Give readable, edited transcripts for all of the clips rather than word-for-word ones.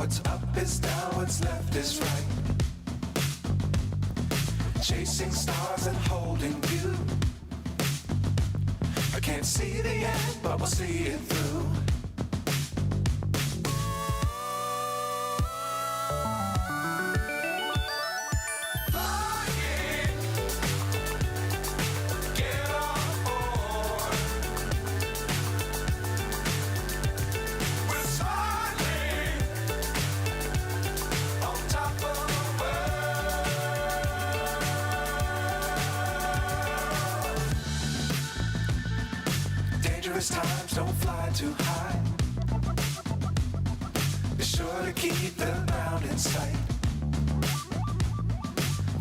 What's up is down, what's left is right. Chasing stars and holding you. I can't see the end, but we'll see it through. Times don't fly too high. Be sure to keep the ground in sight.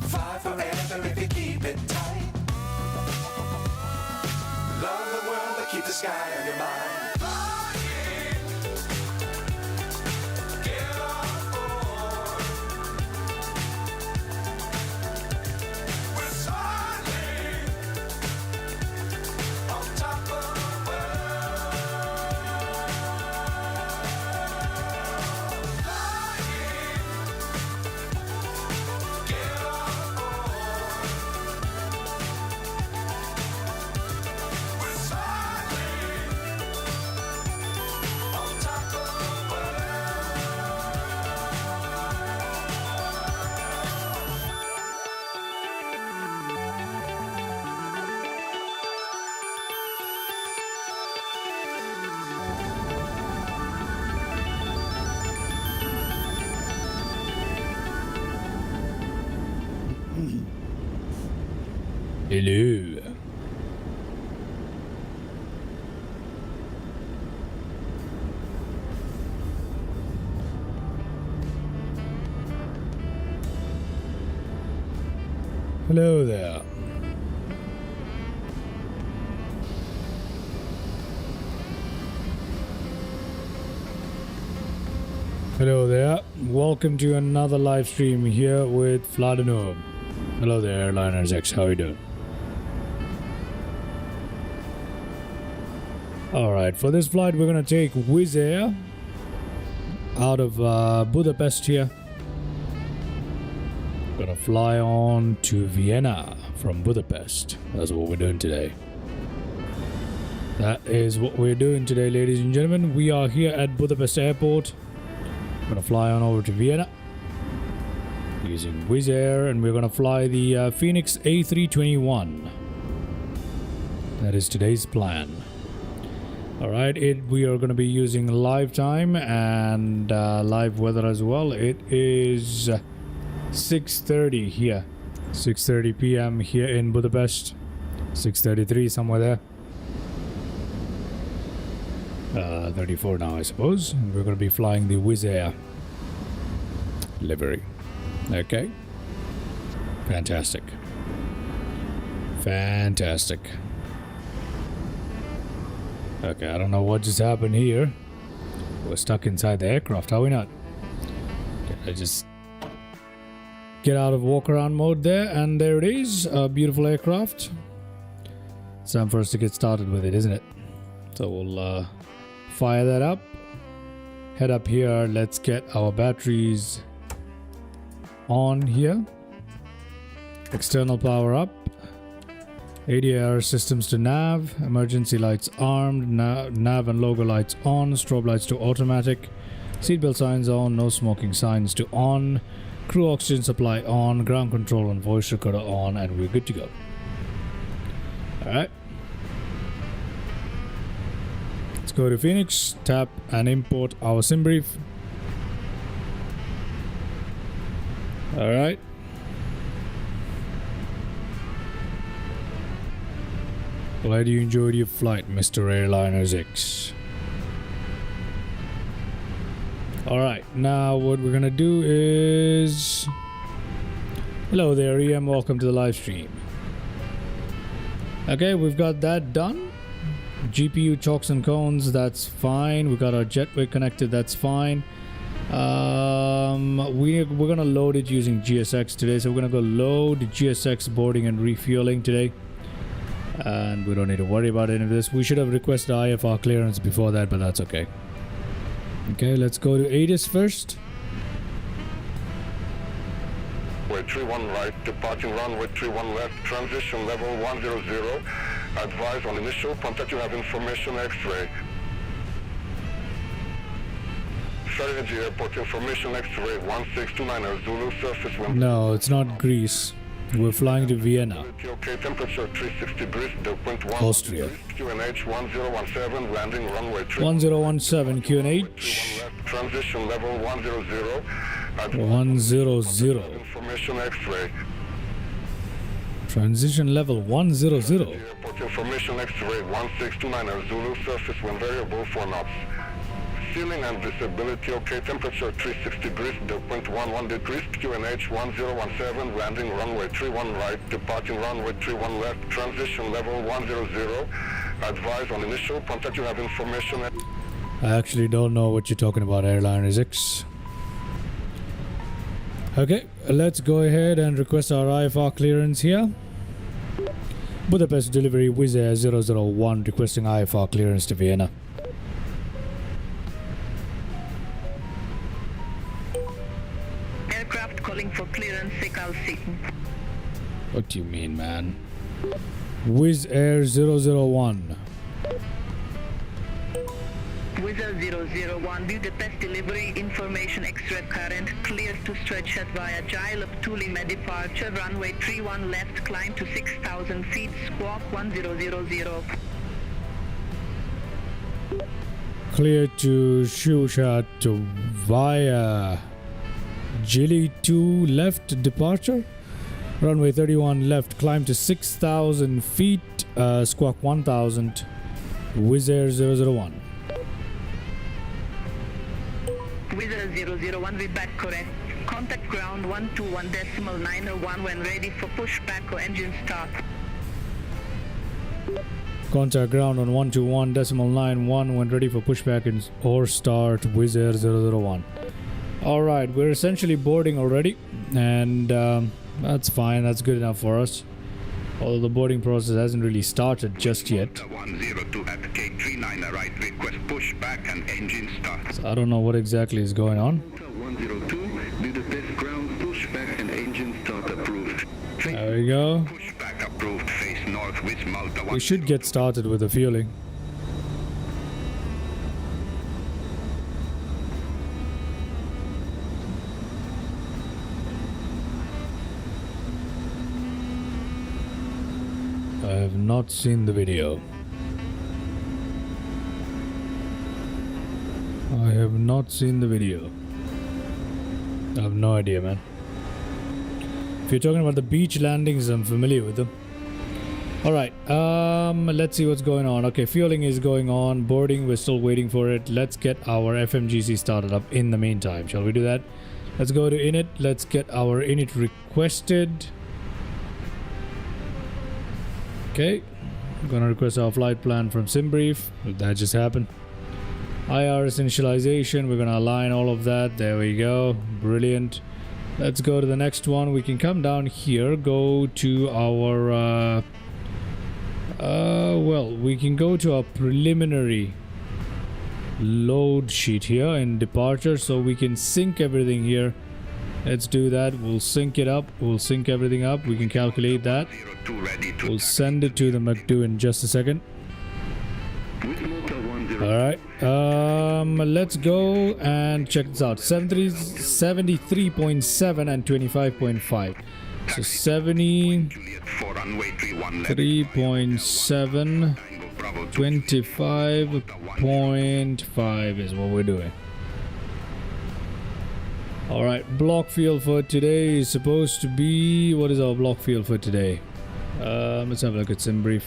Fly forever if you keep it tight. Love the world, but keep the sky on your mind. Hello. Hello there. Hello there. Welcome to another live stream here with Vladimir. Hello there, Airliners X. How are you doing? Alright, for this flight we're going to take Wizz Air out of Budapest here. Gonna fly on to Vienna from Budapest. That's what we're doing today. That is what we're doing today, ladies and gentlemen. We are here at Budapest Airport. Gonna fly on over to Vienna using Wizz Air, and we're gonna fly the Fenix A321. That is today's plan. Alright, we are going to be using live time and live weather as well. It is 6:30 here. 6:30 p.m. here in Budapest. 6:33 somewhere there. 34 now, I suppose. We're going to be flying the Wizz Air Livery. Okay. Fantastic. Fantastic. Okay, I don't know what just happened here. We're stuck inside the aircraft, are we not? Okay, I just get out of walk around mode there, and there it is. A beautiful aircraft. It's time for us to get started with it, isn't it? So we'll fire that up. Head up here. Let's get our batteries on here. External power up. ADR systems to nav, emergency lights armed, nav and logo lights on, strobe lights to automatic, seatbelt signs on, no smoking signs to on, crew oxygen supply on, ground control and voice recorder on, and we're good to go. Alright. Let's go to Phoenix, tap and import our sim brief. Alright. Glad you enjoyed your flight, Mr. Airliners X. Alright, now what we're gonna do is... Hello there, EM, welcome to the live stream. Okay, we've got that done. GPU chalks and cones, that's fine. We got our jetway connected, that's fine. We're gonna load it using GSX today, so we're gonna go load GSX boarding and refueling today. And we don't need to worry about any of this. We should have requested IFR clearance before that, but that's okay. Okay, let's go to ADDONS first. runway 31 right, departing runway 31 left, transition level 100. Advise on initial contact, you have information X-ray. Strategy Airport information X-ray 1629 Zulu surface wind. No, it's not Greece. We're flying to Vienna, Okay, temperature 360 degrees, dew point 1. Austria. QNH 1017, landing runway 31 1017 QNH left, transition level 100. 100. Information X-ray. Transition level 100. Airport information X-ray 1629 Zulu surface wind variable 4 knots. Ceiling and visibility okay, temperature 360 degrees, dew point 11 degrees, QNH 1017, landing runway 31 right, departing runway 31 left, transition level 100. Advise on initial contact, you have information. I actually don't know what you're talking about, airline X. Okay, let's go ahead and request our IFR clearance here. Budapest delivery Wizz Air 001 requesting IFR clearance to Vienna. Aircraft calling for clearance, SICAL seeking. What do you mean, man? Wizz Air 001. Wizz Air 001, Budapest delivery, information X-ray current, clear to stretch at via Gile up to Lima departure, runway 31 left, climb to 6,000 feet, squawk 1000. Clear to Shushat via Gili 2 left departure. Runway 31 left, climb to 6,000 feet, squawk 1000. Wizz Air 001. Wizz Air 001, we back correct. Contact ground 121.901 when ready for pushback or engine start. Contact ground on 121.91 when ready for pushback or start. Wizz Air 001. Alright, we're essentially boarding already, and that's fine, that's good enough for us. Although the boarding process hasn't really started just yet. 102 at K39 right, request pushback and engine start. So I don't know what exactly is going on. 102, Budapest ground, pushback and engine start approved. There we go. Pushback approved, face north with Malta. We should get started with the fueling. I have not seen the video. I have not seen the video. I have no idea, man. If you're talking about the beach landings, I'm familiar with them. Alright, let's see what's going on. Okay, fueling is going on. Boarding, we're still waiting for it. Let's get our FMGC started up in the meantime. Shall we do that? Let's go to init. Let's get our init requested. Okay, I'm gonna request our flight plan from SimBrief. That just happened. IRS initialization, we're gonna align all of that. There we go, brilliant. Let's go to the next one. We can come down here, go to our well, we can go to our preliminary load sheet here in departure, so we can sync everything here. Let's do that. We'll sync it up. We'll sync everything up. We can calculate that. We'll send it to the McDo in just a second. Alright, let's go and check this out. 73.7 and 25.5. So 73.7, 25.5 is what we're doing. Alright, block fuel for today is supposed to be... What is our block fuel for today? Let's have a look at SimBrief.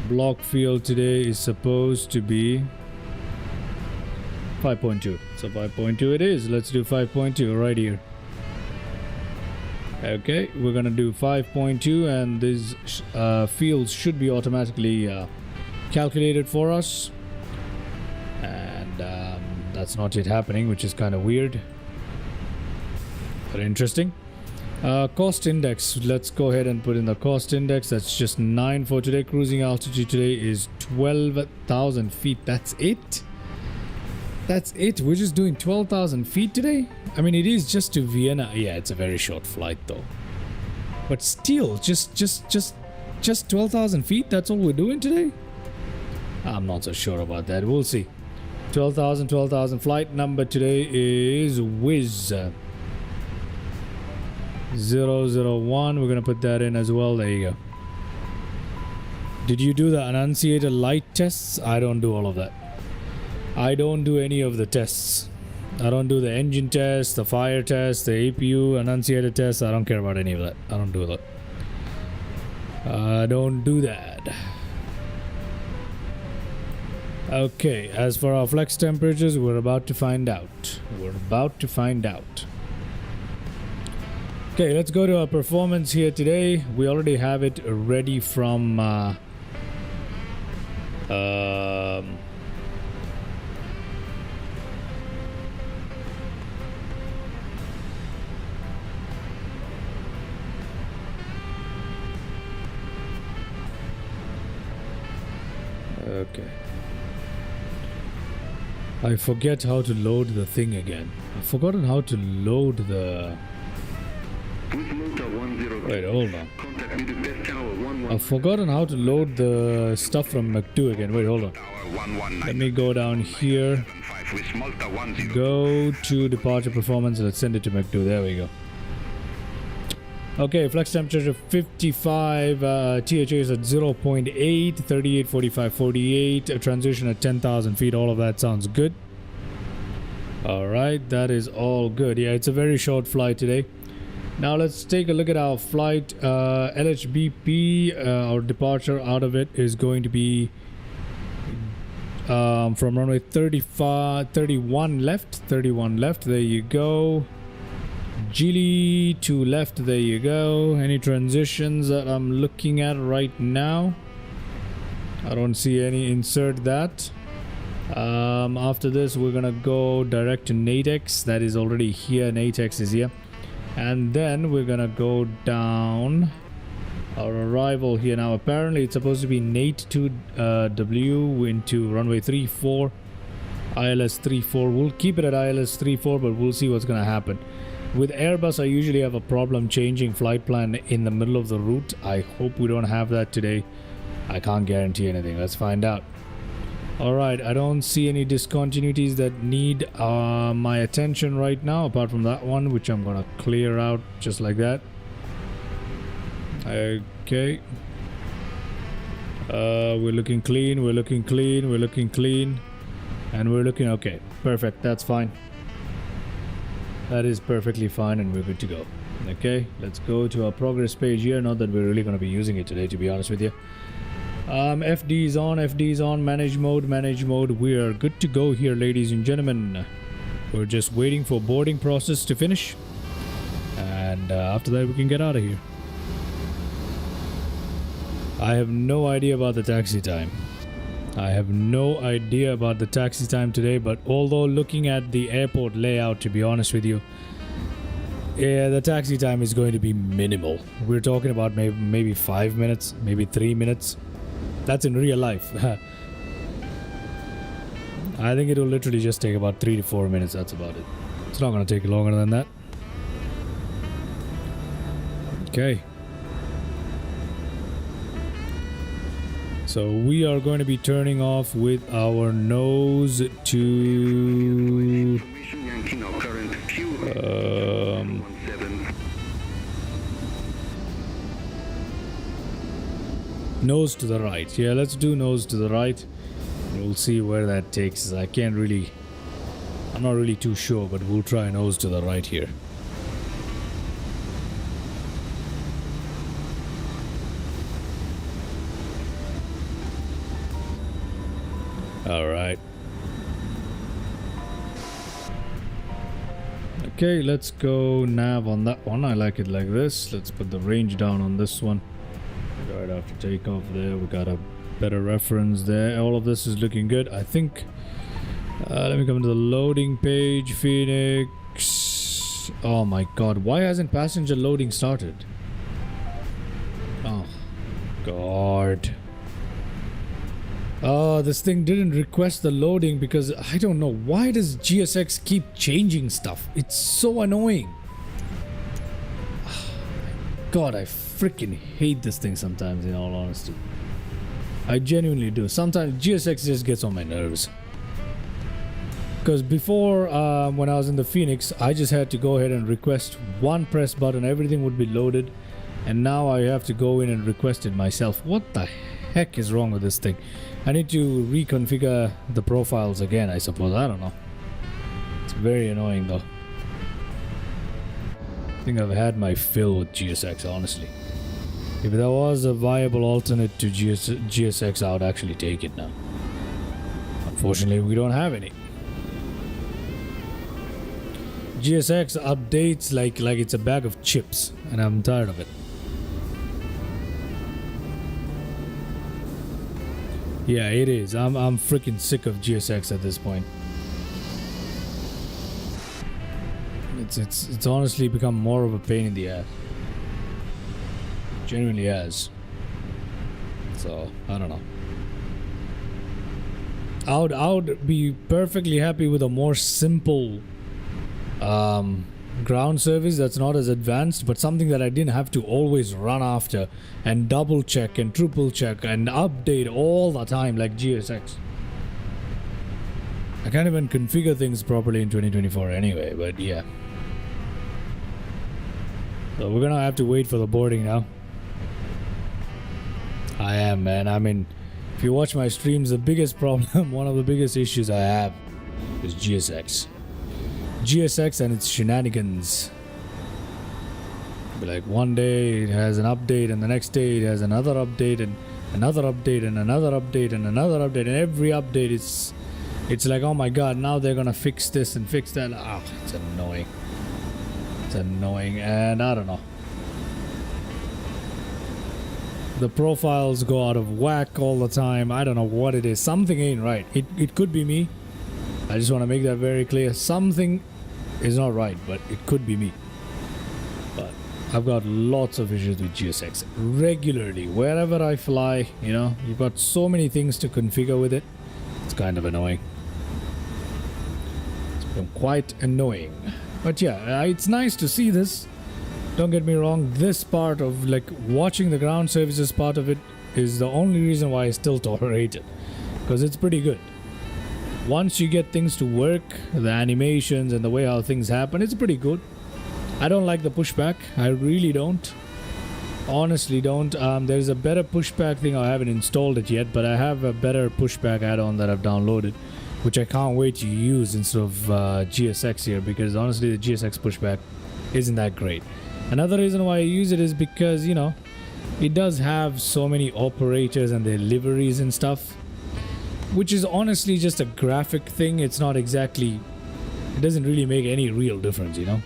Block fuel today is supposed to be 5.2. So 5.2 it is. Let's do 5.2 right here. Okay, we're gonna do 5.2, and these fields should be automatically calculated for us. And that's not yet happening, which is kind of weird, but interesting. Cost index, let's go ahead and put in the cost index. That's just 9 for today. Cruising altitude today is 12,000 feet. That's it. That's it. We're just doing 12,000 feet today. I mean, it is just to Vienna. Yeah, it's a very short flight though. But still, just 12,000 feet. That's all we're doing today. I'm not so sure about that. We'll see. 12,000. Flight number today is Wizz 001. We're gonna put that in as well. There you go. Did you do the annunciator light tests? I don't do all of that. I don't do any of the tests. I don't do the engine test, the fire test, the APU annunciator test. I don't care about any of that. I don't do that. I don't do that. Okay, as for our flex temperatures, we're about to find out. Okay, let's go to our performance here today. We already have it ready from okay. I forget how to load the thing again. I've forgotten how to load the... Wait, hold on. I've forgotten how to load the stuff from Mach 2 again. Wait, hold on. Let me go down here. Go to departure performance. Let's send it to Mach 2. There we go. Okay, flex temperature 55, THA is at 0.8, 38, 45, 48, a transition at 10,000 feet. All of that sounds good. Alright, that is all good. Yeah, it's a very short flight today. Now let's take a look at our flight. LHBP, our departure out of it is going to be from runway 31 left. There you go. Geely to left, there you go. Any transitions that I'm looking at right now? I don't see any. Insert that. After this, we're gonna go direct to Natex. That is already here. Natex is here. And then we're gonna go down our arrival here. Now apparently it's supposed to be Nate to W into runway 34, ILS 34. We'll keep it at ILS 34, but we'll see what's gonna happen. With Airbus, I usually have a problem changing flight plan in the middle of the route. I hope we don't have that today. I can't guarantee anything. Let's find out. Alright, I don't see any discontinuities that need my attention right now, apart from that one, which I'm gonna clear out just like that. Okay. We're looking clean, and we're looking okay. Perfect, that's fine. That is perfectly fine, and we're good to go. Okay, let's go to our progress page here. Not that we're really going to be using it today, to be honest with you. FD is on, manage mode. We are good to go here, ladies and gentlemen. We're just waiting for boarding process to finish, and after that we can get out of here. I have no idea about the taxi time. Today, but although looking at the airport layout, to be honest with you, yeah, the taxi time is going to be minimal. We're talking about maybe 5 minutes, maybe 3 minutes. That's in real life. I think it will literally just take about 3 to 4 minutes. That's about it. It's not going to take longer than that. Okay. So we are going to be turning off with our nose to nose to the right. Yeah, let's do nose to the right. We'll see where that takes us. I'm not really too sure, but we'll try nose to the right here. Alright. Okay, let's go nav on that one. I like it like this. Let's put the range down on this one. Right after takeoff there, we got a better reference there. All of this is looking good, I think. Let me come to the loading page. Phoenix. Oh my god, why hasn't passenger loading started? Oh god. Oh, this thing didn't request the loading because I don't know. Why does GSX keep changing stuff? It's so annoying. God, I freaking hate this thing sometimes, in all honesty. I genuinely do. Sometimes GSX just gets on my nerves. Because before, when I was in the Fenix, I just had to go ahead and request one press button. Everything would be loaded. And now I have to go in and request it myself. What the heck is wrong with this thing? I need to reconfigure the profiles again, I suppose. I don't know. It's very annoying though. I think I've had my fill with GSX, honestly. If there was a viable alternate to GSX, I would actually take it now. Unfortunately, we don't have any. GSX updates like it's a bag of chips, and I'm tired of it. Yeah, it is. I'm freaking sick of GSX at this point. It's honestly become more of a pain in the ass. Genuinely has. So I don't know. I would be perfectly happy with a more simple ground service that's not as advanced, but something that I didn't have to always run after and double check and triple check and update all the time like GSX. I can't even configure things properly in 2024 anyway, but yeah. So we're gonna have to wait for the boarding now. I am, man. I mean, if you watch my streams, the biggest problem, one of the biggest issues I have is GSX. GSX and its shenanigans. Be like one day it has an update and the next day it has another update and another update and another update and another update, and every update it's like, oh my god, now they're gonna fix this and fix that. Ah, it's annoying. It's annoying, and I don't know. The profiles go out of whack all the time. I don't know what it is. Something ain't right. It could be me. I just want to make that very clear. Something is not right, but it could be me. But I've got lots of issues with GSX regularly. Wherever I fly, you know, you've got so many things to configure with it. It's kind of annoying. It's been quite annoying. But yeah, it's nice to see this. Don't get me wrong. This part of like watching the ground services part of it is the only reason why I still tolerate it, because it's pretty good. Once you get things to work, the animations and the way how things happen, it's pretty good. I don't like the pushback. I really don't. Honestly don't. There's a better pushback thing. I haven't installed it yet, but I have a better pushback add-on that I've downloaded, which I can't wait to use instead of GSX here, because honestly the GSX pushback isn't that great. Another reason why I use it is because, you know, it does have so many operators and their liveries and stuff, which is honestly just a graphic thing. It's not exactly, it doesn't really make any real difference, you know.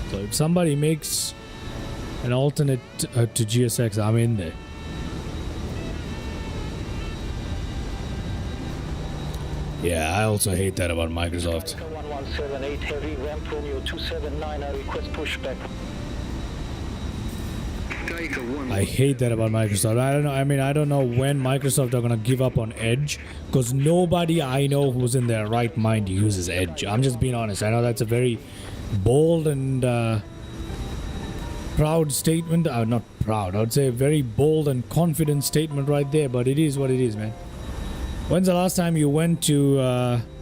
So if somebody makes an alternate to GSX, I'm in there. Yeah, I also hate that about Microsoft. 1178 heavy, ramp Romeo 279, I request pushback. I hate that about Microsoft. I don't know. I mean, I don't know when Microsoft are gonna give up on Edge, because nobody I know who's in their right mind uses Edge. I'm just being honest. I know that's a very bold and proud statement. Not proud. I would say a very bold and confident statement right there. But it is what it is, man. When's the last time you went to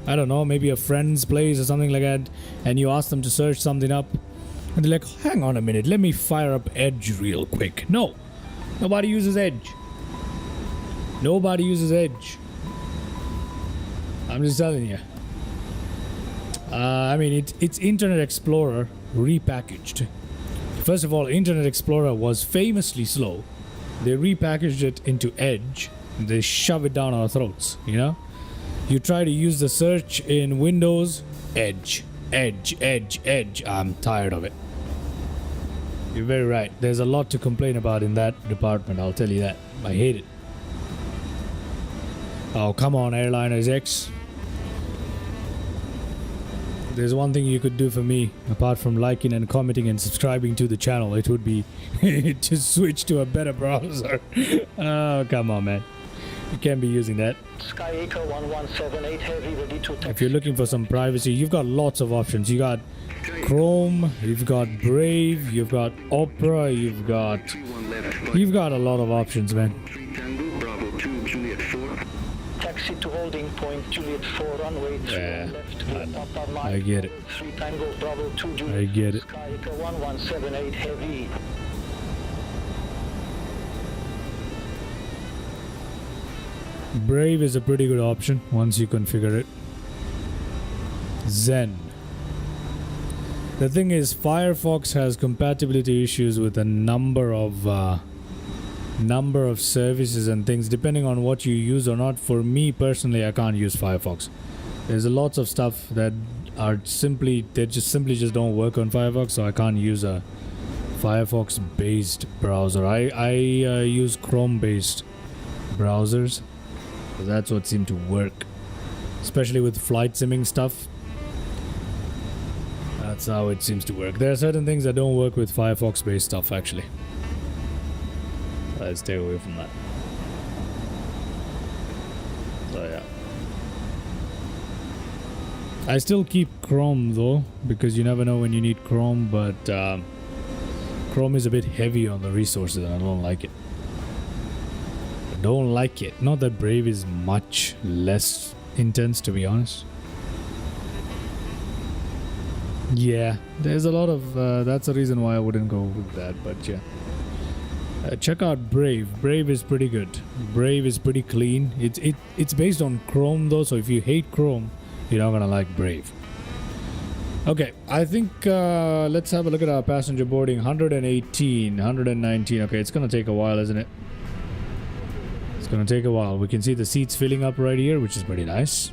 I don't know, maybe a friend's place or something like that, and you asked them to search something up? And they're like, hang on a minute, let me fire up Edge real quick. No, nobody uses Edge. Nobody uses Edge. I'm just telling you. I mean, it's Internet Explorer repackaged. First of all, Internet Explorer was famously slow. They repackaged it into Edge. They shove it down our throats, you know? You try to use the search in Windows, Edge, Edge, Edge, Edge. I'm tired of it. You're very right. There's a lot to complain about in that department, I'll tell you that. I hate it. Oh, come on, Airliners X. There's one thing you could do for me, apart from liking and commenting and subscribing to the channel. It would be to switch to a better browser. Oh, come on, man. You can't be using that. Sky Echo 1178 Heavy ready to taxi. If you're looking for some privacy, you've got lots of options. You got Chrome, you've got Brave, you've got Opera, you've got a lot of options, man. Taxi to holding point Juliet 4 runway 3 Yeah, left. Papa Mike, I get it. 3 Tango Bravo 2 Juliet. I get it. Sky Echo 1178 Heavy. Brave is a pretty good option once you configure it. Zen. The thing is, Firefox has compatibility issues with a number of services and things depending on what you use or not. For me personally, I can't use Firefox. There's a lots of stuff that are simply just don't work on Firefox, so I can't use a Firefox based browser. I use Chrome based browsers. That's what seemed to work, especially with flight simming stuff. That's how it seems to work. There are certain things that don't work with Firefox based stuff actually. I stay away from that. So yeah, I still keep Chrome though, because you never know when you need Chrome, but Chrome is a bit heavy on the resources and I don't like it. Don't like it. Not that Brave is much less intense, to be honest. Yeah, there's a lot of that's the reason why I wouldn't go with that, but yeah, check out Brave. Brave is pretty good. Brave is pretty clean. It's based on Chrome though, so if you hate Chrome, you're not gonna like Brave. Okay, I think let's have a look at our passenger boarding. 118, 119. Okay, it's gonna take a while, isn't it? It's gonna take a while. We can see the seats filling up right here, which is pretty nice.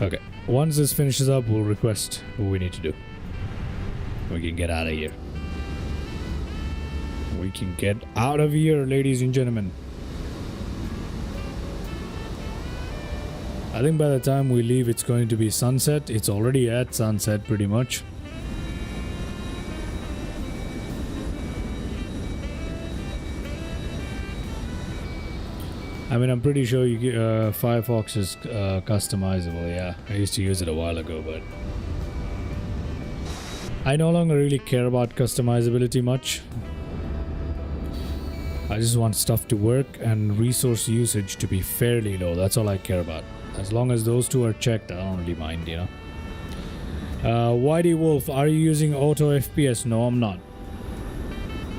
Okay, once this finishes up, we'll request what we need to do. We can get out of here. We can get out of here, ladies and gentlemen. I think by the time we leave, it's going to be sunset. It's already at sunset pretty much. I mean, I'm pretty sure you Firefox is customizable. Yeah, I used to use it a while ago, but I no longer really care about customizability much. I just want stuff to work and resource usage to be fairly low. That's all I care about. As long as those two are checked, I don't really mind, you know. Whitey Wolf, are you using auto FPS? No, I'm not.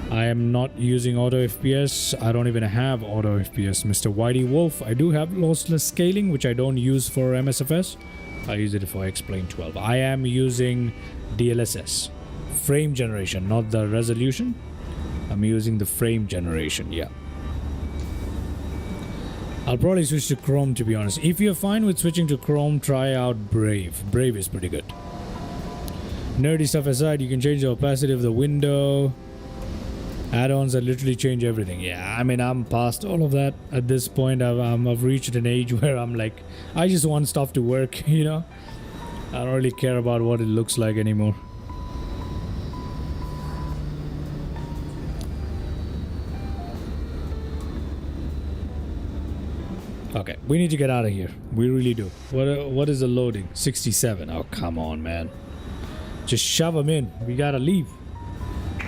I am not using auto FPS. I don't even have auto FPS, Mr. Whitey Wolf. I do have lossless scaling, which I don't use for MSFS. I use it for X-Plane 12. I am using DLSS. Frame generation, not the resolution. I'm using the frame generation, yeah. I'll probably switch to Chrome, to be honest. If you're fine with switching to Chrome, try out Brave. Brave is pretty good. Nerdy stuff aside, you can change the opacity of the window. Add-ons that literally change everything. Yeah, I mean, I'm past all of that at this point. I've reached an age where I'm like, I just want stuff to work, you know. I don't really care about what it looks like anymore. Okay, we need to get out of here. We really do. What is the loading? 67. Oh, come on, man. Just shove them in. We gotta leave.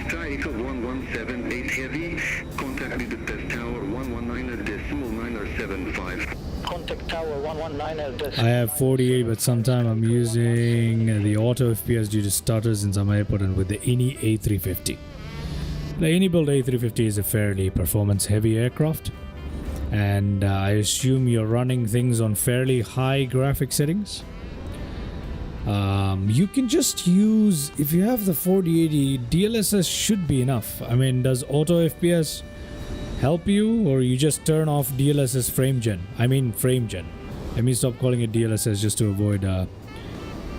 Sky Echo 1178 Heavy, contact Budapest Tower 119.975. Contact Tower 119. I have 48, but sometime I'm using the auto FPS due to stutters in some airport and with the INI A350. The INI build A350 is a fairly performance heavy aircraft, and I assume you're running things on fairly high graphic settings. You can just use, if you have the 4080, DLSS should be enough. I mean, does auto FPS help you, or you just turn off DLSS frame gen? I mean frame gen. Let me stop calling it DLSS just to avoid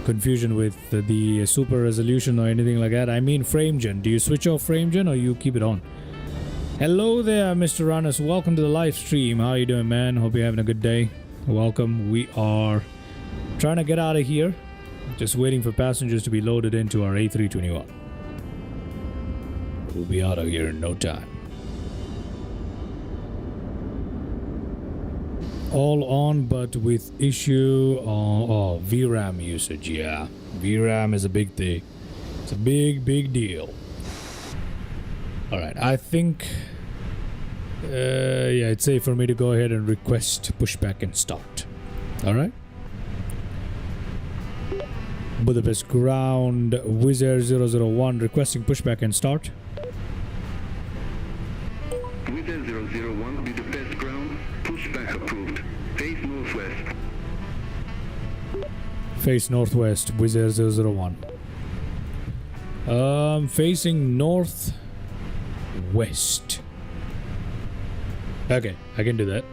confusion with the super resolution or anything like that. I mean frame gen. Do you switch off frame gen or you keep it on? Hello there, Mr. Ranus. Welcome to the live stream. How are you doing, man? Hope you're having a good day. Welcome. We are trying to get out of here. Just waiting for passengers to be loaded into our A321. We'll be out of here in no time. All on, but with issue on VRAM usage. Yeah, VRAM is a big thing. It's a big deal. All right, I think yeah, it's safe for me to go ahead and request pushback and start. All right. Budapest ground, Wizz Air 001 requesting pushback and start. Wizz Air 001, Budapest ground, pushback approved. Face northwest. Face northwest, Wizz Air 001. Facing northwest. Okay, I can do that.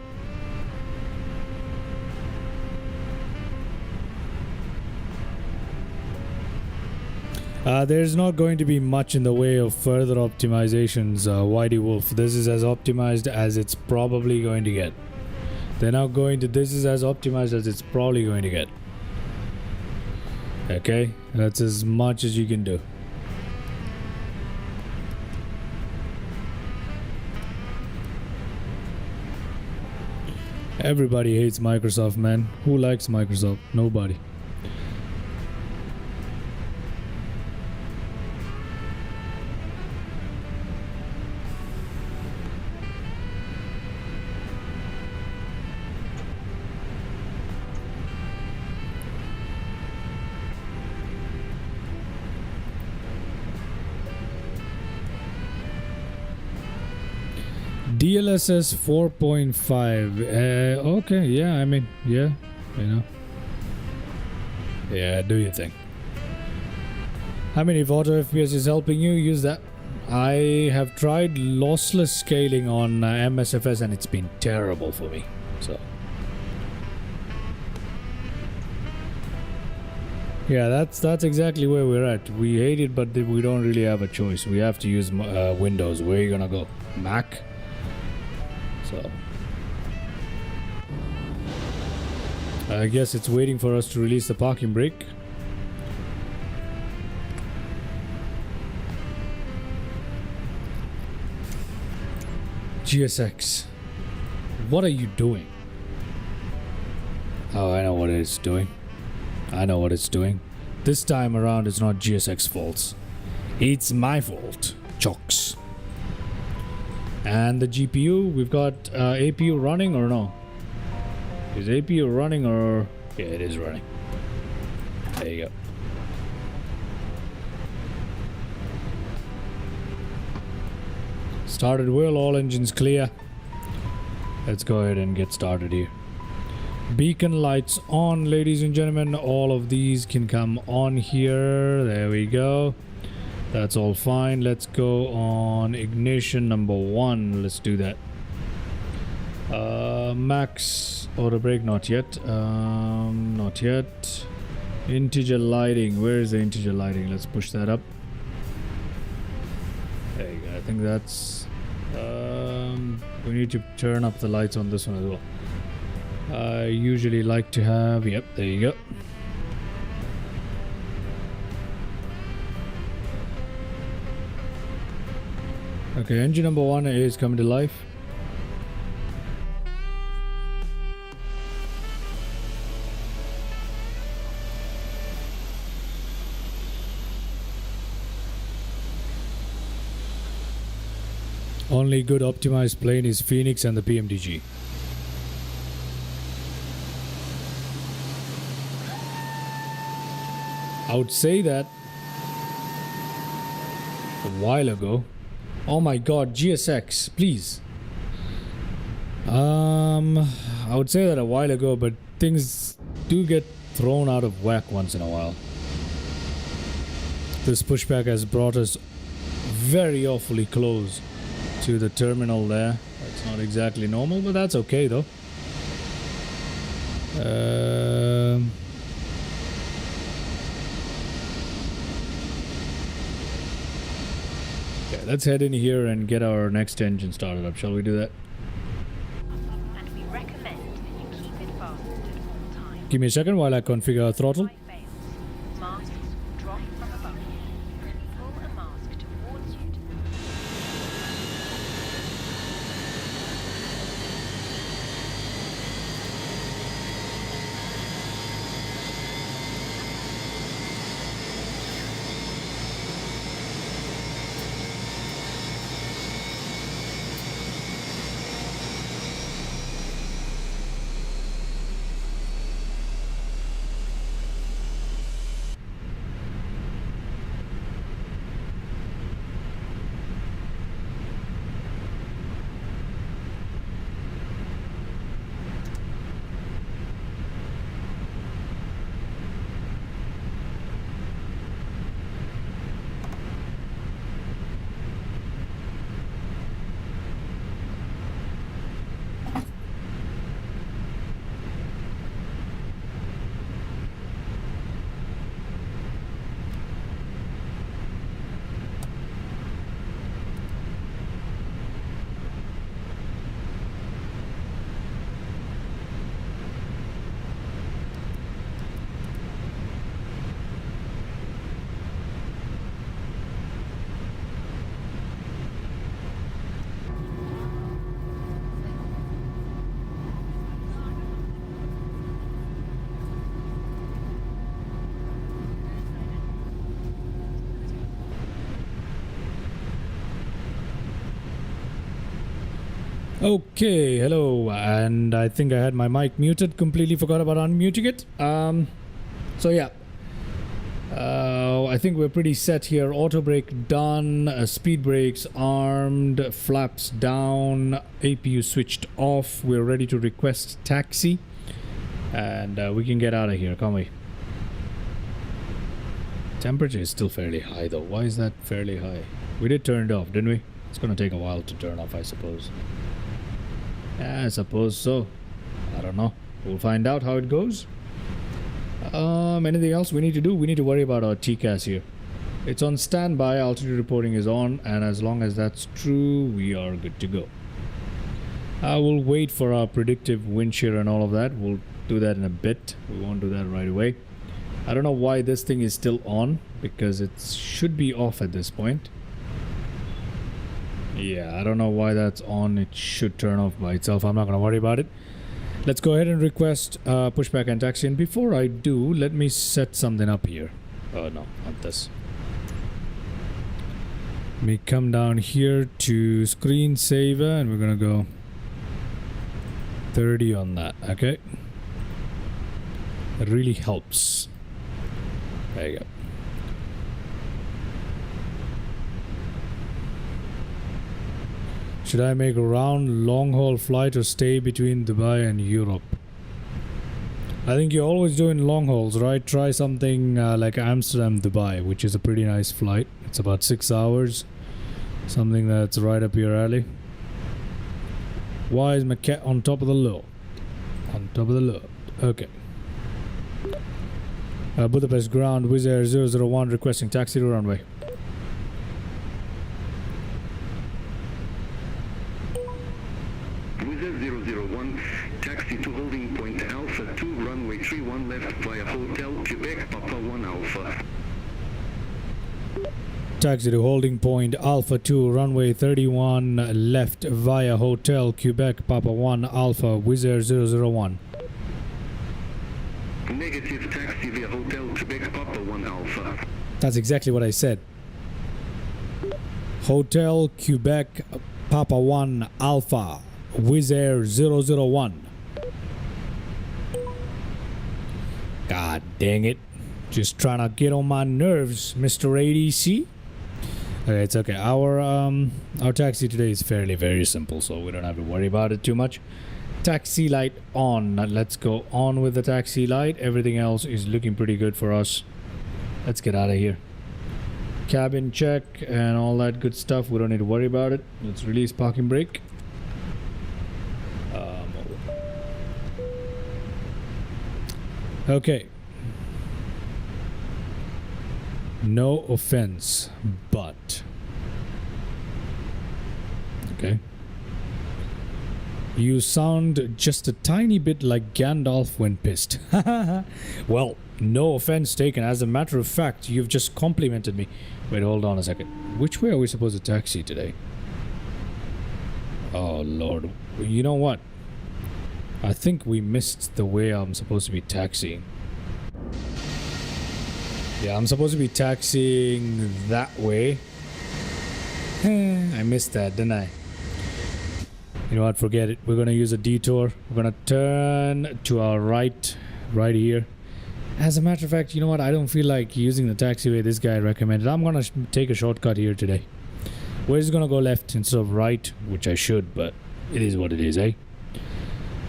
There's not going to be much in the way of further optimizations, Whitey Wolf. This is as optimized as it's probably going to get. They're not going to... This is as optimized as it's probably going to get. Okay? That's as much as you can do. Everybody hates Microsoft, man. Who likes Microsoft? Nobody. DLSS 4.5. Okay, yeah, I mean, yeah, you know. Yeah, do your thing. I mean, if auto FPS is helping you, use that. I have tried lossless scaling on MSFS and it's been terrible for me. So, yeah, that's exactly where we're at. We hate it, but we don't really have a choice. We have to use Windows. Where are you gonna go? Mac? So I guess it's waiting for us to release the parking brake. GSX, what are you doing? Oh, I know what it's doing. I know what it's doing. This time around it's not GSX fault. It's my fault. Chocks. And the GPU, we've got APU running or no? Is APU running or... Yeah, it is running. There you go. Started well, all engines clear. Let's go ahead and get started here. Beacon lights on, ladies and gentlemen. All of these can come on here. There we go. That's all fine. Let's go on ignition number 1. Let's do that. Max auto brake, not yet. Not yet. Integer lighting. Where is the integer lighting? Let's push that up. There you go. I think that's... we need to turn up the lights on this one as well. I usually like to have... Yep, there you go. Okay, engine number 1 is coming to life. Only good optimized plane is Fenix and the PMDG. I would say that a while ago. Oh my god, GSX, please. I would say that a while ago, but things do get thrown out of whack once in a while. This pushback has brought us very awfully close to the terminal there. That's not exactly normal, but that's okay though. Okay, let's head in here and get our next engine started up. Shall we do that? And we recommend that you keep it fastened at all times. Give me a second while I configure our throttle. Masks drop from above you. Pull a mask towards you. Okay, hello, and I think I had my mic muted, completely forgot about unmuting it. So yeah, I think we're pretty set here. Auto brake done, speed brakes armed, flaps down, APU switched off. We're ready to request taxi, and we can get out of here, can't we? Temperature is still fairly high though. Why is that fairly high? We did turn it off, didn't we? It's gonna take a while to turn off, I suppose. Yeah, I suppose so. I don't know. We'll find out how it goes. Anything else we need to do? We need to worry about our TCAS here. It's on standby, altitude reporting is on, and as long as that's true, we are good to go. We'll wait for our predictive wind shear and all of that. We'll do that in a bit. We won't do that right away. I don't know why this thing is still on, because it should be off at this point. Yeah, I don't know why that's on. It should turn off by itself. I'm not going to worry about it. Let's go ahead and request pushback and taxi. And before I do, let me set something up here. Oh, no, not this. Let me come down here to screensaver, and we're going to go 30 on that, okay? It really helps. There you go. Should I make a round long-haul flight or stay between Dubai and Europe? I think you're always doing long hauls, right? Try something like Amsterdam, Dubai, which is a pretty nice flight. It's about 6 hours. Something that's right up your alley. Why is my cat on top of the load? On top of the load. Okay. Budapest ground, Wizz Air 001 requesting taxi to runway. Wizz Air 001, taxi to holding point Alpha 2, runway 31 left via Hotel Quebec, Papa 1 Alpha. Taxi to holding point Alpha 2, runway 31 left via Hotel Quebec, Papa 1 Alpha, Wizz Air 001. Negative, taxi via Hotel Quebec, Papa 1 Alpha. That's exactly what I said. Hotel Quebec, Papa 1 Alpha, Wizz Air 001. God dang it. Just trying to get on my nerves, Mr. ADC. Okay, it's okay. Our taxi today is very simple, so we don't have to worry about it too much. Taxi light on. Let's go on with the taxi light. Everything else is looking pretty good for us. Let's get out of here. Cabin check and all that good stuff. We don't need to worry about it. Let's release parking brake. Okay. No offense, but okay. You sound just a tiny bit like Gandalf when pissed. Well, no offense taken. As a matter of fact, you've just complimented me. Wait, hold on a second. Which way are we supposed to taxi today? Oh, Lord. You know what? I think we missed the way I'm supposed to be taxiing. Yeah, I'm supposed to be taxiing that way. I missed that, didn't I? You know what, forget it. We're going to use a detour. We're going to turn to our right here. As a matter of fact, you know what? I don't feel like using the taxiway this guy recommended. I'm going to take a shortcut here today. We're just going to go left instead of right, which I should, but it is what it is, eh?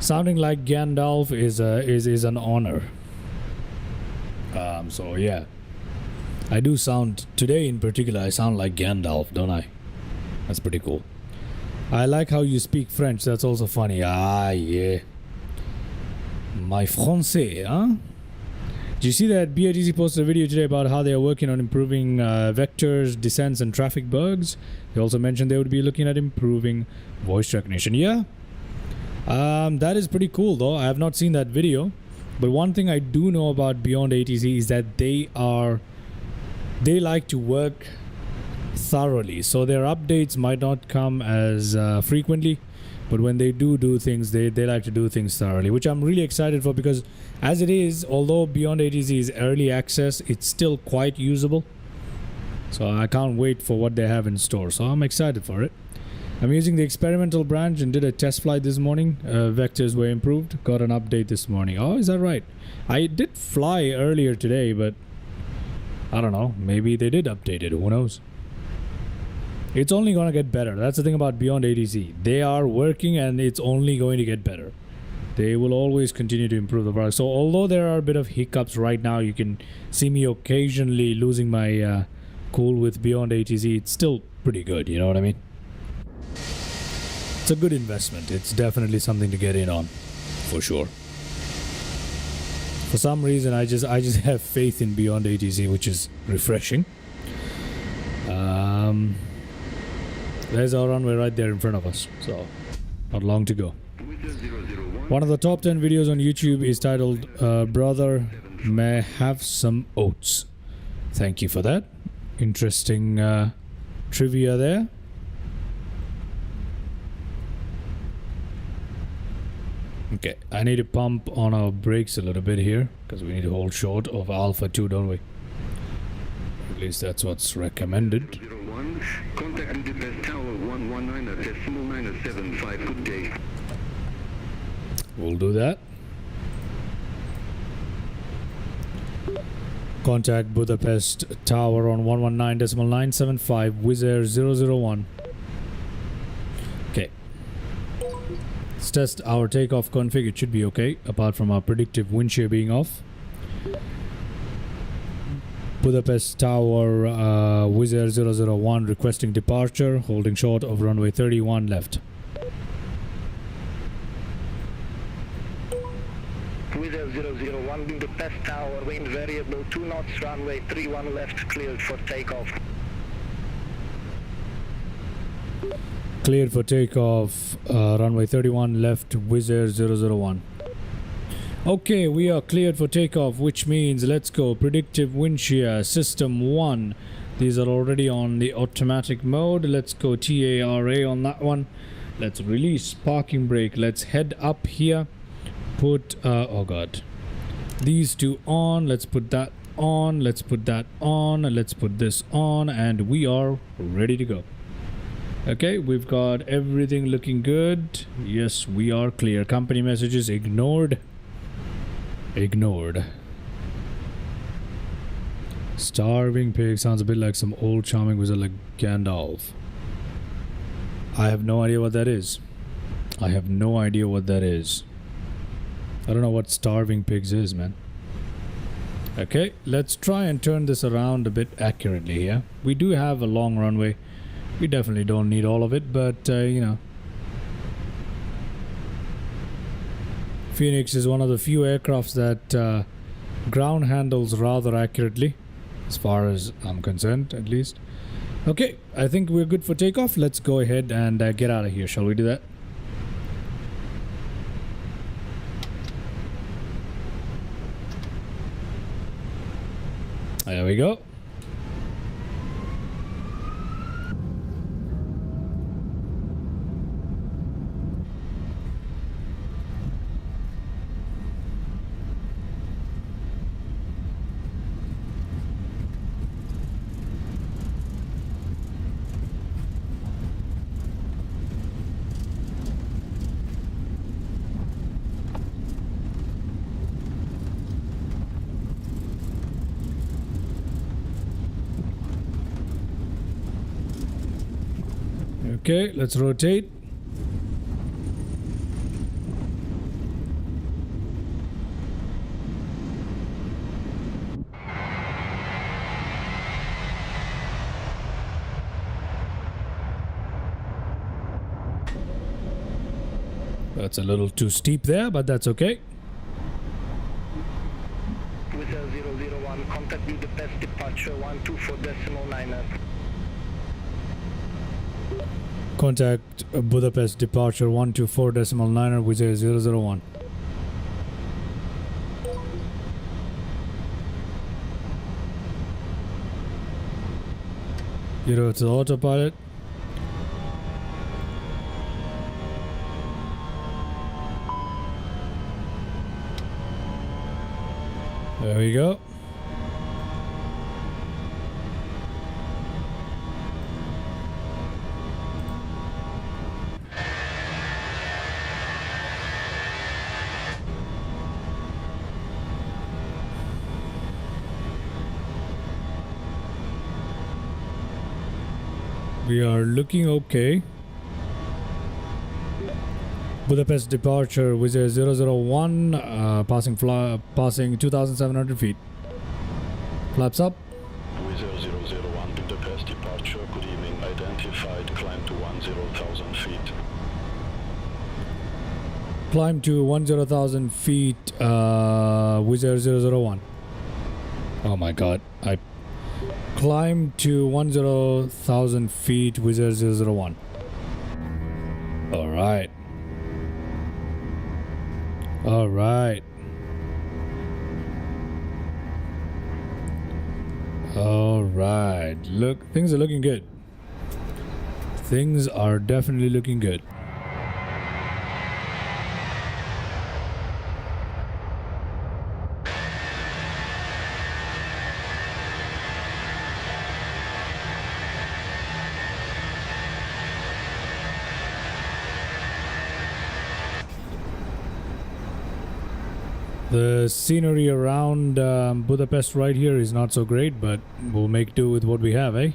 Sounding like Gandalf is an honor. So yeah. I do sound, today in particular, I sound like Gandalf, don't I? That's pretty cool. I like how you speak French. That's also funny. Ah, yeah. My français, huh? Did you see that BATC posted a video today about how they are working on improving vectors, descents, and traffic bugs? They also mentioned they would be looking at improving voice recognition. Yeah. That is pretty cool, though. I have not seen that video. But one thing I do know about Beyond ATC is that they like to work thoroughly, so their updates might not come as frequently, but when they do things, they like to do things thoroughly, which I'm really excited for, because as it is, although Beyond ATC is early access, it's still quite usable. So I can't wait for what they have in store, so I'm excited for it. I'm using the experimental branch and did a test flight this morning. Vectors were improved. Got an update this morning. Oh, is that right? I did fly earlier today, but I don't know. Maybe they did update it. Who knows? It's only going to get better. That's the thing about Beyond ATC. They are working and it's only going to get better. They will always continue to improve the product. So although there are a bit of hiccups right now, you can see me occasionally losing my cool with Beyond ATC. It's still pretty good. You know what I mean? It's a good investment. It's definitely something to get in on, for sure. For some reason, I just have faith in Beyond ATC, which is refreshing. There's our runway right there in front of us, so not long to go. One of the top 10 videos on YouTube is titled Brother May Have Some Oats. Thank you for that. Interesting trivia there. Okay, I need to pump on our brakes a little bit here because we need to hold short of Alpha 2, don't we? At least that's what's recommended. 01, contact Budapest Tower 119.975. Good day. We'll do that. Contact Budapest Tower on 119.975, Wizz Air 001. Okay. Let's test our takeoff config. It should be okay, apart from our predictive wind shear being off. Budapest Tower, Wizz Air 001 requesting departure, holding short of runway 31 left. Wizz Air 001, Budapest Tower, wind variable 2 knots, runway 31 left, cleared for takeoff. Cleared for takeoff, runway 31 left, Wizz Air 001. Okay, we are cleared for takeoff, which means let's go. Predictive wind shear, system 1. These are already on the automatic mode. Let's go TARA on that one. Let's release parking brake. Let's head up here. Put, oh god. These two on. Let's put that on. Let's put that on. Let's put this on. And we are ready to go. Okay, we've got everything looking good. Yes, we are clear. Company messages ignored. Ignored. Starving pig sounds a bit like some old charming wizard like Gandalf. I have no idea what that is. I have no idea what that is. I don't know what starving pigs is, man. Okay, let's try and turn this around a bit accurately here. We do have a long runway. We definitely don't need all of it, but you know. Phoenix is one of the few aircrafts that ground handles rather accurately, as far as I'm concerned, at least. Okay, I think we're good for takeoff. Let's go ahead and get out of here. Shall we do that? There we go. Okay, let's rotate. That's a little too steep there, but that's okay. Wizz Air 001, contact Budapest departure 124.9. Contact Budapest departure 124.9 Wizz Air 001. Get over to the autopilot. There we go. We are looking okay. Budapest departure, Wizz Air 001, passing 2,700 feet. Flaps up. Wizz Air 001 Budapest departure. Good evening. Identified. Climb to 10,000 feet. Climb to 10,000 feet, Wizz Air 001. Oh my god. I climbed to 10,000 feet, Wizz Air 001. Alright. Alright. Alright. Look, things are looking good. Things are definitely looking good. The scenery around Budapest right here is not so great, but we'll make do with what we have, eh?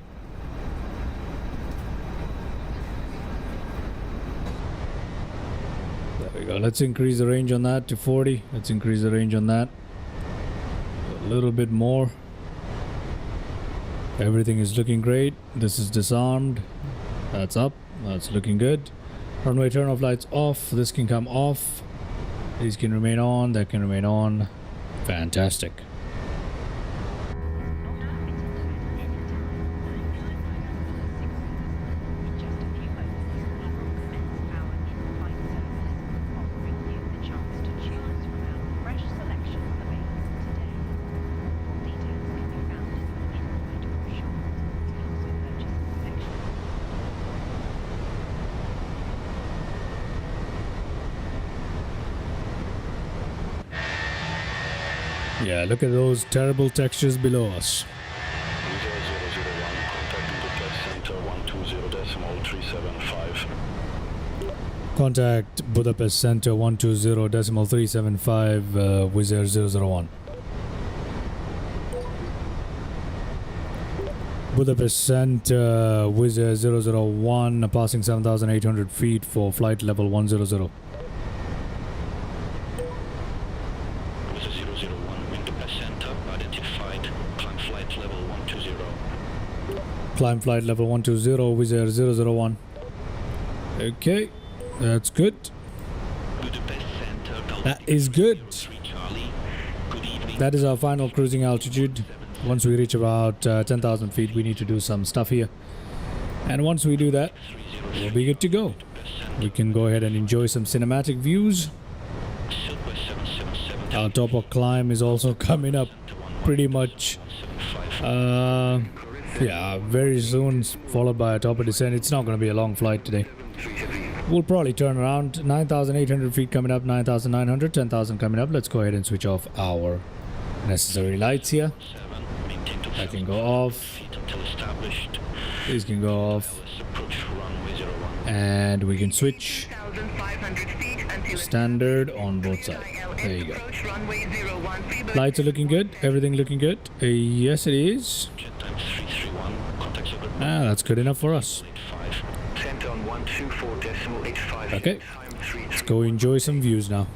There we go. Let's increase the range on that to 40. Let's increase the range on that a little bit more. Everything is looking great. This is disarmed. That's up. That's looking good. Runway turn-off lights off. This can come off. These can remain on, that can remain on. Fantastic. Yeah, look at those terrible textures below us. Wizz Air 001, contact Budapest Center 120.375. Contact Budapest Center 120.375, Wizz Air 001. Budapest Center, Wizz Air 001, passing 7,800 feet for flight level 100. Climb flight level 120, Wizz Air 001. Okay, that's good. That is good. That is our final cruising altitude. Once we reach about 10,000 feet, we need to do some stuff here. And once we do that, we'll be good to go. We can go ahead and enjoy some cinematic views. Our top of climb is also coming up pretty much. Yeah, very soon, followed by a top of descent. It's not going to be a long flight today. We'll probably turn around. 9,800 feet coming up, 9,900, 10,000 coming up. Let's go ahead and switch off our necessary lights here. That can go off. These can go off. And we can switch to standard on both sides. There you go. Lights are looking good. Everything looking good. Yes, it is. That's good enough for us. Okay, let's go enjoy some views now.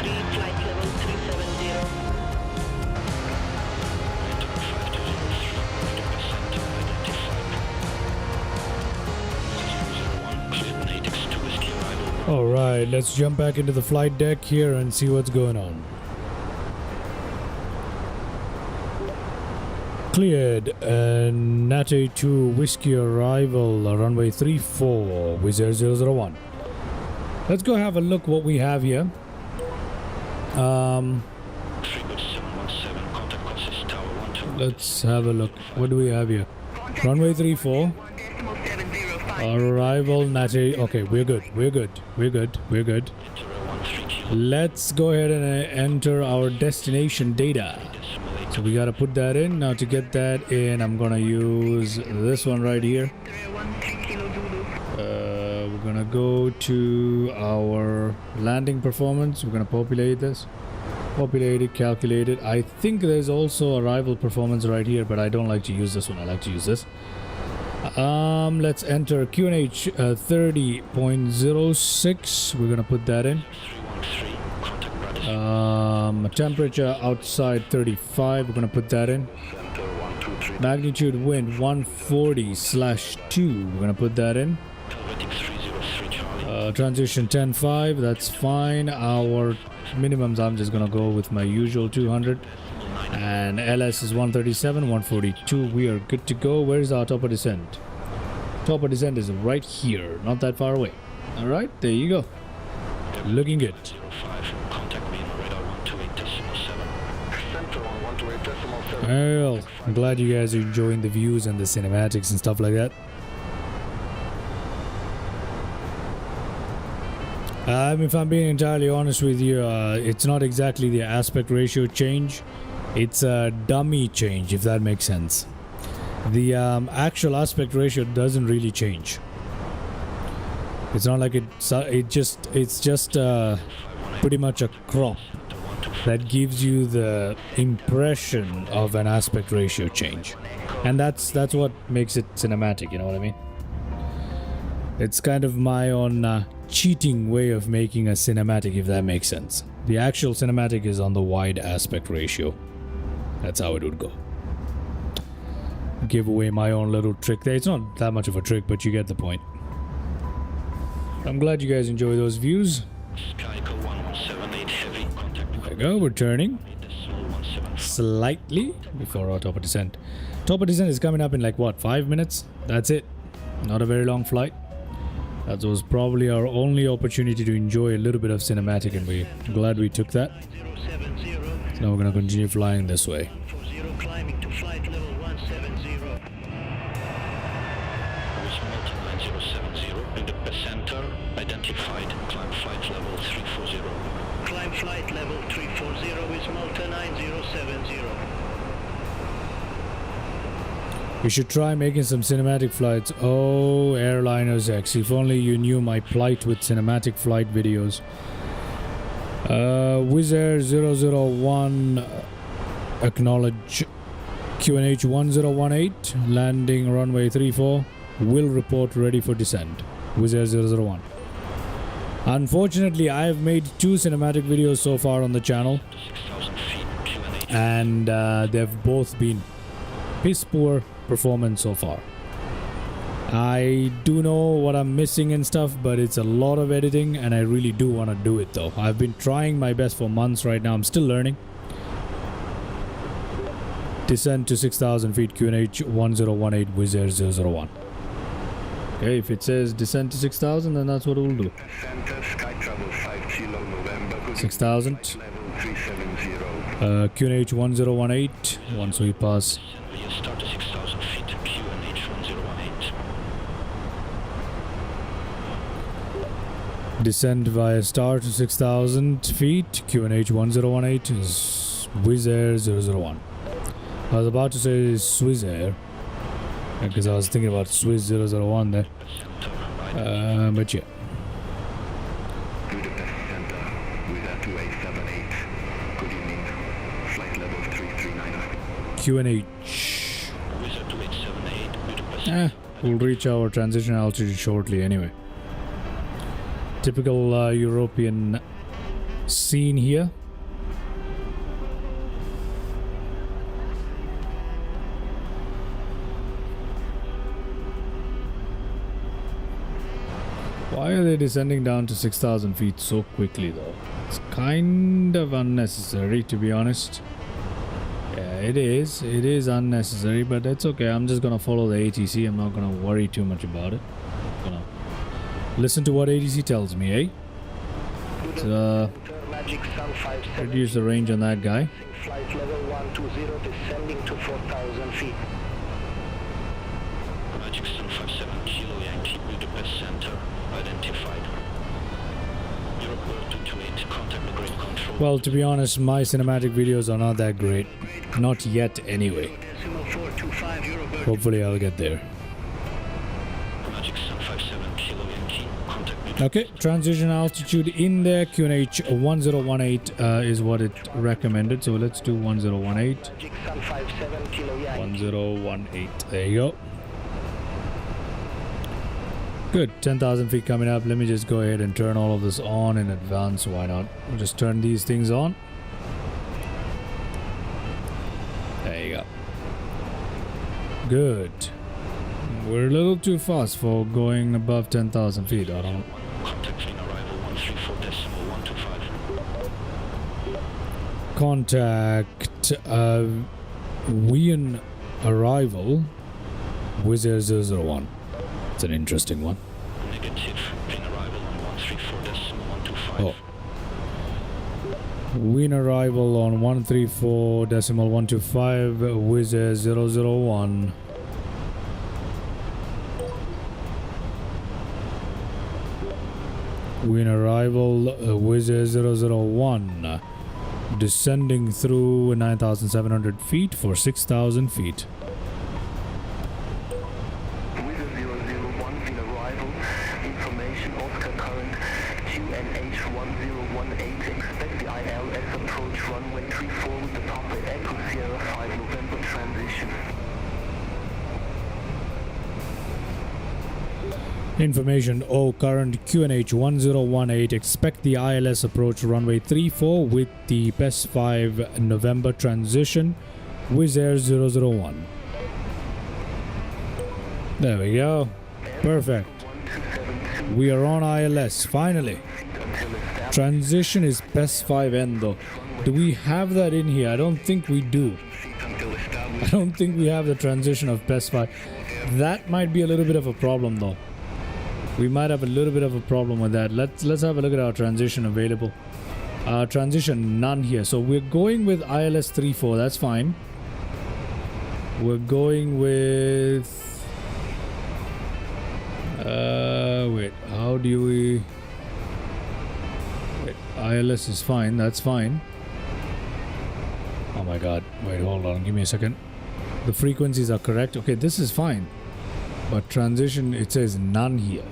flight level 370. All right, let's jump back into the flight deck here and see what's going on. Cleared. Nat A2 Whiskey arrival, runway 34, Wizz Air 001. Let's go have a look what we have here. Let's have a look. What do we have here? Runway 34. Arrival Nat A. Okay, we're good. We're good. We're good. We're good. Let's go ahead and enter our destination data. So we gotta put that in. Now to get that in, I'm gonna use this one right here. We're gonna go to our landing performance. We're gonna populate this. Populate it, calculate it. I think there's also arrival performance right here, but I don't like to use this one. I like to use this. Let's enter QNH 30.06. We're gonna put that in. Temperature outside 35. We're gonna put that in. Magnitude wind 140/2. We're gonna put that in. Transition 10.5. That's fine. Our minimums, I'm just gonna go with my usual 200. And LS is 137, 142. We are good to go. Where's our top of descent? Top of descent is right here, not that far away. All right, there you go. Looking good. Well, I'm glad you guys are enjoying the views and the cinematics and stuff like that. If I'm being entirely honest with you, it's not exactly the aspect ratio change. It's a dummy change, if that makes sense. The actual aspect ratio doesn't really change. It's not like it's just pretty much a crop that gives you the impression of an aspect ratio change, and that's what makes it cinematic. You know what I mean? It's kind of my own cheating way of making a cinematic, if that makes sense. The actual cinematic is on the wide aspect ratio. That's how it would go. Give away my own little trick there. It's not that much of a trick, but you get the point. I'm glad you guys enjoy those views. There we go, we're turning slightly before our top of descent. Top of descent is coming up in like what, 5 minutes? That's it. Not a very long flight. That was probably our only opportunity to enjoy a little bit of cinematic, and we're glad we took that. So now we're going to continue flying this way. Climbing to flight level 170. In the center, identified, climb flight level 340. Climb flight level 340 with Malta 9070. We should try making some cinematic flights. Oh, Airliners X. If only you knew my plight with cinematic flight videos. Wizz Air 001, acknowledge QNH 1018, landing runway 34, will report ready for descent. Wizz Air 001. Unfortunately, I have made 2 cinematic videos so far on the channel, and they've both been piss poor performance so far. I do know what I'm missing and stuff, but it's a lot of editing, and I really do want to do it though. I've been trying my best for months right now. I'm still learning. Descent to 6,000 feet, QNH 1018, Wizz Air 001. Okay, if it says descent to 6,000, then that's what we'll do. 6,000. QNH 1018. Once we pass. Descend via star to 6,000 feet. QNH 1018 is Wizz Air 001. I was about to say Swiss Air, because I was thinking about Swiss 001 there. But yeah. Budapest Center, Wizz Air 2878. Good evening. Flight level 339. QNH. Wizz Air 2878, Budapest. We'll reach our transition altitude shortly anyway. Typical European scene here. Why are they descending down to 6,000 feet so quickly though? It's kind of unnecessary, to be honest. Yeah, it is. It is unnecessary, but it's okay. I'm just gonna follow the ATC. I'm not gonna worry too much about it. I'm gonna listen to what ATC tells me, eh? Reduce the range on that guy. Flight level 120 descending to 4,000 feet. Magic Sun 57 Kilo Yankee Budapest Center identified. Europe 228, contact the grid control. Well, to be honest, my cinematic videos are not that great. Not yet, anyway. Hopefully I'll get there. Magic Sun 57 Kilo Yankee, contact Budapest. Okay, transition altitude in there. QNH 1018 is what it recommended. So let's do 1018. Magic Sun 57 Kilo Yankee. 1018. There you go. Good. 10,000 feet coming up. Let me just go ahead and turn all of this on in advance. Why not? We'll just turn these things on. There you go. Good. We're a little too fast for going above 10,000 feet. I don't. Contact Vienna arrival 134.125. Contact Vienna arrival Wizz Air 001. It's an interesting one. Negative. Vienna arrival on 134.125. Oh. Vienna arrival on 134.125 Wizz Air 001. Vienna arrival Wizz Air 001. Descending through 9,700 feet for 6,000 feet. Information current QNH 1018, expect the ILS approach runway 34 with the PES 5 November transition, Wizz Air 001. There we go. Perfect. We are on ILS, finally. Transition is PES 5N though. Do we have that in here? I don't think we do. I don't think we have the transition of PES 5. That might be a little bit of a problem though. We might have a little bit of a problem with that. Let's have a look at our transition available. Transition none here. So we're going with ILS 34. That's fine. We're going with wait, how do we wait, ILS is fine. That's fine. Oh my god. Wait, hold on. Give me a second. The frequencies are correct. Okay, this is fine. But transition, it says none here.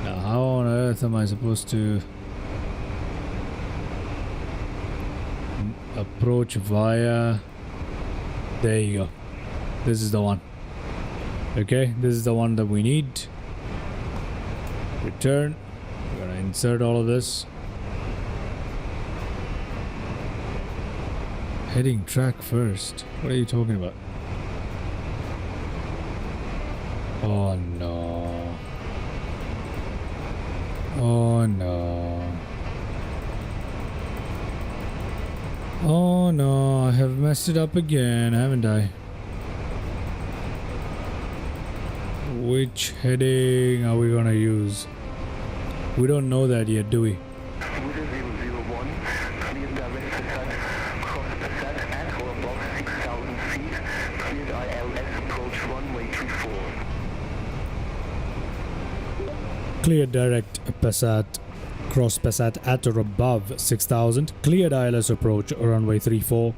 Now, how on earth am I supposed to approach via... There you go. This is the one. Okay, this is the one that we need. Return. We're gonna insert all of this. Heading track first. What are you talking about? Oh no. Oh no. Oh no, I have messed it up again, haven't I? Which heading are we gonna use? We don't know that yet, do we? Clear direct Passat, cross Passat at or above 6,000. Cleared ILS approach runway 34,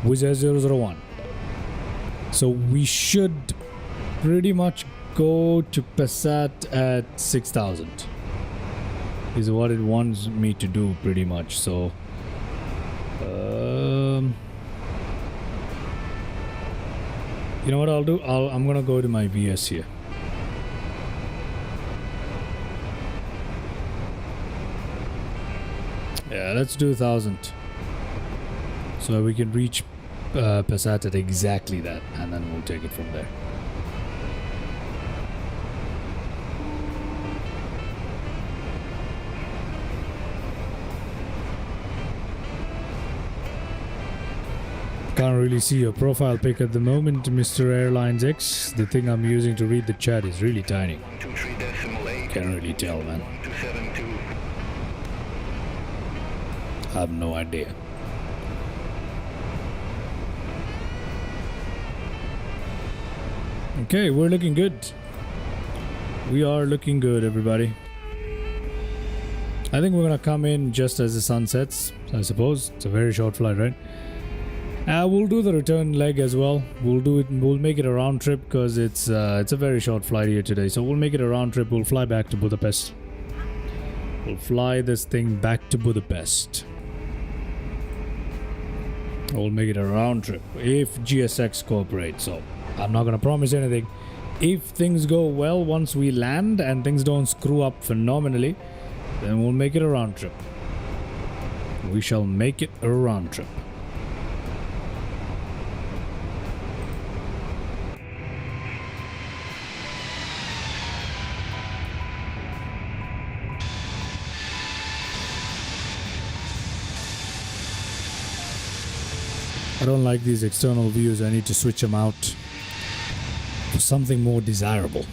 Wizz Air 001. So we should pretty much go to Passat at 6,000. Is what it wants me to do pretty much. So you know what I'll do? I'm gonna go to my VS here. Yeah, let's do 1,000. So we can reach Passat at exactly that, and then we'll take it from there. Can't really see your profile pic at the moment, Mr. Airlines X. The thing I'm using to read the chat is really tiny. 123.8. Can't really tell, man. 272. I have no idea. Okay, we're looking good. We are looking good, everybody. I think we're gonna come in just as the sun sets, I suppose. It's a very short flight, right? We'll do the return leg as well. We'll do it. We'll make it a round trip because it's a very short flight here today. So we'll make it a round trip. We'll fly back to Budapest. We'll fly this thing back to Budapest. We'll make it a round trip if GSX cooperates. So I'm not gonna promise anything. If things go well once we land and things don't screw up phenomenally, then we'll make it a round trip. We shall make it a round trip. I don't like these external views. I need to switch them out for something more desirable.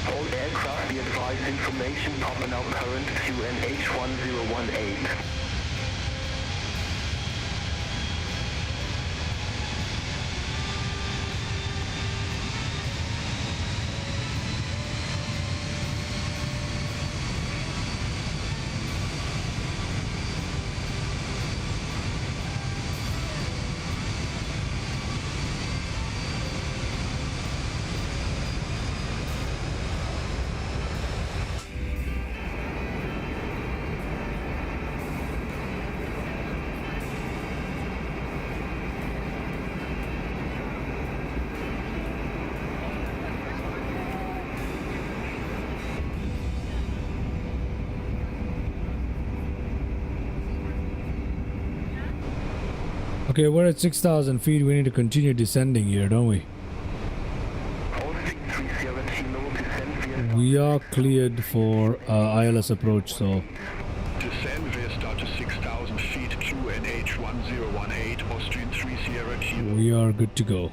All aircraft be advised information popping out current QNH1018. Okay, we're at 6,000 feet. We need to continue descending here, don't we? We are cleared for ILS approach, so Descend via start to 6,000 feet, QNH1018, Austrian 3 Sierra Kilo. we are good to go.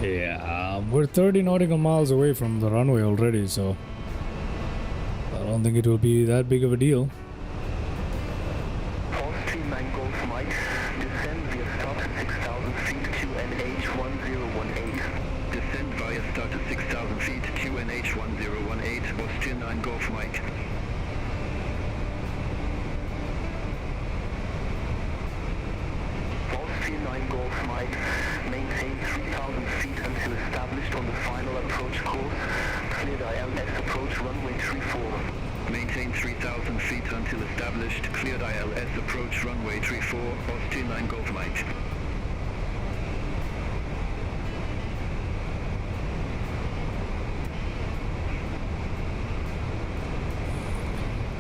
Yeah, we're 30 nautical miles away from the runway already, so I don't think it will be that big of a deal. Austrian 9 Golf Mike, descend via start to 6,000 feet, QNH1018. Descend via start to 6,000 feet, QNH1018, Austrian 9 Golf Mike. Austrian 9 Golf Mike, maintain 3,000 feet until established on the final approach course. Cleared ILS approach runway 34. Maintain 3,000 feet until established. Cleared ILS approach runway 34. Austrian 9 Golf Mike.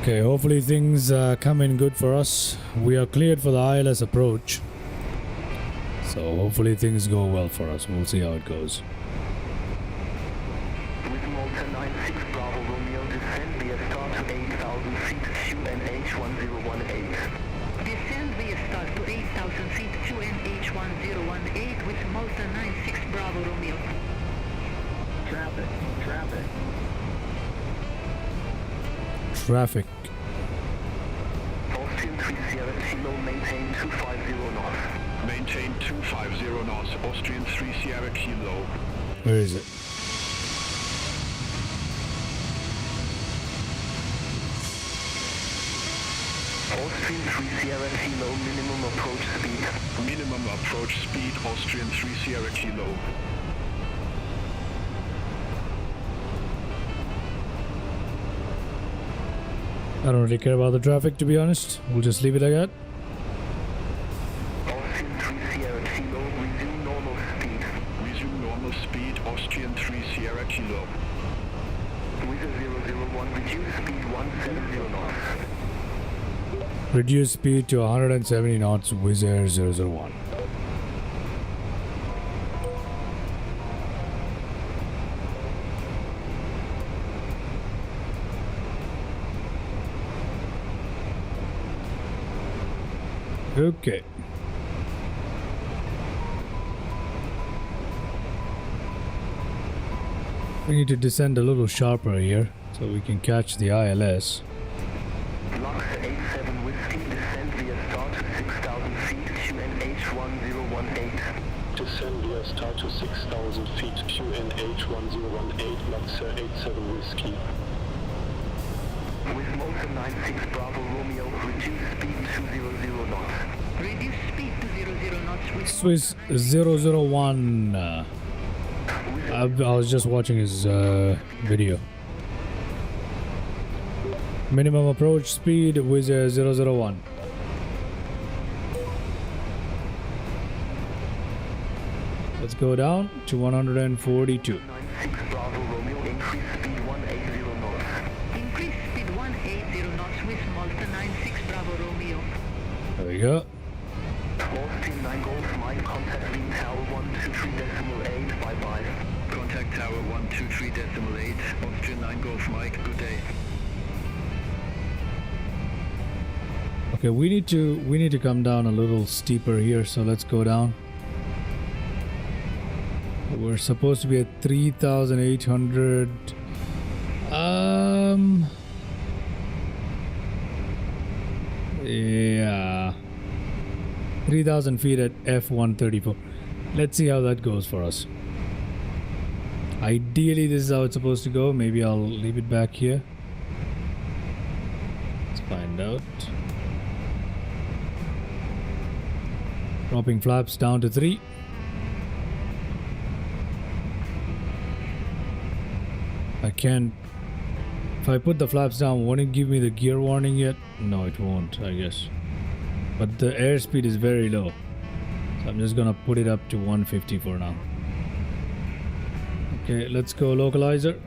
Okay, hopefully things come in good for us. We are cleared for the ILS approach, so hopefully things go well for us. We'll see how it goes. With Malta 96 Bravo Romeo, descend via start to 8,000 feet, QNH1018. Descend via start to 8,000 feet, QNH1018 with Malta 96 Bravo Romeo. Traffic. Traffic. Austrian 3 Sierra Kilo, maintain 250 knots. Maintain 250 knots. Austrian 3 Sierra Kilo. Where is it? Austrian Austrian 3 Sierra Kilo, minimum approach speed. Minimum approach speed, Austrian 3 Sierra Kilo. I don't really care about the traffic, to be honest. We'll just leave it like that. Austrian 3 Sierra Kilo, resume normal speed. Resume normal speed, Austrian 3 Sierra Kilo. Wizz Air 001, reduce speed 170 knots. Reduce speed to 170 knots, Wizz Air 001. Okay. We need to descend a little sharper here so we can catch the ILS. Lux 87 Whiskey, descend via star to 6,000 feet, QNH 1018. Descend via star to 6,000 feet, QNH 1018, Luxor 87 Whiskey. With motor 96 Bravo Romeo, reduce speed to 00 knots. Reduce speed to 00 knots with Swiss 001. I was just watching his video. Minimum approach speed with 001. Let's go down to 142. 96 Bravo Romeo, increase speed 180 knots. increase speed 180 knots with Malta 96 Bravo Romeo. There we go. Austrian 9 Golf Mike, contact Lean Tower 123.8, bye-bye. Contact Tower 123.8, Austrian 9 Golf Mike, good day. Okay, we need to come down a little steeper here, so let's go down. We're supposed to be at 3,800. Yeah. 3,000 feet at F134. Let's see how that goes for us. Ideally, this is how it's supposed to go. Maybe I'll leave it back here. Let's find out. Dropping flaps down to 3. I can't. If I put the flaps down, won't it give me the gear warning yet? No, it won't, I guess. But the airspeed is very low. So I'm just gonna put it up to 150 for now. Okay, let's go localizer.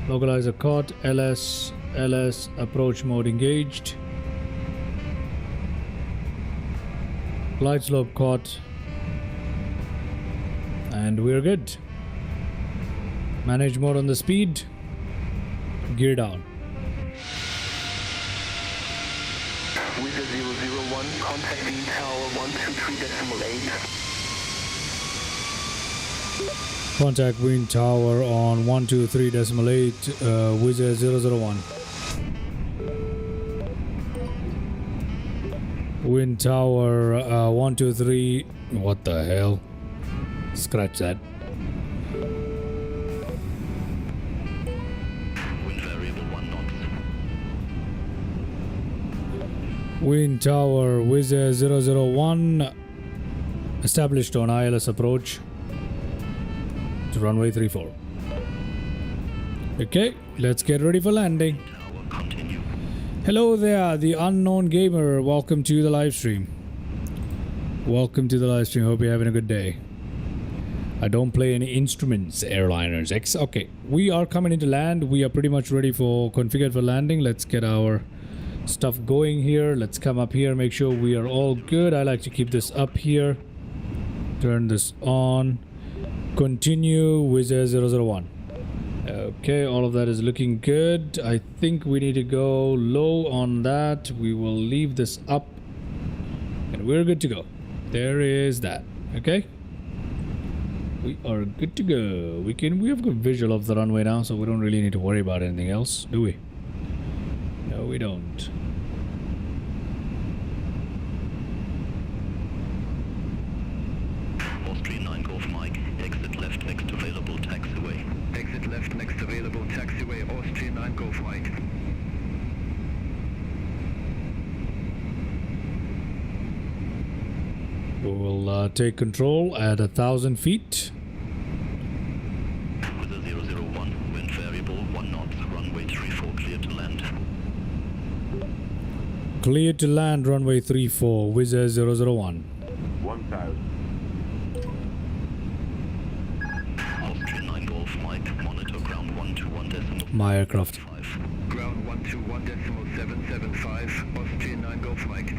Localizer caught, LS, approach mode engaged. Glide slope caught. And we're good. Manage mode on the speed. Gear down. Wizz Air 001, contact Lean Tower 123.8. Contact Wind Tower on 123.8, Wizz Air 001. Wind Tower 123. What the hell? Scratch that. Wind variable 1 knots. Wind Tower Wizz Air 001 established on ILS approach to runway 34. Okay, let's get ready for landing. Tower continue. Hello there, the unknown gamer. Welcome to the live stream. Welcome to the live stream. Hope you're having a good day. I don't play any instruments, airliners. Okay, we are coming into land. We are pretty much ready for configured for landing. Let's get our stuff going here. Let's come up here, make sure we are all good. I like to keep this up here. Turn this on. Continue with Air 001. Okay, all of that is looking good. I think we need to go low on that. We will leave this up and we're good to go. There is that. Okay, we are good to go. We have a good visual of the runway now, so we don't really need to worry about anything else, do we? No, we don't. Austrian 9 Golf Mike, exit left next available taxiway. Exit left next available taxiway, Austrian 9 Golf Mike. We'll take control at 1,000 feet. With a 001, wind variable 1 knot, runway 34 clear to land. Clear to land, runway 34, Wizz Air 001. 1,000. Austrian 9 Golf Mike, monitor ground 121.5. My aircraft. Ground 121.775, Austrian 9 Golf Mike.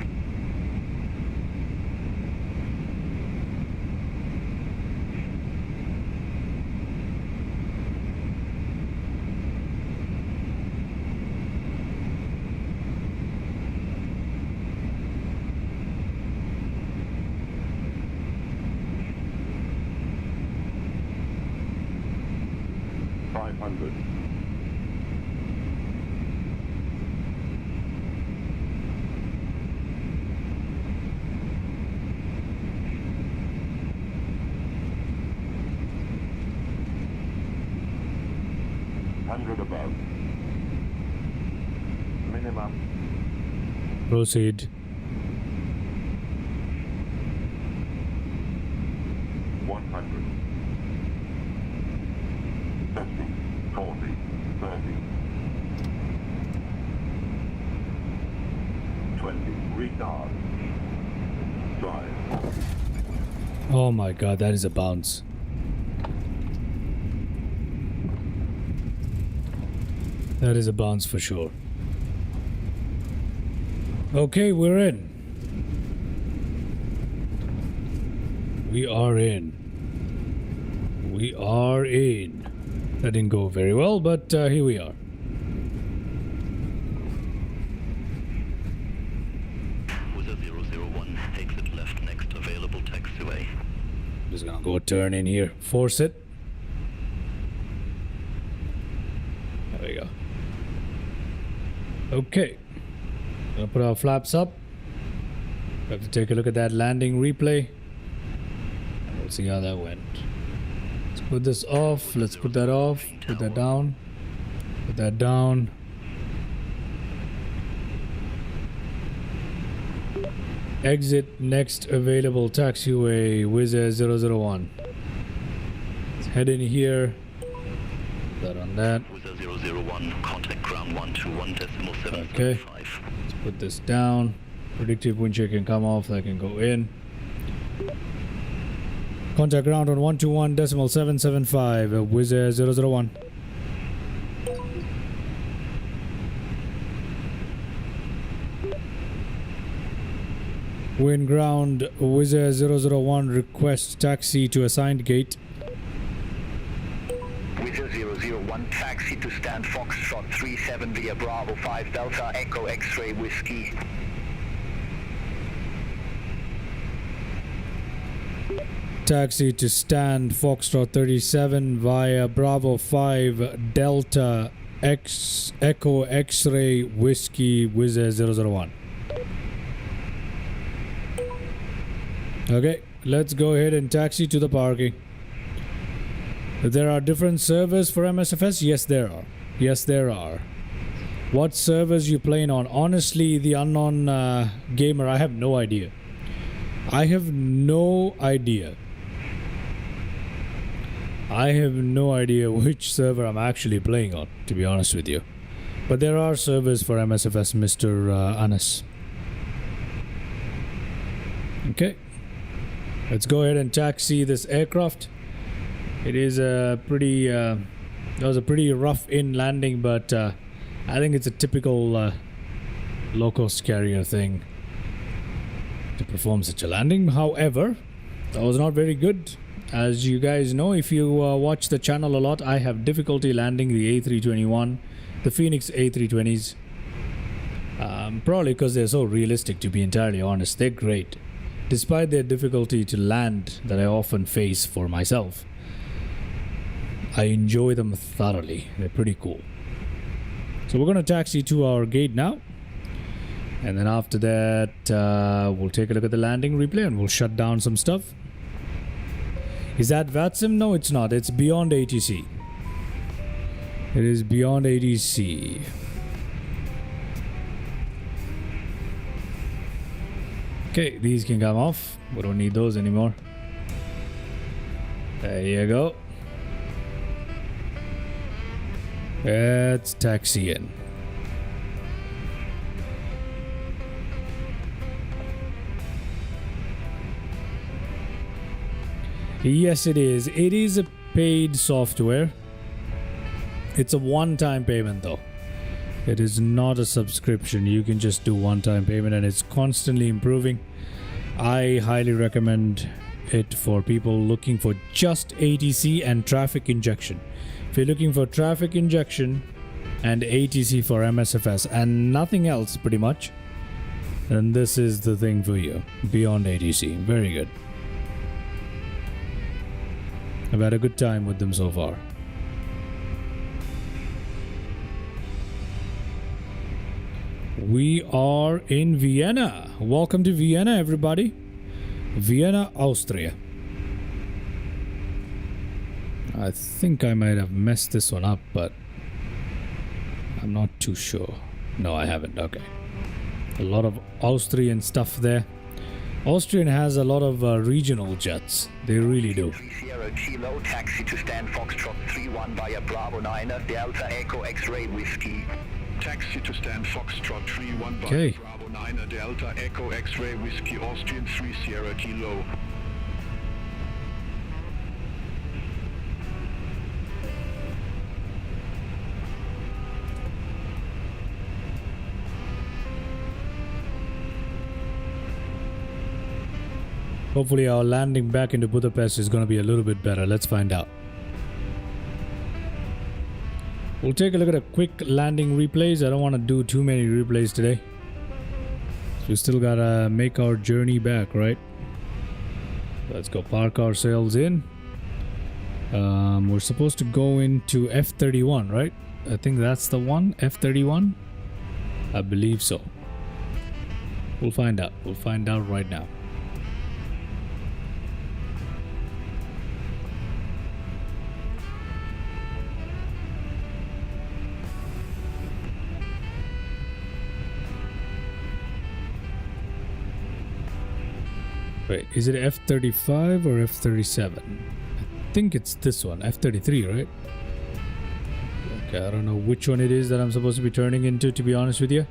Above. Minimum. Proceed. 100. 50, 40, 30. 20. Retard. Drive. Oh my god, that is a bounce. That is a bounce for sure. Okay, we're in. We are in. We are in. That didn't go very well, but here we are. With a 001, exit left next available taxiway. Just gonna go turn in here. Force it. There we go. Okay. Gonna put our flaps up. We have to take a look at that landing replay. We'll see how that went. Let's put this off. Let's put that off. Put that down. Put that down. Exit next available taxiway, Wizz Air 001. Let's head in here. Put that on that. With a 001, contact ground 121.775. Okay. Let's put this down. Predictive wind shear can come off. That can go in. Contact ground on 121.775. Wizz Air 001. Wind ground, Wizz Air 001, request taxi to assigned gate. Wizz Air 001, taxi to stand Foxtrot 37 via Bravo 5 Delta Echo X-Ray Whiskey. Taxi to stand Foxtrot 37 via Bravo 5 Delta Echo X-Ray Whiskey, Wizz Air 001. Okay, let's go ahead and taxi to the parking. There are different servers for MSFS? Yes, there are. Yes, there are. What servers you playing on? Honestly, the unknown gamer, I have no idea. I have no idea. I have no idea which server I'm actually playing on, to be honest with you. But there are servers for MSFS, Mr. Anas. Okay. Let's go ahead and taxi this aircraft. It is a pretty, that was a pretty rough in landing, but I think it's a typical low-cost carrier thing to perform such a landing. However, that was not very good. As you guys know, if you watch the channel a lot, I have difficulty landing the A321, the Fenix A320s. Probably because they're so realistic, to be entirely honest. They're great. Despite their difficulty to land that I often face for myself, I enjoy them thoroughly. They're pretty cool. So we're going to taxi to our gate now. And then after that, we'll take a look at the landing replay and we'll shut down some stuff. Is that VATSIM? No, it's not. It's beyond ATC. It is beyond ATC. Okay, these can come off. We don't need those anymore. There you go. Let's taxi in. Yes, it is. It is a paid software. It's a one-time payment though. It is not a subscription. You can just do one-time payment and it's constantly improving. I highly recommend it for people looking for just ATC and traffic injection. If you're looking for traffic injection and ATC for MSFS and nothing else pretty much, then this is the thing for you. Beyond ATC. Very good. I've had a good time with them so far. We are in Vienna. Welcome to Vienna, everybody. Vienna, Austria. I think I might have messed this one up, but I'm not too sure. No, I haven't. Okay. A lot of Austrian stuff there. Austrian has a lot of regional jets. They really do. Sierra Kilo, taxi to stand Foxtrot 31 via Bravo 9, Delta Echo X-Ray Whiskey. Taxi to stand Foxtrot 31 by Okay. Bravo 9, Delta Echo X-Ray Whiskey Austrian 3 Sierra Kilo. Hopefully our landing back into Budapest is going to be a little bit better. Let's find out. We'll take a look at a quick landing replays. I don't want to do too many replays today. We still gotta make our journey back, right? Let's go park ourselves in. We're supposed to go into F31, right? I think that's the one, F31. I believe so. We'll find out. We'll find out right now. Wait, is it F35 or F37? I think it's this one, F33, right? Okay, I don't know which one it is that I'm supposed to be turning into, to be honest with you.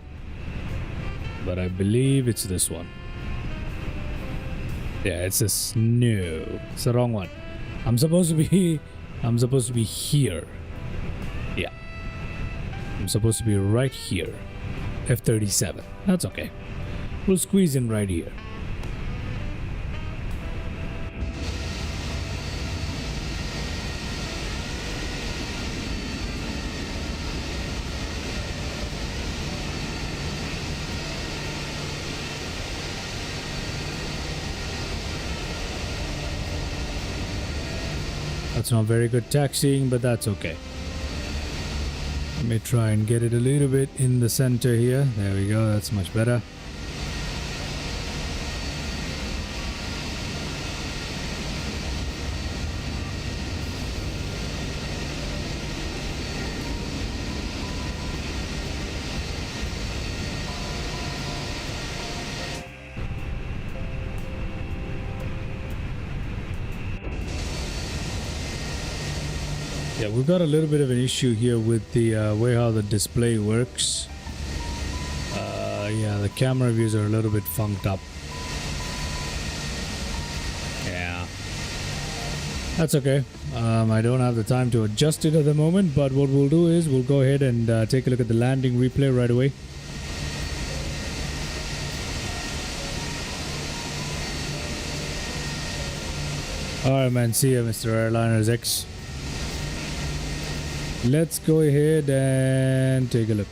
But I believe it's this one. Yeah, it's this. No, it's the wrong one. I'm supposed to be here. Yeah. I'm supposed to be right here. F37. That's okay. We'll squeeze in right here. That's not very good taxiing, but that's okay. Let me try and get it a little bit in the center here. There we go, that's much better. Yeah, we've got a little bit of an issue here with the way how the display works. Yeah, the camera views are a little bit funked up. Yeah, that's okay. I don't have the time to adjust it at the moment, but what we'll do is we'll go ahead and take a look at the landing replay right away. Alright man, see ya Mr. Airliners X. Let's go ahead and take a look.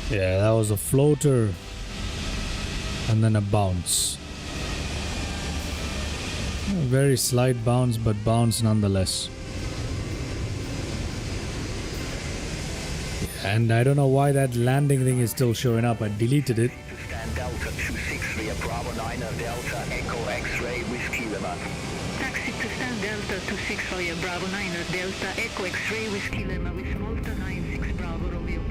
Yeah, that was a floater. And then a bounce. A very slight bounce, but bounce nonetheless. And I don't know why that landing thing is still showing up. I deleted it. To stand Delta 263 Bravo 9 Delta Echo X-ray Whiskey Lima. Taxi to stand Delta 264 Bravo 9 Delta Echo X-ray Whiskey Lima with Malta 96 Bravo Romeo.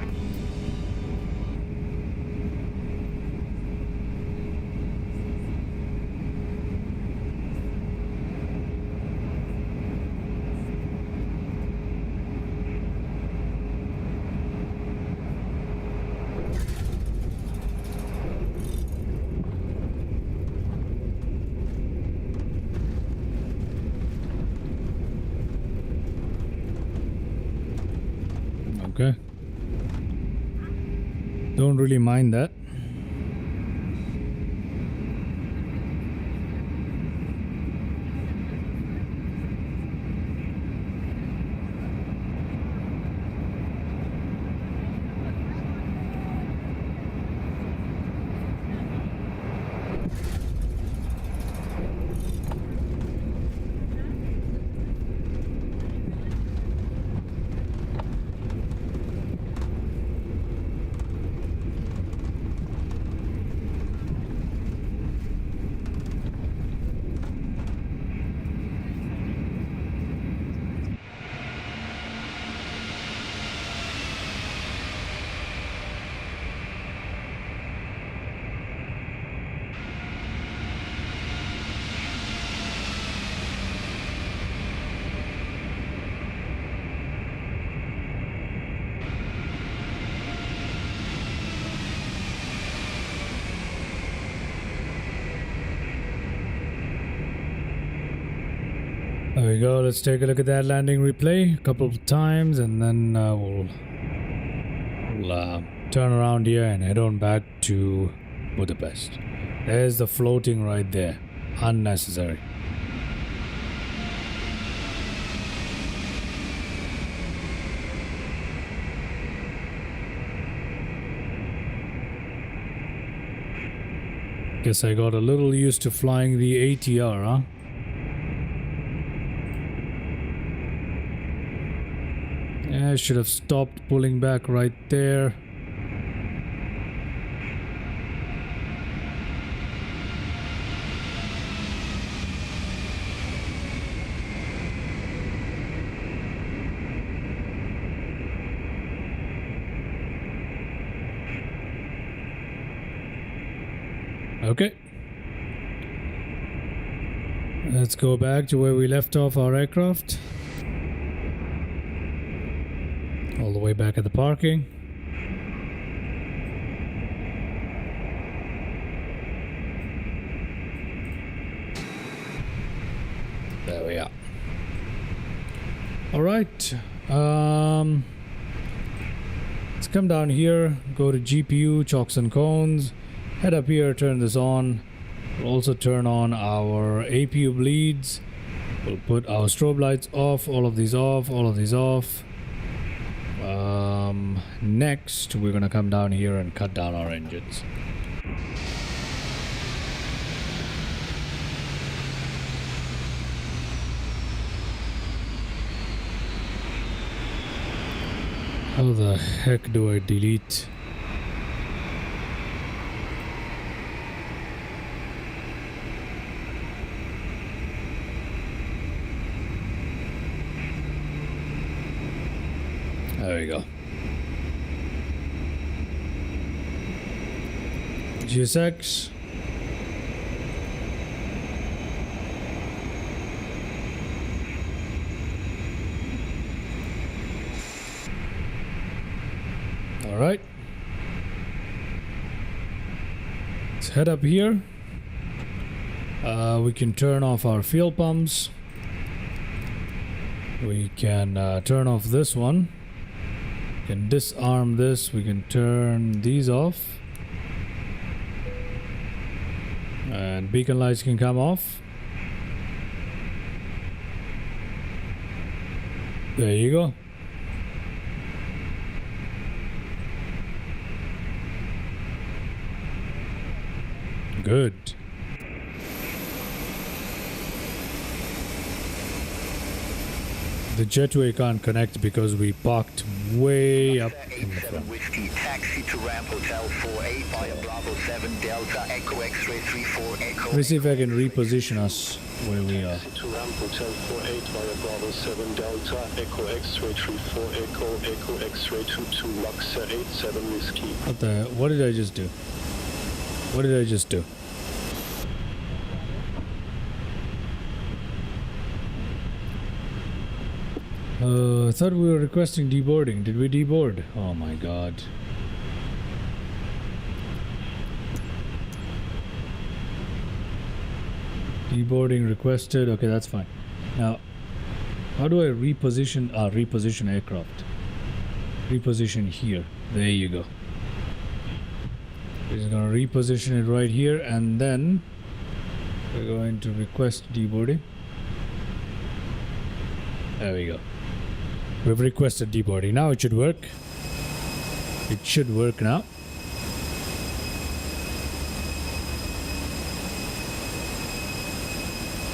Okay. Don't really mind that. There we go. Let's take a look at that landing replay a couple of times, and then we'll turn around here and head on back to Budapest. There's the floating right there. Unnecessary. Guess I got a little used to flying the ATR, huh? Yeah, I should have stopped pulling back right there. Okay. Let's go back to where we left off our aircraft. All the way back at the parking. There we are. All right. Let's come down here, go to GPU, chocks and cones, head up here, turn this on. We'll also turn on our APU bleeds. We'll put our strobe lights off, all of these off, all of these off. Next, we're gonna come down here and cut down our engines. How the heck do I delete? There we go. GSX. All right. Let's head up here. We can turn off our fuel pumps. We can turn off this one. We can disarm this. We can turn these off. And beacon lights can come off. There you go. Good. The jetway can't connect because we parked way up in the 87 front. Whiskey, taxi to ramp Hotel 48 via Bravo 7 Delta Echo X-ray 34 Echo. Let me see if I can reposition us where we are. To ramp Hotel 48 via Bravo 7 Delta, Echo X-ray 34 Echo, Echo X-ray 22 Lux 87 Whiskey. What did I just do? What did I just do? I thought we were requesting deboarding. Did we deboard? Oh my god. Deboarding requested. Okay, that's fine. Now, how do I reposition? Reposition aircraft. Reposition here. There you go. We're just gonna reposition it right here, and then we're going to request deboarding. There we go. We've requested deboarding. Now it should work. It should work now.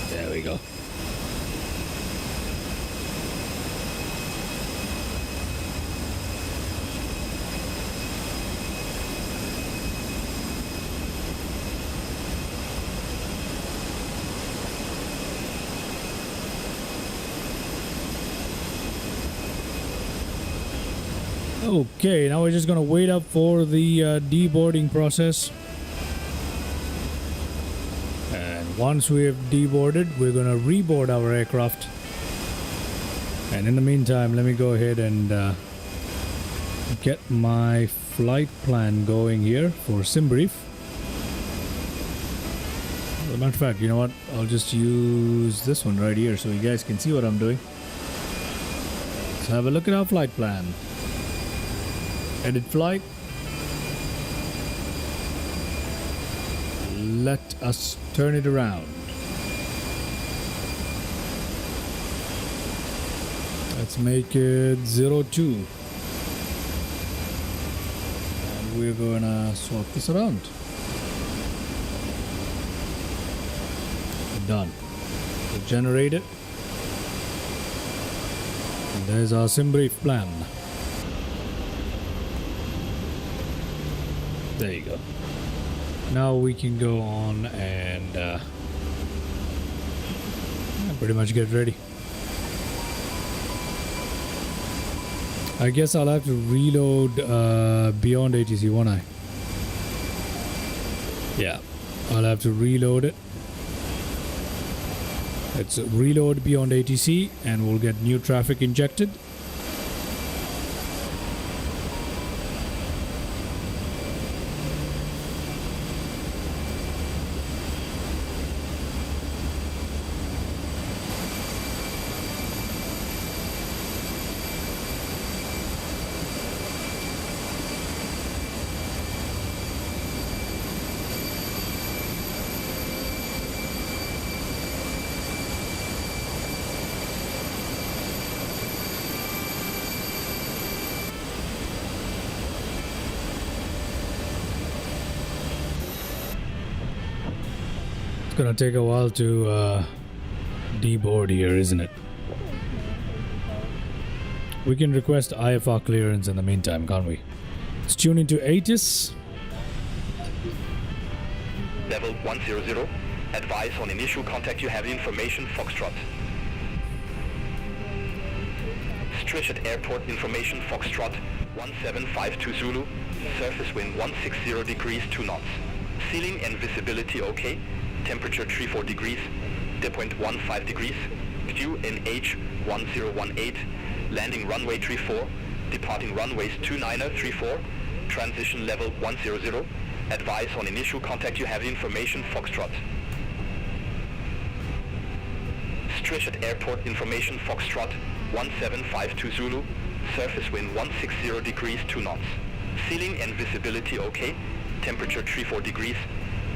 There we go. Okay, now we're just gonna wait up for the deboarding process. And once we have deboarded, we're gonna reboard our aircraft. And in the meantime, let me go ahead and get my flight plan going here for SimBrief. As a matter of fact, you know what? I'll just use this one right here so you guys can see what I'm doing. Let's have a look at our flight plan. Edit flight. Let us turn it around. Let's make it 02. And we're gonna swap this around. Done. So generate it. And there's our SimBrief plan. There you go. Now we can go on and pretty much get ready. I guess I'll have to reload beyond ATC, won't I? Yeah, I'll have to reload it. Let's reload beyond ATC and we'll get new traffic injected. It's gonna take a while to deboard here, isn't it? We can request IFR clearance in the meantime, can't we? Let's tune into ATIS. Level 100. Advise on initial contact you have information Foxtrot. Stretched Airport information Foxtrot 1752 Zulu. Surface wind 160 degrees 2 knots. Ceiling and visibility okay. Temperature 34 degrees. Dew point 15 degrees. View NH 1018. Landing runway 34. Departing runways 2934. Transition level 100. Advise on initial contact you have information Foxtrot. Stretched Airport information Foxtrot 1752 Zulu. Surface wind 160 degrees 2 knots. Ceiling and visibility okay. Temperature 34 degrees.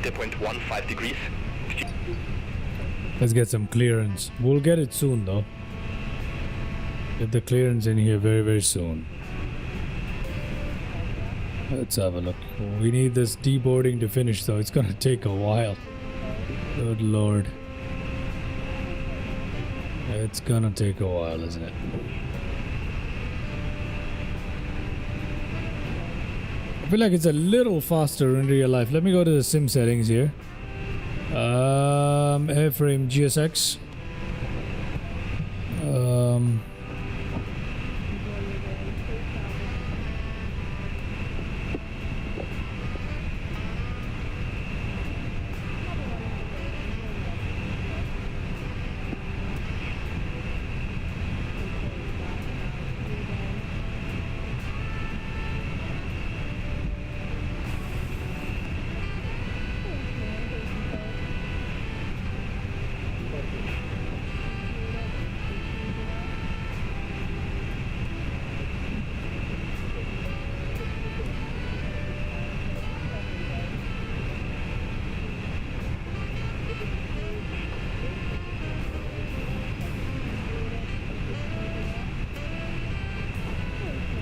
Dew point 15 degrees. Let's get some clearance. We'll get it soon though. Get the clearance in here very, very soon. Let's have a look. We need this deboarding to finish though. It's gonna take a while. Good lord. It's gonna take a while, isn't it? I feel like it's a little faster in real life. Let me go to the sim settings here. Airframe GSX.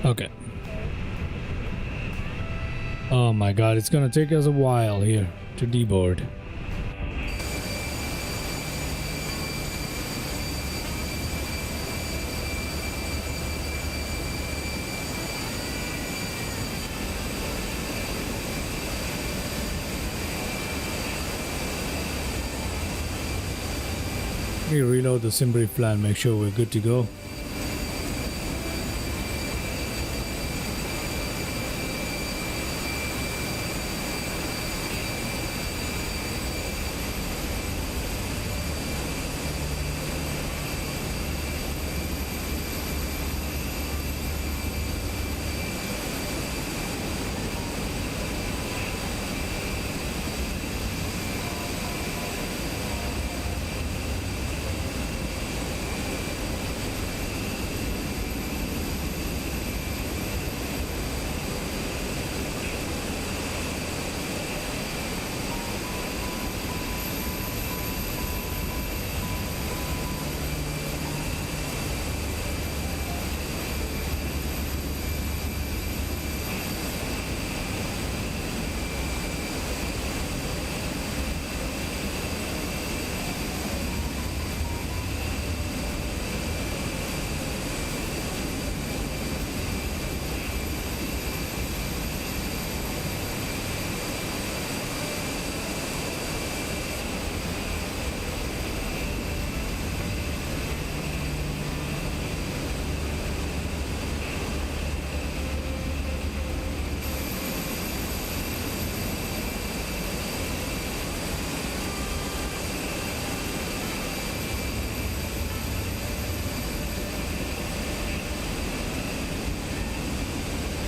Okay. Oh my god, it's gonna take us a while here to deboard. Let me reload the sim brief plan, make sure we're good to go.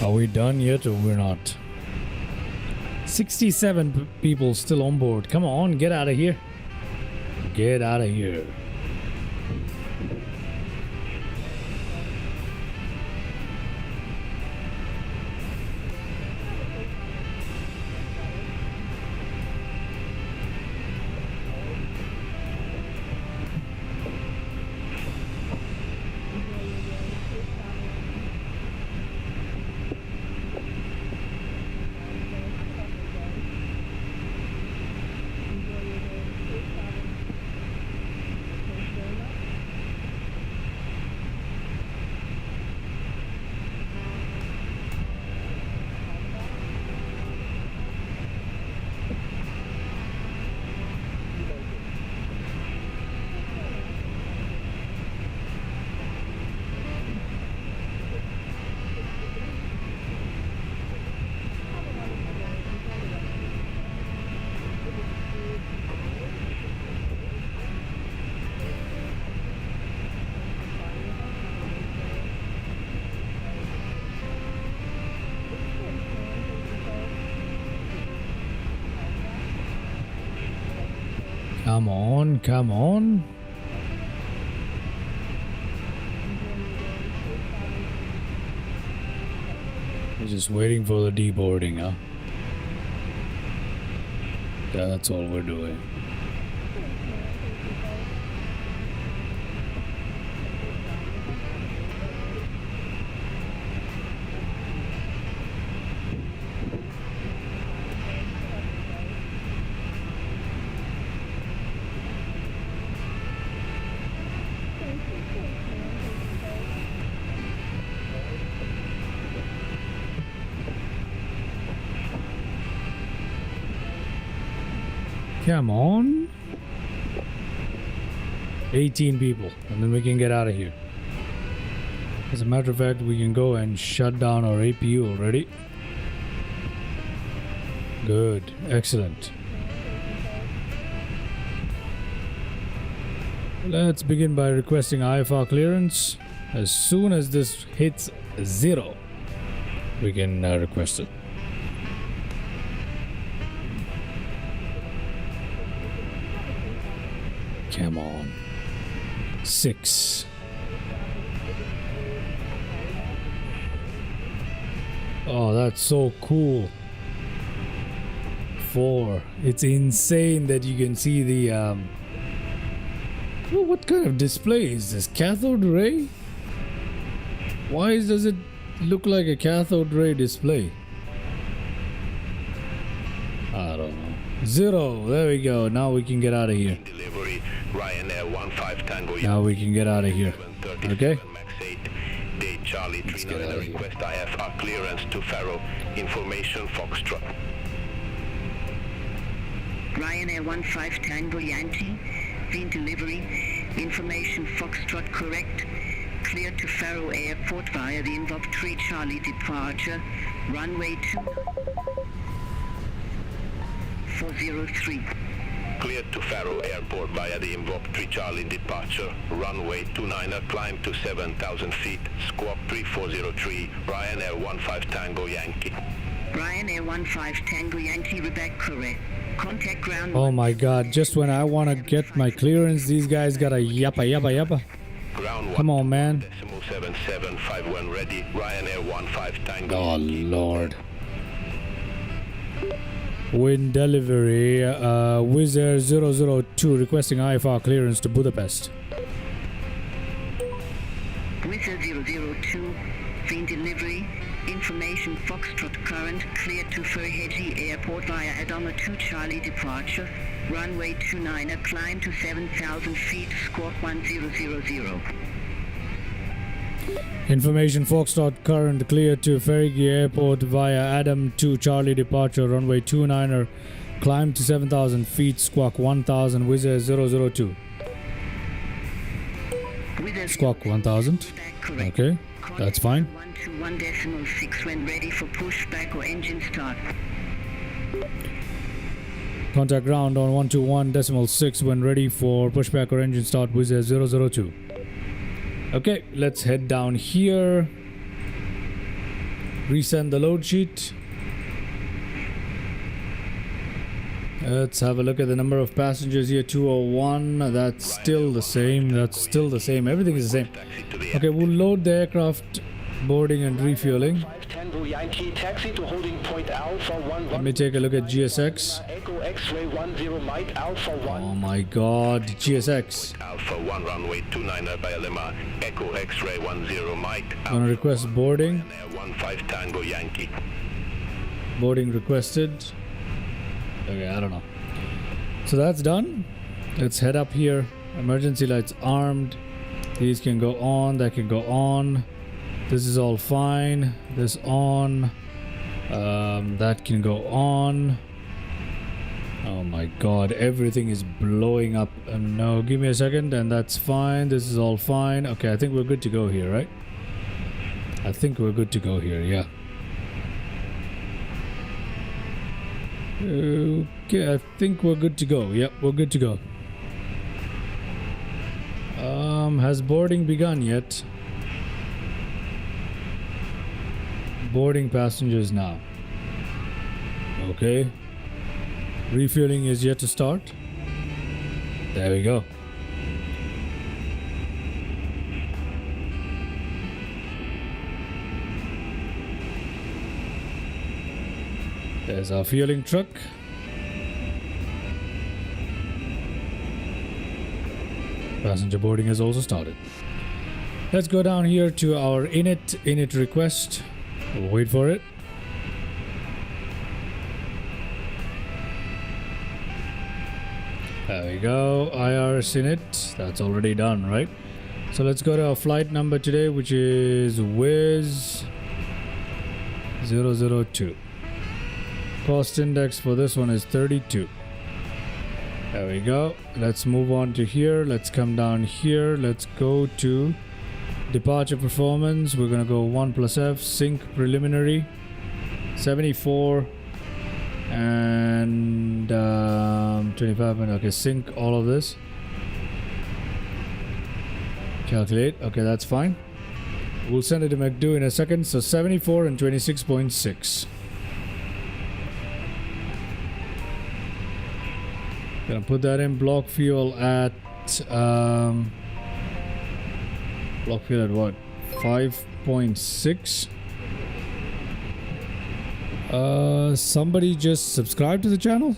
Are we done yet or we're not? 67 people still on board. Come on, get out of here. Get out of here. Come on, come on. We're just waiting for the deboarding, huh? Yeah, that's all we're doing. Come on. 18 people, and then we can get out of here. As a matter of fact, we can go and shut down our APU already. Good, excellent. Let's begin by requesting IFR clearance. As soon as this hits 0, we can request it. Come on. 6. Oh, that's so cool. 4. It's insane that you can see the well, what kind of display is this? Cathode ray? Why does it look like a cathode ray display? I don't know. 0. There we go. Now we can get out of here. Delivery, Ryanair 15 Tango. Now we can get out of here. Okay? Max 8, Day Charlie Let's get 39 out of here. request IFR clearance to Faro. Information Foxtrot. Ryanair 15 Tango Yankee, Wien delivery, information Foxtrot correct, cleared to Faro Airport via the Invop 3 Charlie departure, runway 403. Cleared to Faro Airport via the Invop 3 Charlie departure. Runway 29er, climb to 7,000 feet. Squawk 3403, Ryanair 15 Tango Yankee. Ryanair 15 Tango Yankee, Rebecca correct. Contact ground. Oh my god, just when I want to get my clearance, these guys got a yappa yappa yappa. Ground Come on, man. 7751 ready. Ryanair 15 Tango. Oh lord. Wind delivery, Wizz Air 002 requesting IFR clearance to Budapest. Wizz Air 002, Wien delivery, information Foxtrot current, cleared to Ferhegi Airport via ADDONS 2 Charlie departure, runway 29er, climb to 7,000 feet, squawk 1000. Information Foxtrot current cleared to Ferhegi Airport via ADDONS 2 Charlie departure, runway 29er, climb to 7,000 feet, squawk 1000, Wizz Air 002. Squawk 1000. Okay, that's fine. 121.6 when ready for pushback or engine start. Contact ground on 121.6 when ready for pushback or engine start, Wizz Air 002. Okay, let's head down here. Resend the load sheet. Let's have a look at the number of passengers here. 201. That's still the same. That's still the same. Everything is the same. Okay, we'll load the aircraft, boarding and refueling. Tango Yankee, taxi to holding point Alpha 1. Let me take a look at GSX. Echo X-ray 10 Mike Alpha 1. Oh my god, GSX. Alpha 1 runway 29er by Lima. Echo X-ray 10 Mike. Gonna request boarding. Ryanair 15 Tango Yankee. Boarding requested. Okay, I don't know. So that's done. Let's head up here. Emergency lights armed. These can go on. That can go on. This is all fine. This on. That can go on. Oh my god, everything is blowing up. No, give me a second, and that's fine. This is all fine. Okay, I think we're good to go here, right? I think we're good to go here, yeah. Okay, I think we're good to go. Yep, we're good to go. Has boarding begun yet? Boarding passengers now. Okay. Refueling is yet to start. There we go. There's our fueling truck. Passenger boarding has also started. Let's go down here to our init request. We'll wait for it. There we go. IRS init. That's already done, right? So let's go to our flight number today, which is Wizz 002. Cost index for this one is 32. There we go. Let's move on to here. Let's come down here. Let's go to departure performance. We're gonna go 1+F sync preliminary 74 and 25. Okay, sync all of this. Calculate. Okay, that's fine. We'll send it to McDo in a second. So 74 and 26.6. Gonna put that in. Block fuel at block fuel at what? 5.6. Somebody just subscribed to the channel?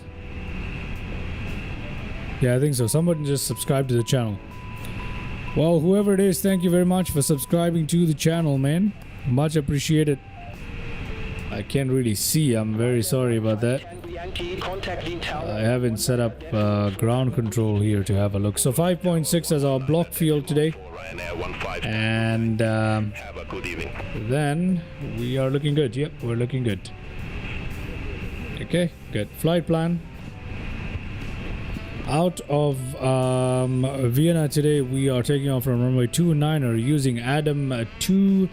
Yeah, I think so. Somebody just subscribed to the channel. Well, whoever it is, thank you very much for subscribing to the channel, man. Much appreciated. I can't really see. I'm very sorry about that. I haven't set up ground control here to have a look. So 5.6 as our block fuel today. And then we are looking good. Yep, we're looking good. Okay, good. Flight plan. Out of Vienna today, we are taking off from runway 29er using Adam 2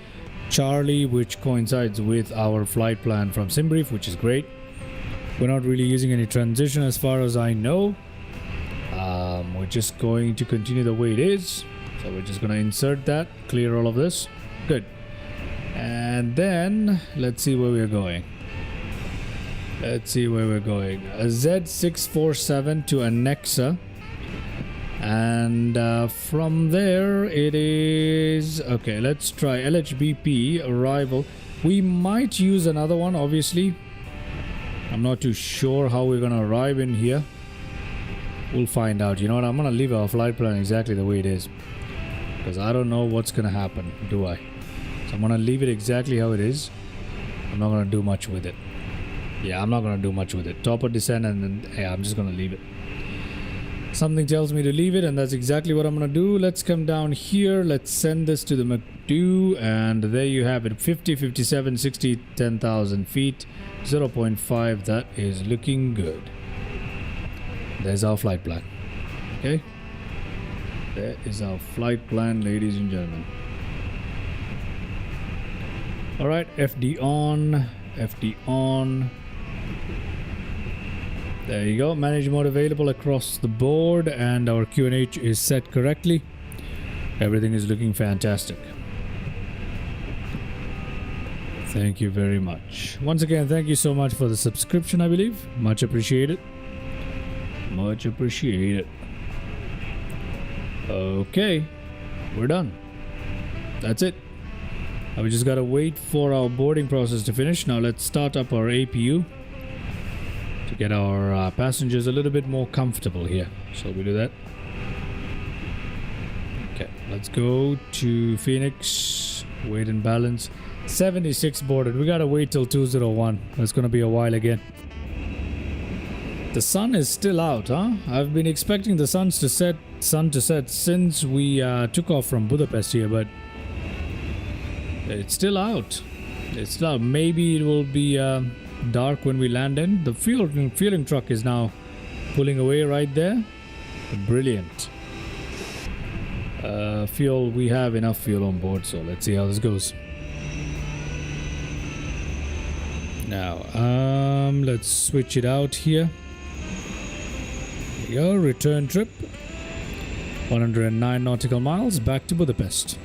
Charlie, which coincides with our flight plan from SimBrief, which is great. We're not really using any transition as far as I know. We're just going to continue the way it is. So we're just going to insert that, clear all of this. Good. And then let's see where we're going. Let's see where we're going. A Z647 to Anexa. And from there it is... Okay, let's try LHBP arrival. We might use another one, obviously. I'm not too sure how we're going to arrive in here. We'll find out. You know what? I'm going to leave our flight plan exactly the way it is. Because I don't know what's going to happen, do I? So I'm going to leave it exactly how it is. I'm not going to do much with it. Yeah, I'm not going to do much with it. Topper descent and then... Yeah, I'm just going to leave it. Something tells me to leave it, and that's exactly what I'm going to do. Let's come down here. Let's send this to the McDo, and there you have it. 50, 57, 60, 10,000 feet. 0.5. That is looking good. There's our flight plan. Okay. There is our flight plan, ladies and gentlemen. Alright, FD on. FD on. There you go. Manage mode available across the board, and our QNH is set correctly. Everything is looking fantastic. Thank you very much. Once again, thank you so much for the subscription, I believe. Much appreciated. Much appreciated. Okay. We're done. That's it. Now we just gotta wait for our boarding process to finish. Now let's start up our APU to get our passengers a little bit more comfortable here. So we do that. Okay, let's go to Phoenix. Weight and balance. 76 boarded. We gotta wait till 201. That's gonna be a while again. The sun is still out, huh? I've been expecting the sun to set since we took off from Budapest here, but it's still out. It's still out. Maybe it will be dark when we land in. The fueling truck is now pulling away right there. Brilliant. Fuel, we have enough fuel on board, so let's see how this goes. Now, let's switch it out here. There you go, return trip. 109 nautical miles back to Budapest.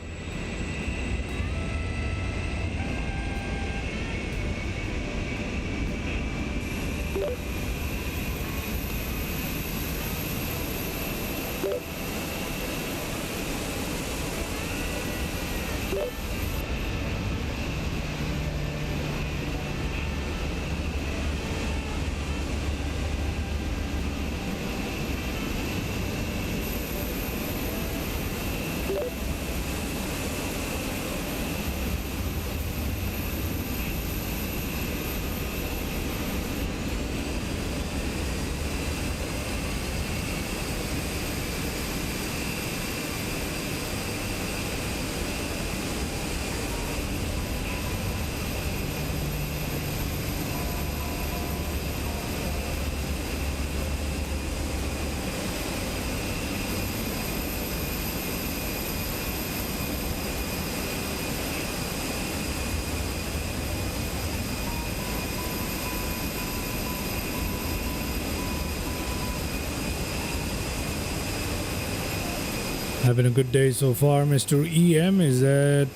Having a good day so far, Mr. EM. Is that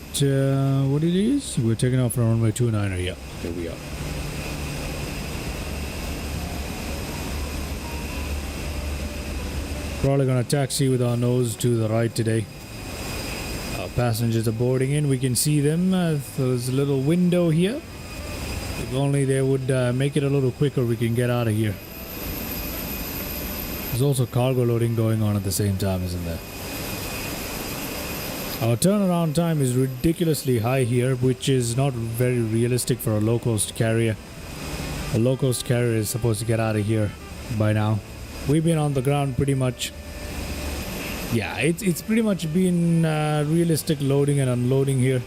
what it is? We're taking off from runway 29er. Yeah, here we are. Probably gonna taxi with our nose to the right today. Our passengers are boarding in. We can see them. There's a little window here. If only they would make it a little quicker, we can get out of here. There's also cargo loading going on at the same time, isn't there? Our turnaround time is ridiculously high here, which is not very realistic for a low-cost carrier. A low-cost carrier is supposed to get out of here by now. We've been on the ground pretty much. Yeah, it's pretty much been realistic loading and unloading here.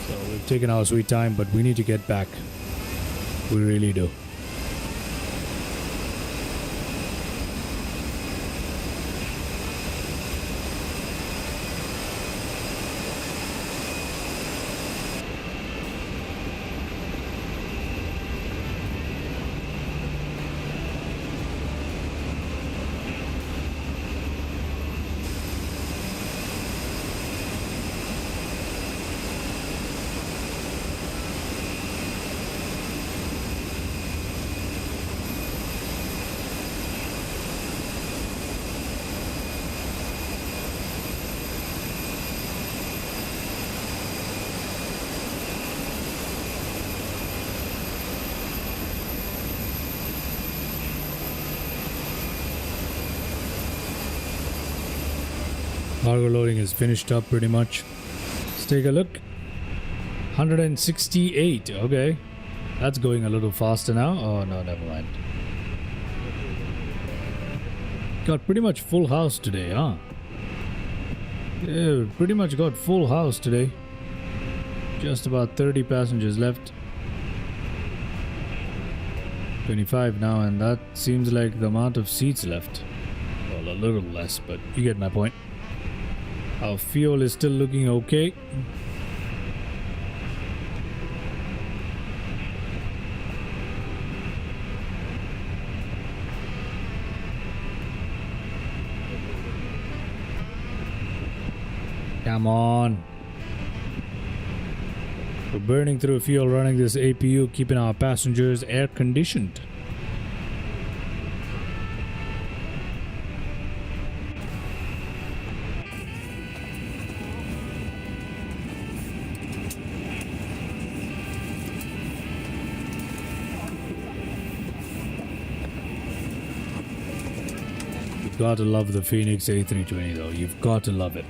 So we've taken our sweet time, but we need to get back. We really do. Cargo loading is finished up pretty much. Let's take a look. 168. Okay. That's going a little faster now. Oh no, never mind. Got pretty much full house today, huh? Yeah, pretty much got full house today. Just about 30 passengers left. 25 now, and that seems like the amount of seats left. Well, a little less, but you get my point. Our fuel is still looking okay. Come on. We're burning through fuel running this APU, keeping our passengers air conditioned. You've got to love the Fenix A320 though. You've got to love it.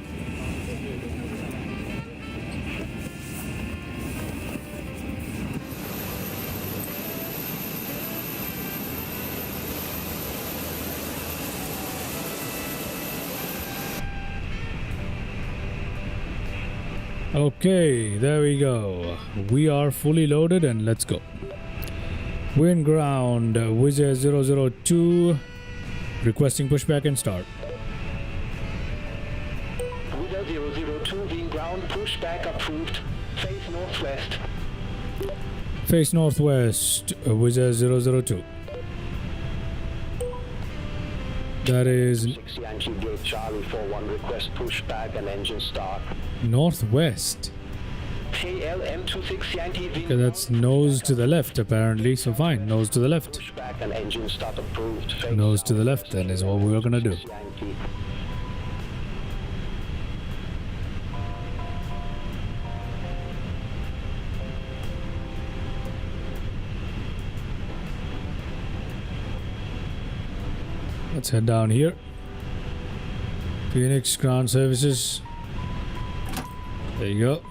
Okay, there we go. We are fully loaded and let's go. Wind ground, Wizz Air 002, requesting pushback and start. Wizz Air 002, wind ground, pushback approved. Face northwest. Face northwest, Wizz Air 002. That is 6 Yankee Gate Charlie 41, request pushback and engine start. northwest. KLM26 Yankee wind Okay, that's nose to the left apparently, so fine, nose to the left. pushback and engine start approved. Face Nose to the left then is what we are gonna do. Yankee. Let's head down here. Phoenix ground services. There you go.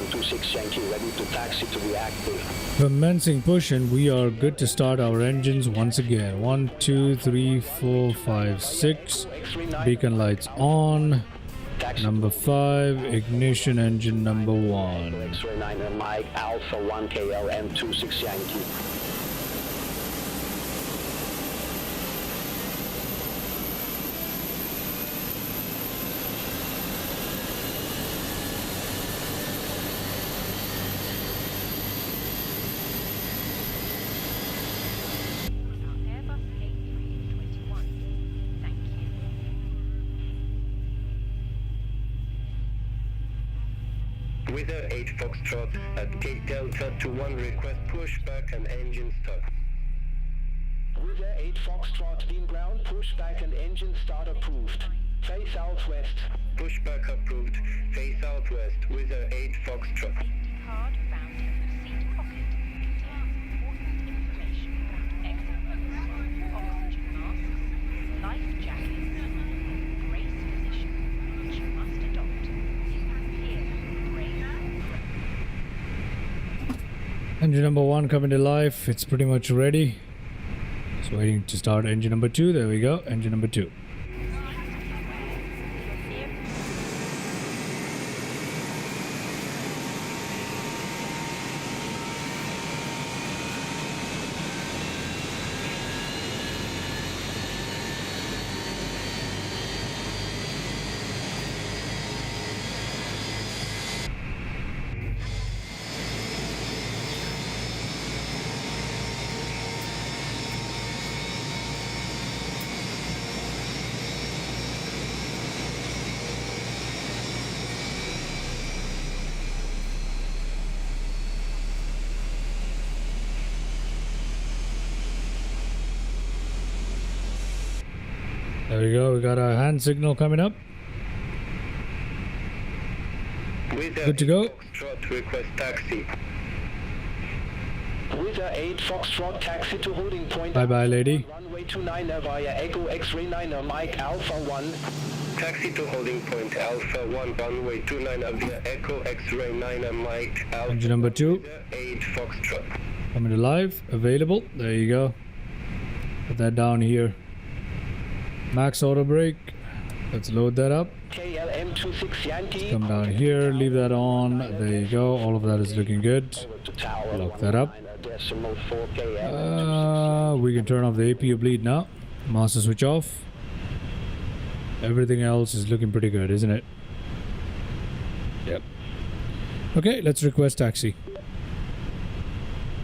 M26 Yankee ready to taxi to reactive. Commencing push, and we are good to start our engines once again. 1, 2, 3, 4, 5, 6. Beacon lights on. Number 5, ignition engine number 1. X-ray 9 Mike Alpha 1 KL M26 Yankee. Airbus A321. Thank you. Wizz Air 8 Foxtrot at Gate Delta to 1 request pushback and engine start. Wizz Air 8 Foxtrot beam ground pushback and engine start approved. Face southwest. Pushback approved. Face southwest. Wizz Air 8 Foxtrot. Card found in the seat pocket contains important information about exit routes, oxygen masks, life jackets, brace position, which you must adopt. Here, brace. Engine number 1 coming to life. It's pretty much ready. Just waiting to start engine number 2. There we go. Engine number 2. There we go. We got our hand signal coming up. Good to go. Foxtrot request taxi. Wizz Air 8 Foxtrot taxi to holding point. Bye bye, lady. Runway 29 via Echo X-ray 9 Mike Alpha 1. Taxi to holding point Alpha 1 runway 29 via Echo X-ray 9 Mike Alpha. Engine number 2 Wizz Air 8 Foxtrot. coming to live. Available. There you go. Put that down here. Max auto brake. Let's load that up. KL M26 Yankee. Come down here. Leave that on. There you go. All of that is looking good. Lock that up. We can turn off the APU bleed now. Master switch off. Everything else is looking pretty good, isn't it? Yep. Okay, let's request taxi.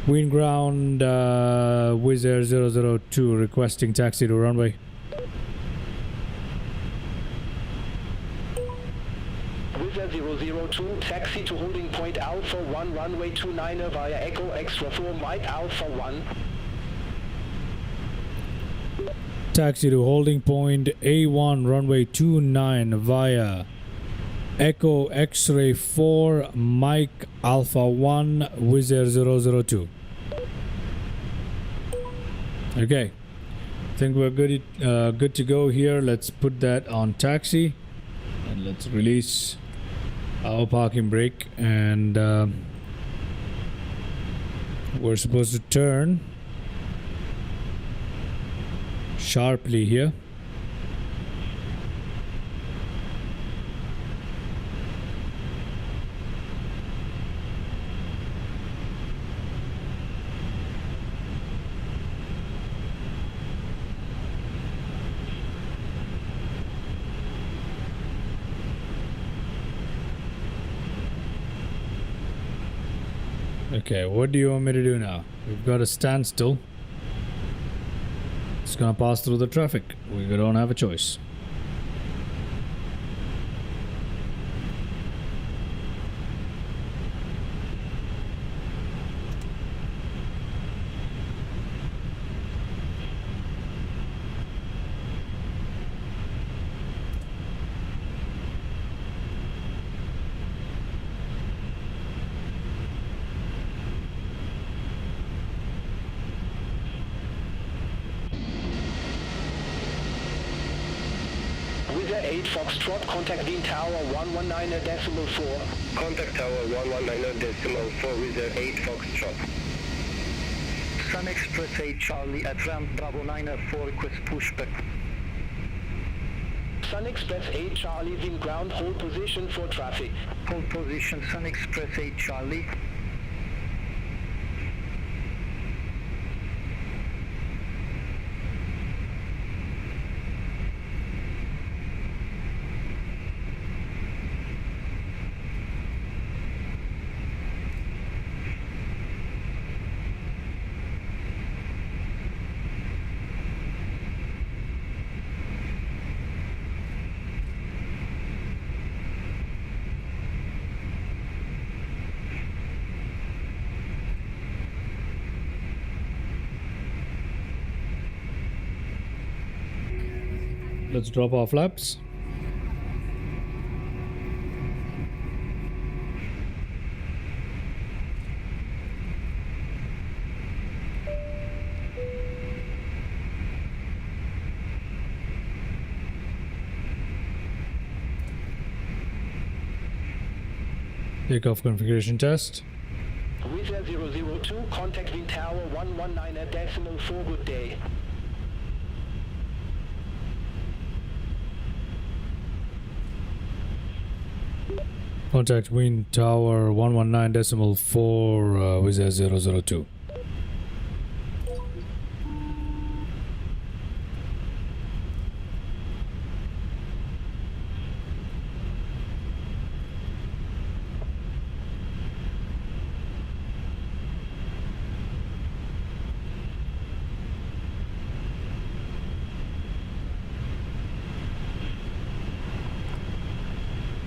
Wind ground Wizz Air 002 requesting taxi to runway. Wizz Air 002 taxi to holding point Alpha 1 runway 29 via Echo X-ray 4 Mike Alpha 1. Taxi to holding point A1 runway 29 via Echo X-ray 4 Mike Alpha 1 Wizz Air 002. Okay, I think we're good to go here. Let's put that on taxi and let's release our parking brake, and we're supposed to turn sharply here. Okay, what do you want me to do now? We've got a standstill. It's gonna pass through the traffic. We don't have a choice. Wizz Air 8 Foxtrot, contact Wien Tower 119.4. Contact Tower 119.4 Wizz Air 8 Foxtrot. Sun Express 8 Charlie at ramp Bravo 904 request pushback. Sun Express 8 Charlie is in ground hold position for traffic. Hold position Sun Express 8 Charlie. Let's drop our flaps. Takeoff configuration test. Wizz Air 002, contact Wien Tower 119.4, good day. Contact Wien Tower 119.4 Wizz Air 002.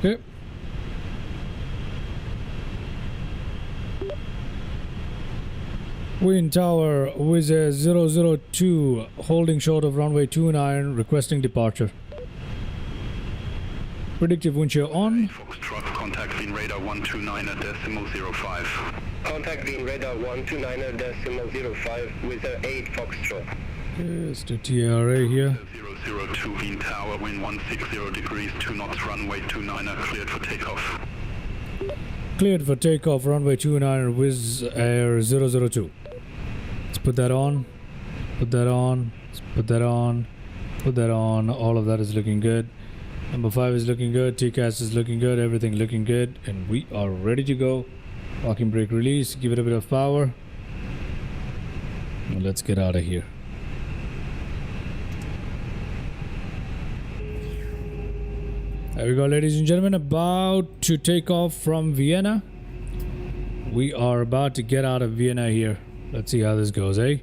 Okay. Wien Tower Wizz Air 002 holding short of runway 29 requesting departure. Predictive wind shear on. Foxtrot, contact Wien radar 129.05. Contact Wien radar 129.05 Wizz Air 8 Foxtrot. Yes, the TRA here. 002 Wien Tower, wind 160 degrees, 2 knots, runway 29er, cleared for takeoff. Cleared for takeoff, runway 29 Wizz Air 002. Let's put that on. Put that on. Let's put that on. Put that on. All of that is looking good. Number 5 is looking good. TCAS is looking good. Everything looking good. And we are ready to go. Parking brake release. Give it a bit of power. And let's get out of here. There we go, ladies and gentlemen. About to take off from Vienna. We are about to get out of Vienna here. Let's see how this goes, eh?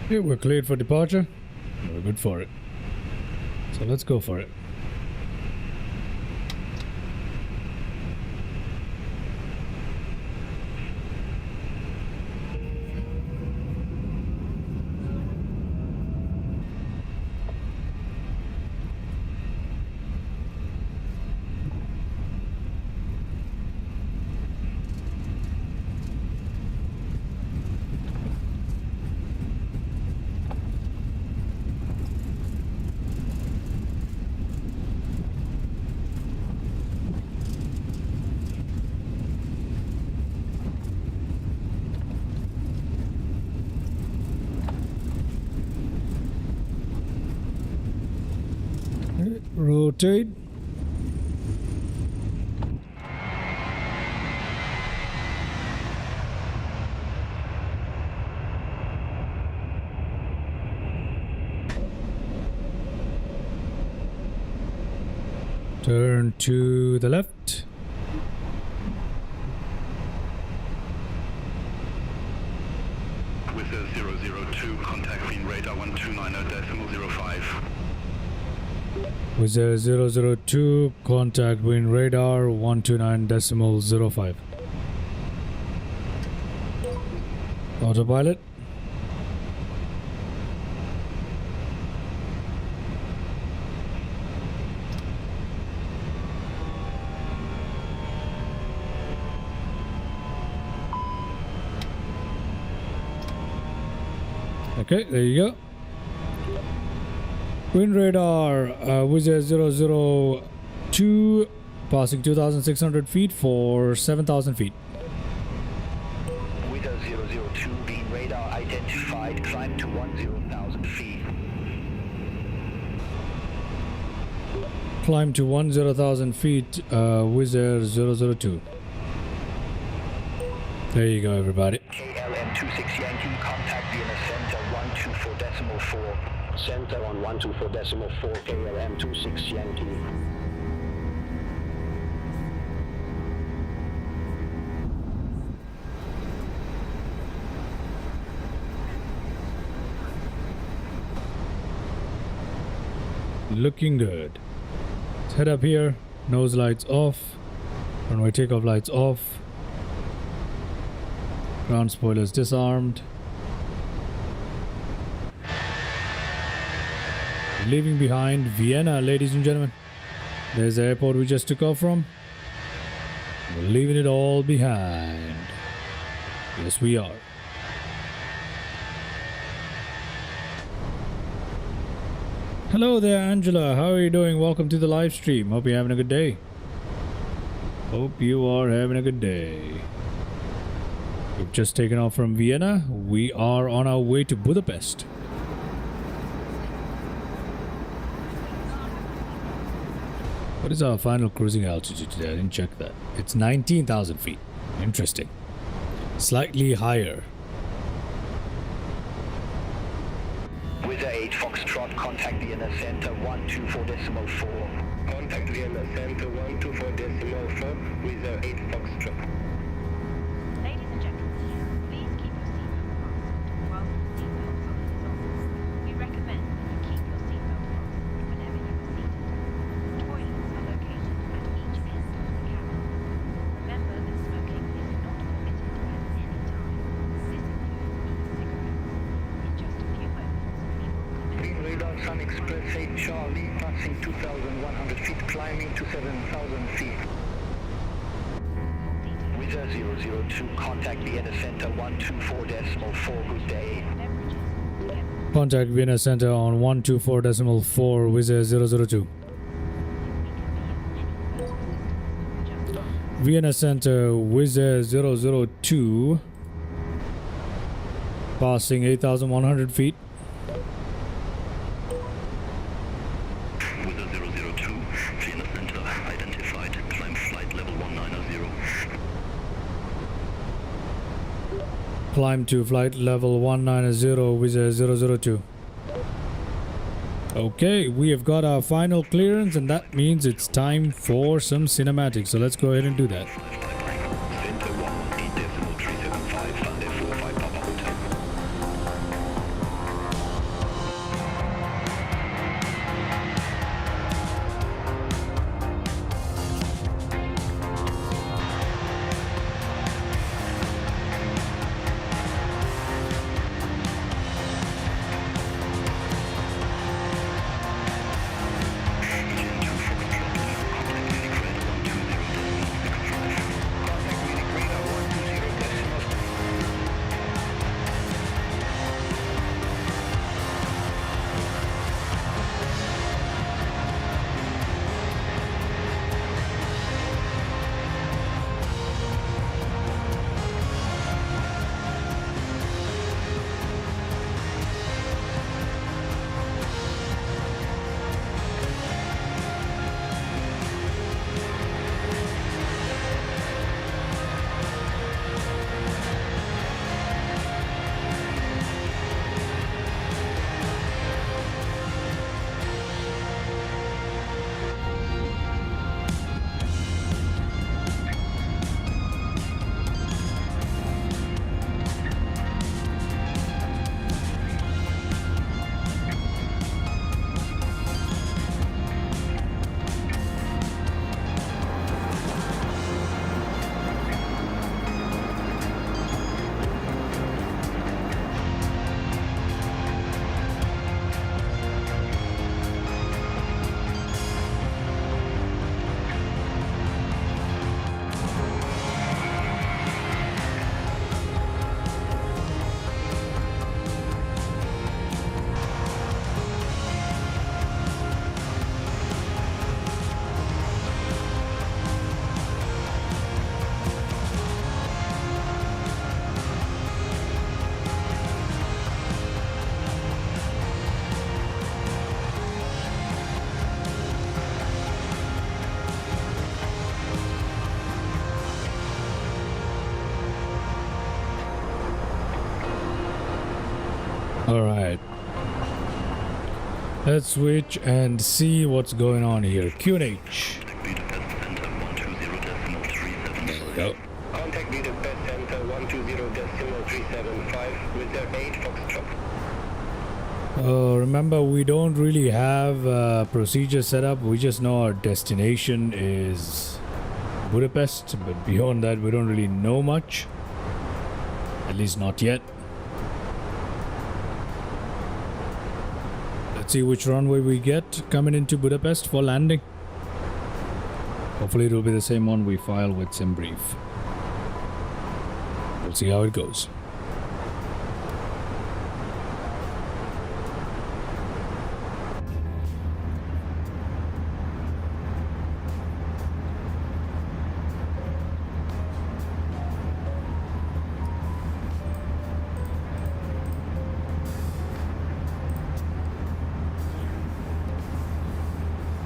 Okay, we're cleared for departure. We're good for it. So let's go for it. Rotate. Turn to the left. Wizz Air 002, contact Green Radar 129.05. Wizz Air 002, contact wind radar 129.05. Autopilot. Okay, there you go. Wind radar, Wizz Air 002, passing 2,600 feet for 7,000 feet. Wizz Air 002, beam radar identified, climb to 10,000 feet. Climb to 10,000 feet, Wizz Air 002. There you go, everybody. KLM 26 Yankee, contact Vienna Center 124.4. Center on 124.4, KLM 26 Yankee. Looking good. Let's head up here. Nose lights off. Runway takeoff lights off. Ground spoilers disarmed. Leaving behind Vienna, ladies and gentlemen. There's the airport we just took off from. We're leaving it all behind. Yes, we are. Hello there, Angela. How are you doing? Welcome to the live stream. Hope you're having a good day. Hope you are having a good day. We've just taken off from Vienna. We are on our way to Budapest. What is our final cruising altitude today? I didn't check that. It's 19,000 feet. Interesting. Slightly higher. Wizz Air 8 Foxtrot, contact Vienna Center 124.4. Contact Vienna Center 124.4, Wizz Air 8 Foxtrot. Ladies and gentlemen, please keep your seatbelt fastened while the seatbelt sign is on. We recommend that you keep your seatbelt fastened whenever you are seated. Toilets are located at each end of the cabin. Remember that smoking is not permitted at any time. This includes e-cigarettes. In just a few moments, we will commence. Green radar Sun Express 8 Charlie, passing 2,100 feet, climbing to 7,000 feet. Wizz Air 002, contact Vienna Center 124.4, good day. Contact Vienna Center on 124.4, Wizz Air 002. Vienna Center, Wizz Air 002, passing 8,100 feet. Wizz Air 002, Vienna Center identified, climb flight level 190. Climb to flight level 190, Wizz Air 002. Okay, we have got our final clearance, and that means it's time for some cinematics. So let's go ahead and do that. Center 118.375, Sunday 45 Papa Hotel. Engine 2 Foxtrot, contact Unique Radar 120.65. All right. Let's switch and see what's going on here. QNH. There we go. Contact Budapest Center 120.375 with their 8 Foxtrot. Remember, we don't really have a procedure set up. We just know our destination is Budapest, but beyond that, we don't really know much. At least not yet. Let's see which runway we get coming into Budapest for landing. Hopefully, it will be the same one we file with SimBrief. We'll see how it goes.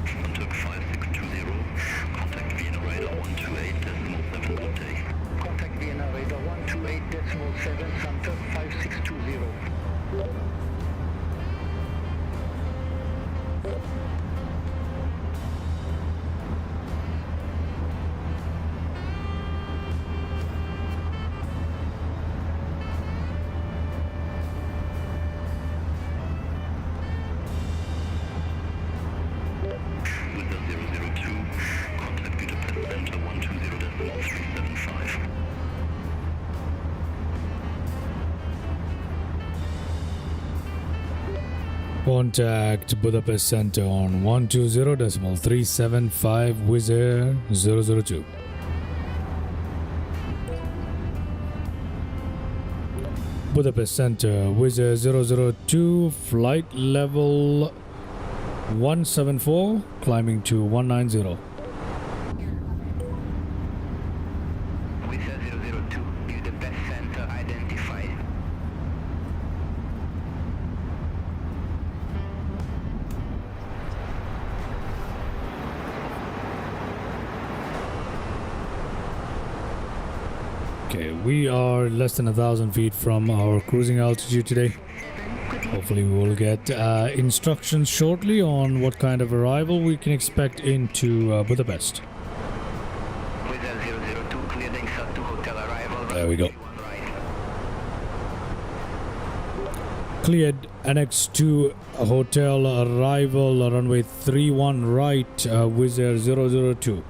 Contact 5620. Contact Vienna radar 128.7. Good day. Contact Vienna radar 128.7, Center 5620. Wizz Air 002. Contact Budapest Center 120.375. Contact Budapest Center on 120.375 Wizz Air 002. Budapest Center Wizz Air 002, flight level 174, climbing to 190. Wizz Air 002, Budapest Center identified. Okay, we are less than 1,000 feet from our cruising altitude today. Hopefully we will get instructions shortly on what kind of arrival we can expect into Budapest. Wizz Air 002, clearing sub to hotel arrival. There we go. Right. Cleared Annex 2 hotel arrival, runway 31 right, Wizz Air 002.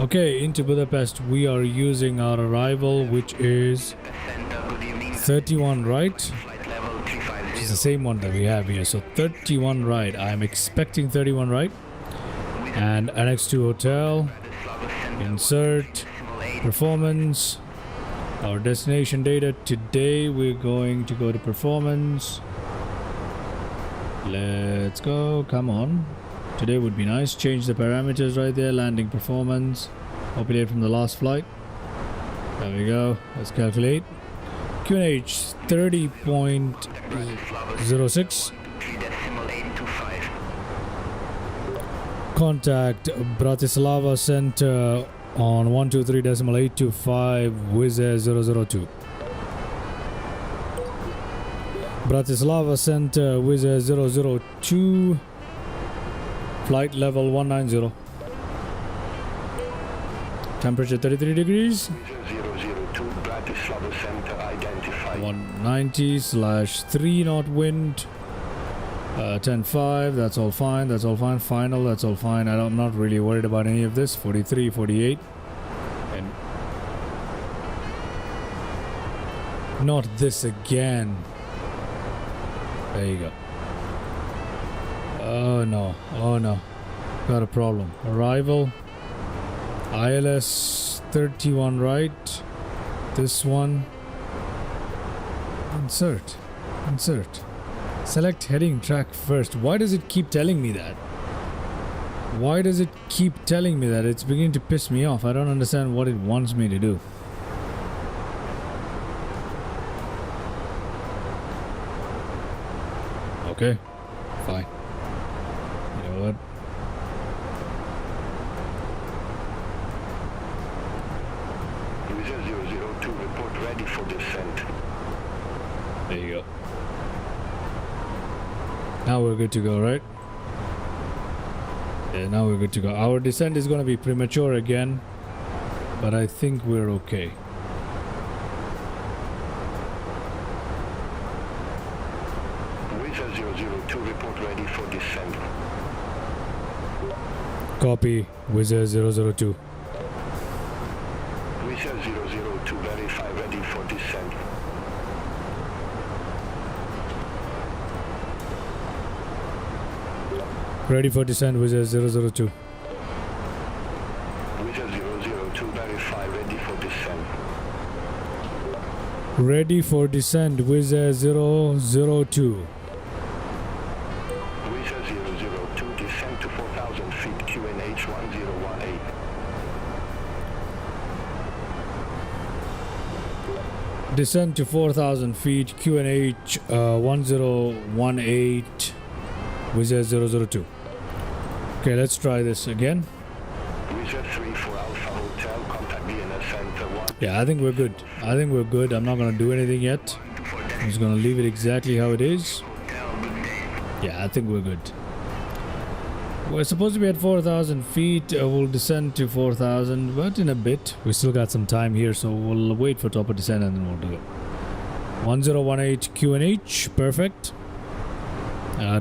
Okay, into Budapest we are using our arrival, which is Center, good evening. 31 right. Flight level 350. It's the same one that we have here, so 31 right. I'm expecting 31 right. And Annex 2 hotel, insert, performance, our destination data. Today we're going to go to performance. Let's go, come on. Today would be nice. Change the parameters right there. Landing performance. Populate from the last flight. There we go. Let's calculate. QNH 30.06. 3.825. Contact Bratislava Center on 123.825 Wizz Air 002. Bratislava Center Wizz Air 002. Flight level 190. Temperature 33 degrees. 002, Bratislava Center identified. 190/3 knot wind. 10.5. That's all fine. That's all fine. Final. That's all fine. I'm not really worried about any of this. 43, 48. And not this again. There you go. Oh no. Oh no. Got a problem. Arrival. ILS 31 right. This one. Insert. Insert. Select heading track first. Why does it keep telling me that? Why does it keep telling me that? It's beginning to piss me off. I don't understand what it wants me to do. Okay. Fine. You know what? Wizz Air 002, report ready for descent. There you go. Now we're good to go, right? Yeah, now we're good to go. Our descent is going to be premature again, but I think we're okay. Wizz Air 002, report ready for descent. Copy, Wizz Air 002. Wizz Air 002, verify ready for descent. Ready for descent, Wizz Air 002. Wizz Air 002, verify ready for descent. Ready for descent, Wizz Air 002. Wizz Air 002, descend to 4,000 feet, QNH 1018. Descent to 4,000 feet, QNH 1018, Wizz Air 002. Okay, let's try this again. Wizz Air 3 for Alpha Hotel, contact Vienna Center 1. Yeah, I think we're good. I think we're good. I'm not going to do anything yet. I'm just going to leave it exactly how it is. Yeah, I think we're good. We're supposed to be at 4,000 feet. We'll descend to 4,000, but in a bit. We still got some time here, so we'll wait for top of descent and then we'll do it. 1018 QNH, perfect.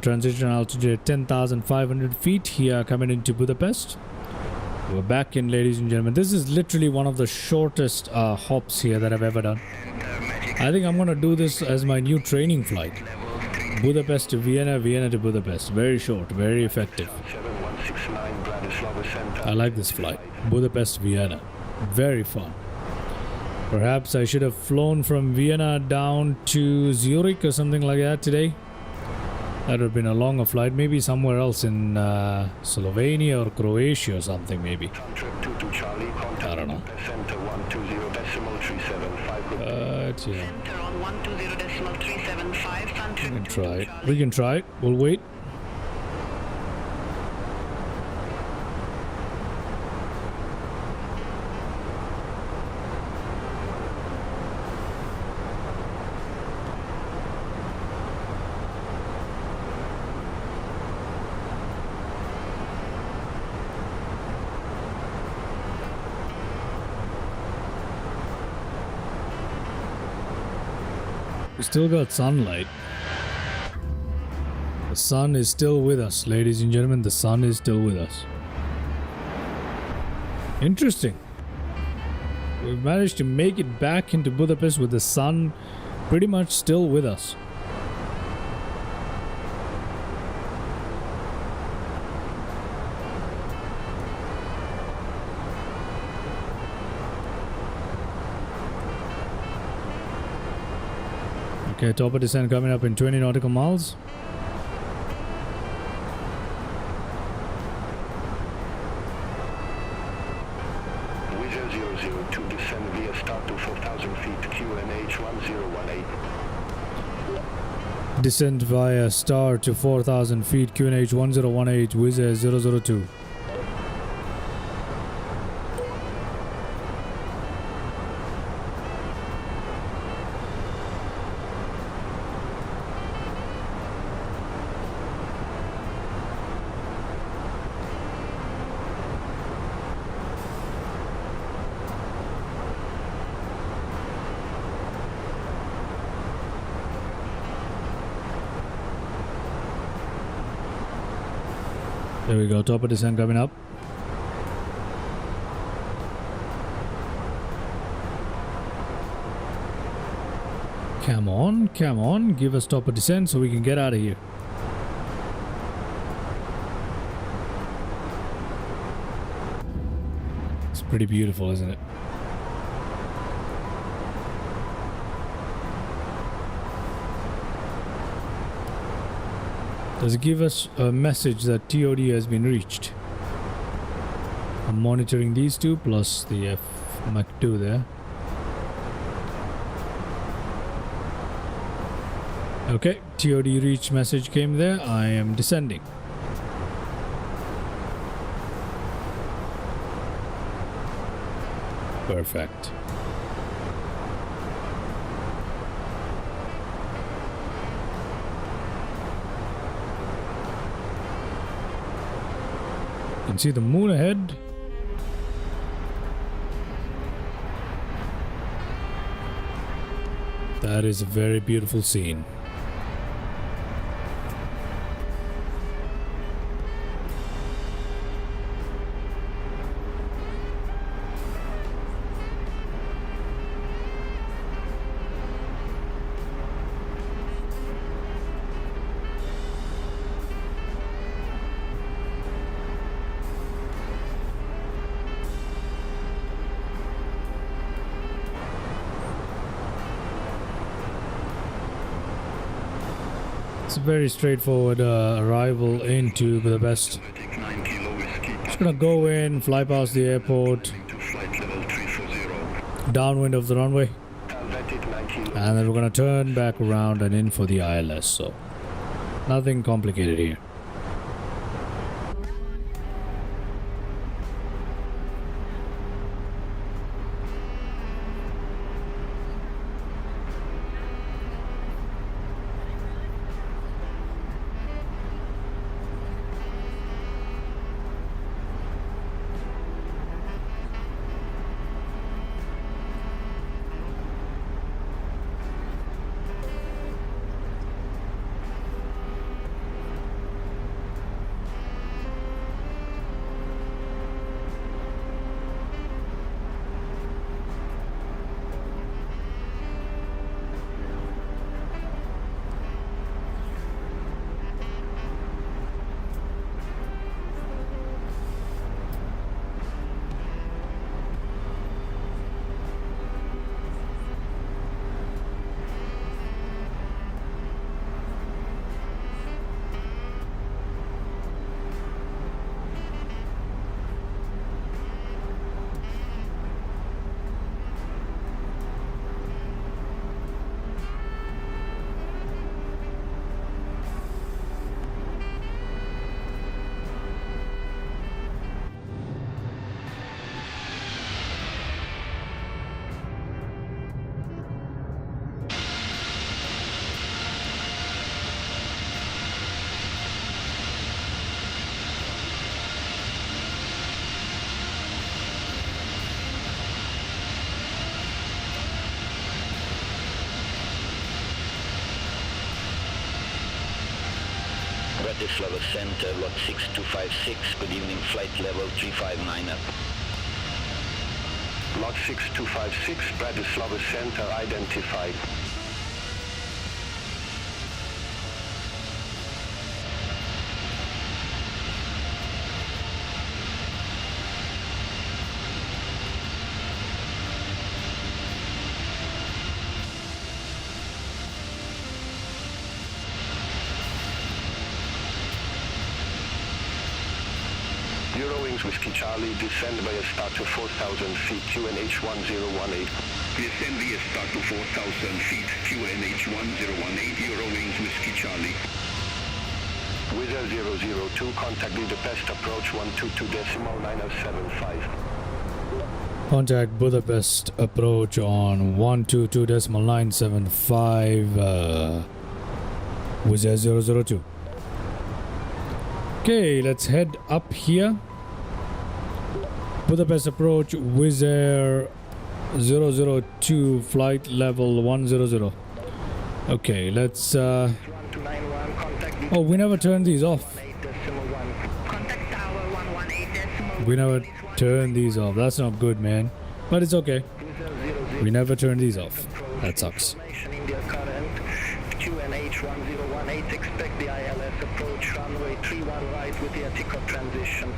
Transition altitude at 10,500 feet here coming into Budapest. We're back in, ladies and gentlemen. This is literally one of the shortest hops here that I've ever done. I think I'm going to do this as my new training flight. Budapest to Vienna, Vienna to Budapest. Very short, very effective. 7169 Bratislava Center. I like this flight. Budapest, Vienna. Very fun. Perhaps I should have flown from Vienna down to Zurich or something like that today. That would have been a longer flight. Maybe somewhere else in Slovenia or Croatia or something, maybe. I don't know. Center 120.375. But yeah. Center on 120.375. We can try it. We can try it. We'll wait. We still got sunlight. The sun is still with us, ladies and gentlemen. The sun is still with us. Interesting. We've managed to make it back into Budapest with the sun pretty much still with us. Okay, top of descent coming up in 20 nautical miles. Wizz Air 002, descend via start to 4,000 feet, QNH 1018. Descent via star to 4,000 feet, QNH 1018, Wizz Air 002. There we go, top of descent coming up. Come on, give us top of descent so we can get out of here. It's pretty beautiful, isn't it? Does it give us a message that TOD has been reached? I'm monitoring these two plus the F Mach 2 there. Okay, TOD reach message came there. I am descending. Perfect. see the moon ahead. That is a very beautiful scene. It's a very straightforward arrival into Budapest. Just gonna go in, fly past the airport, downwind of the runway, and then we're gonna turn back around and in for the ILS. So nothing complicated here. Bratislava Center, lot 6256, good evening, flight level 359 up. Lot 6256, Bratislava Center identified. Eurowings Whiskey Charlie, descend by a start to 4,000 feet, QNH 1018. Descend via start to 4,000 feet, QNH 1018, Eurowings Whiskey Charlie. Wizz Air 002, contact Budapest, approach 122.975. Contact Budapest approach on 122.975 Wizz Air 002. Okay, let's head up here. Budapest approach, Wizz Air 002, flight level 100. Okay, let's oh, we never turned these off. Contact tower 118.1. We never turned these off. That's not good, man. But it's okay. We never turned these off. That sucks. India current, QNH 1018, expect the ILS approach runway 31 right with the Attico transition.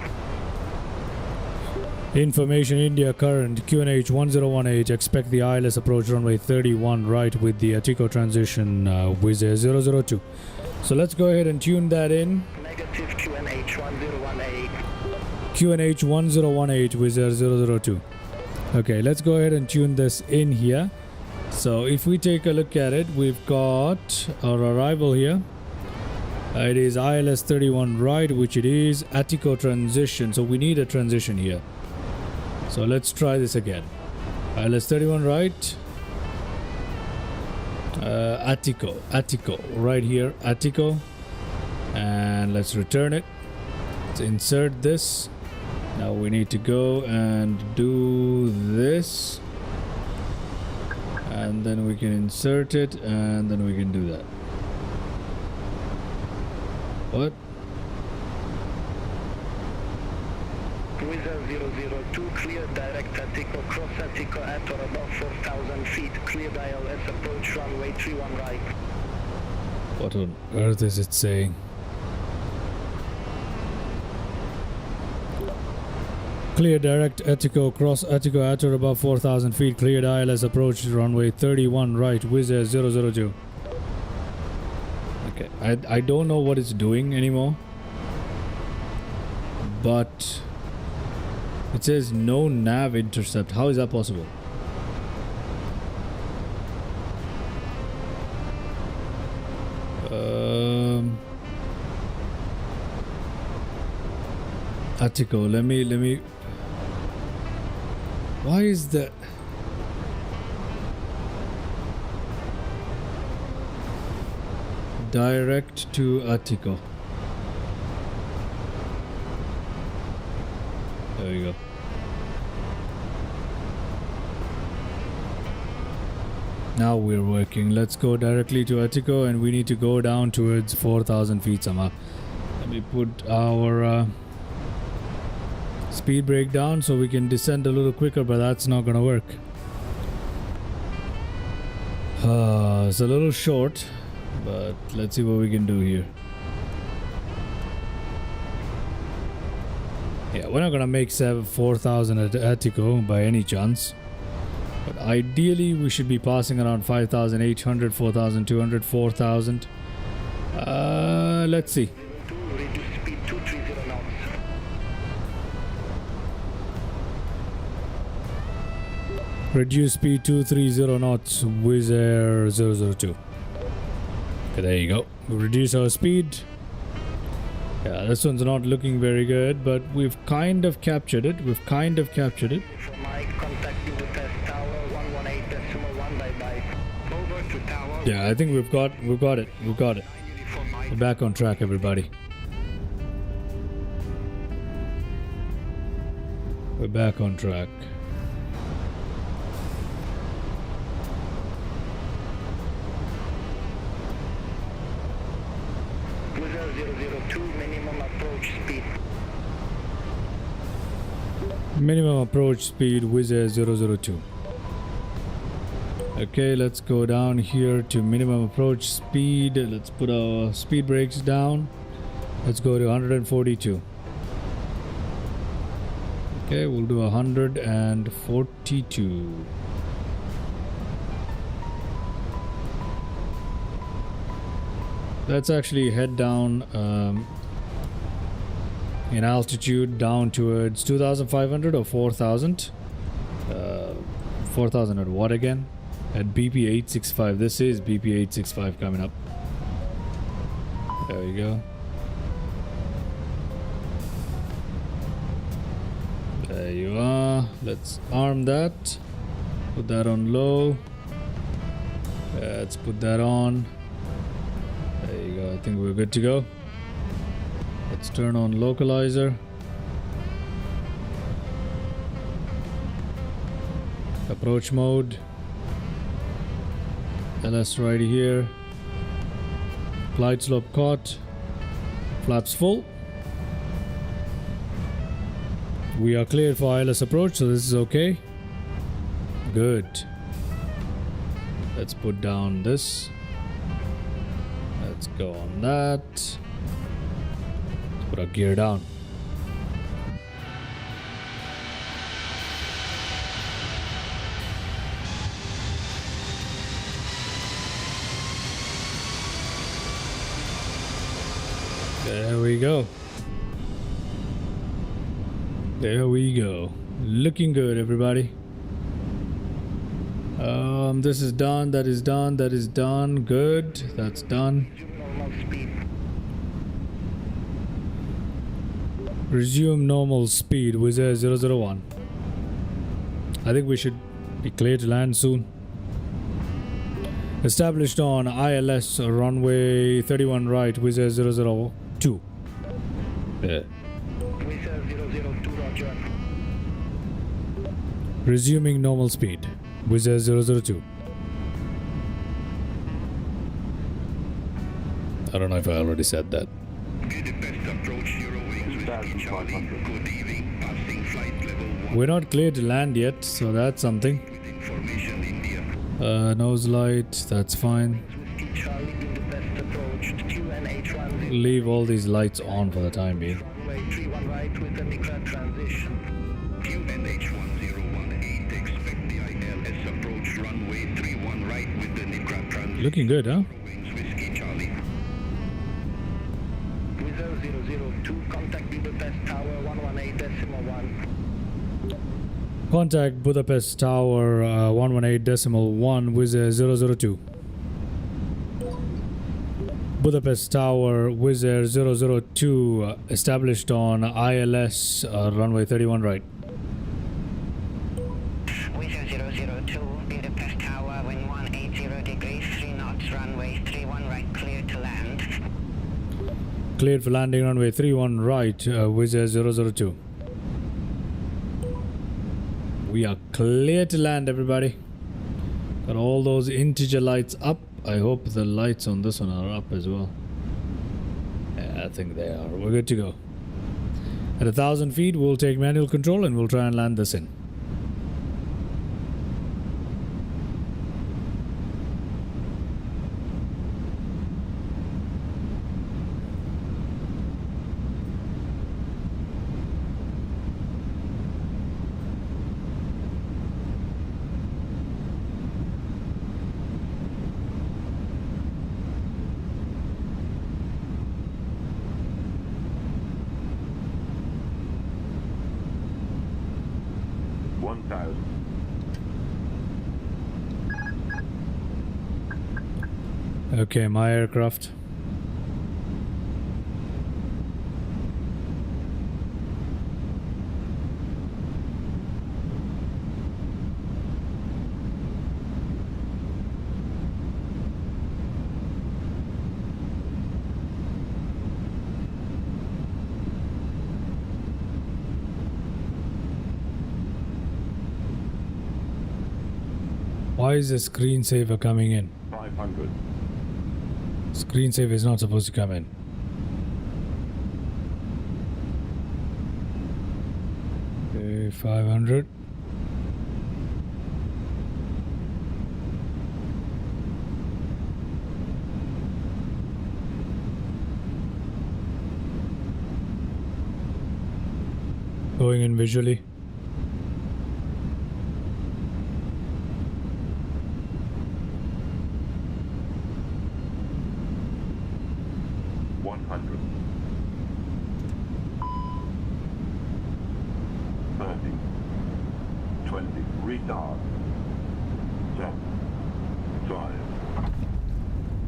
Information India current, QNH 1018, expect the ILS approach runway 31 right with the Attico transition, Wizz Air 002. So let's go ahead and tune that in. Negative QNH 1018. QNH 1018, Wizz Air 002. Okay, let's go ahead and tune this in here. So if we take a look at it, we've got our arrival here. It is ILS 31 right, which it is Attico transition. So we need a transition here. So let's try this again. ILS 31 right. Attico, right here, Attico. And let's return it. Let's insert this. Now we need to go and do this. And then we can insert it, and then we can do that. What? Wizz Air 002, clear direct Attico, cross Attico at or above 4,000 feet, clear ILS approach runway 31 right. What on earth is it saying? Clear direct Attico, cross Attico at or above 4,000 feet, cleared ILS approach runway 31 right, Wizz Air 002. Okay, I don't know what it's doing anymore, but it says no nav intercept. How is that possible? Attico, let me. Why is that? Direct to Attico. There we go. Now we're working. Let's go directly to Attico, and we need to go down towards 4,000 feet somehow. Let me put our speed brake down so we can descend a little quicker, but that's not gonna work. It's a little short, but let's see what we can do here. Yeah, we're not gonna make 4,000 at Attico by any chance, but ideally we should be passing around 5,800, 4,200, 4,000. Let's see. Reduce speed 230 knots. Reduce speed 230 knots, Wizz Air 002. Okay, there you go. We reduce our speed. Yeah, this one's not looking very good, but we've kind of captured it. For Mike, contact Budapest Tower 118.1 bye. Over to Tower. Yeah, I think we've got it. We're back on track, everybody. We're back on track. Wizz Air 002, minimum approach speed. Minimum approach speed, Wizz Air 002. Okay, let's go down here to minimum approach speed. Let's put our speed brakes down. Let's go to 142. Okay, we'll do 142. Let's actually head down in altitude down towards 2,500 or 4,000. 4,000 at what again? At BP 865. This is BP 865 coming up. There we go. There you are. Let's arm that. Put that on low. Let's put that on. There you go. I think we're good to go. Let's turn on localizer. Approach mode. LS right here. Glide slope caught. Flaps full. We are cleared for ILS approach, so this is okay. Good. Let's put down this. Let's go on that. Let's put our gear down. There we go. There we go. Looking good, everybody. This is done. That is done. That is done. Good. That's done. Resume normal speed. Wizz Air 001. I think we should be clear to land soon. Established on ILS runway 31 right. Wizz Air 002. Yeah. Wizz Air 002, roger. Resuming normal speed. Wizz Air 002. I don't know if I already said that. Budapest approach Eurowings Whiskey Charlie. Good evening. Passing flight level 1 We're not clear to land yet, so that's something. with information India. Nose light, that's fine. Whiskey Charlie, Budapest approach, QNH10. Leave all these lights on for the time being. Runway 31 right with a Nigra transition. QNH1018, expect the ILS approach runway 31 right with the Nigra transition. Looking good, huh? Wings Whiskey Charlie. Wizz Air 002, contact Budapest Tower 118.1. Contact Budapest Tower 118.1 Wizz Air 002. Budapest Tower Wizz Air 002 established on ILS runway 31 right. Wizz Air 002, Budapest Tower, wind 180 degrees, 3 knots, runway 31 right, clear to land. Cleared for landing runway 31 right, Wizz Air 002. We are clear to land, everybody. Got all those integer lights up. I hope the lights on this one are up as well. Yeah, I think they are. We're good to go. At 1,000 feet, we'll take manual control and we'll try and land this in. Okay, my aircraft. Why is the screensaver coming in? 500. Screensaver is not supposed to come in. Okay, 500. Going in visually.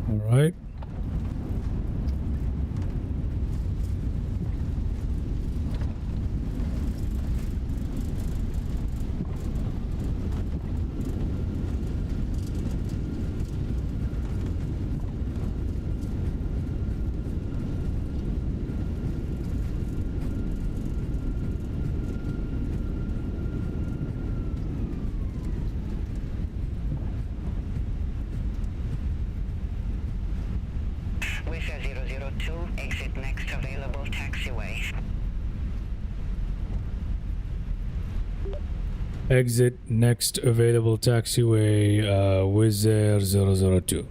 Alright. Wizz Air 002, exit next available taxiway. Exit next available taxiway, Wizz Air 002.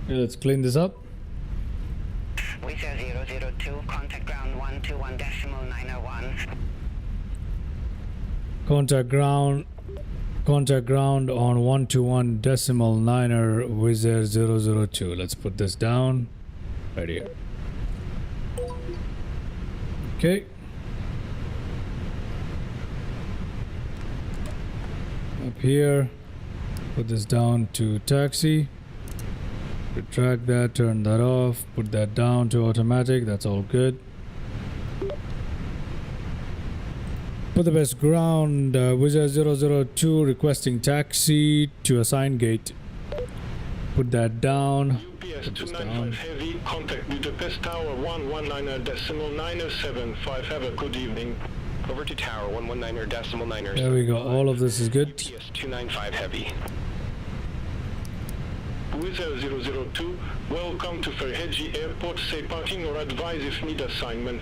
Okay, let's clean this up. Wizz Air 002, contact ground 121.901. Contact ground on 121.9er Wizz Air 002. Let's put this down right here. Okay. Up here, put this down to taxi. Retract that, turn that off, put that down to automatic. That's all good. Budapest ground, Wizz Air 002 requesting taxi to assigned gate. Put that down. UPS 295 Heavy, contact Budapest Tower 119.975. Have a good evening. Over to Tower 119.9. There we go. All of this is good. UPS 295 Heavy. Wizz Air 002, welcome to Ferheji Airport. Say parking or advise if need assignment.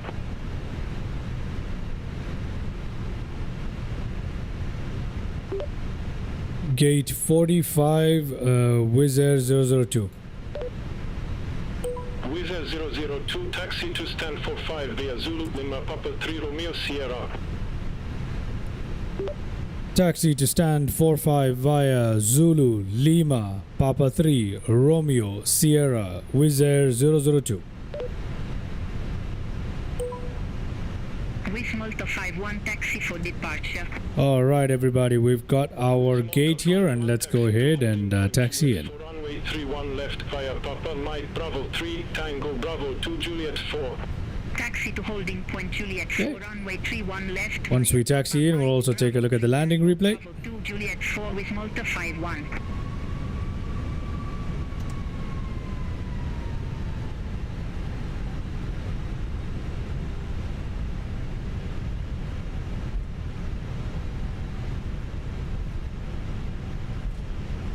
Gate 45, Wizz Air 002. Wizz Air 002, taxi to stand 45 via Zulu Lima Papa 3 Romeo Sierra. Taxi to stand 45 via Zulu Lima Papa 3 Romeo Sierra Wizz Air 002. Wizz Malta 51 taxi for departure. All right, everybody, we've got our gate here, and let's go ahead and taxi in. Runway 31 left via Papa Mike Bravo 3 Tango Bravo 2 Juliet 4. Taxi to holding point Juliet 4, runway 31 left. Once we taxi in, we'll also take a look at the landing replay. Bravo 2 Juliet 4 with Malta 51.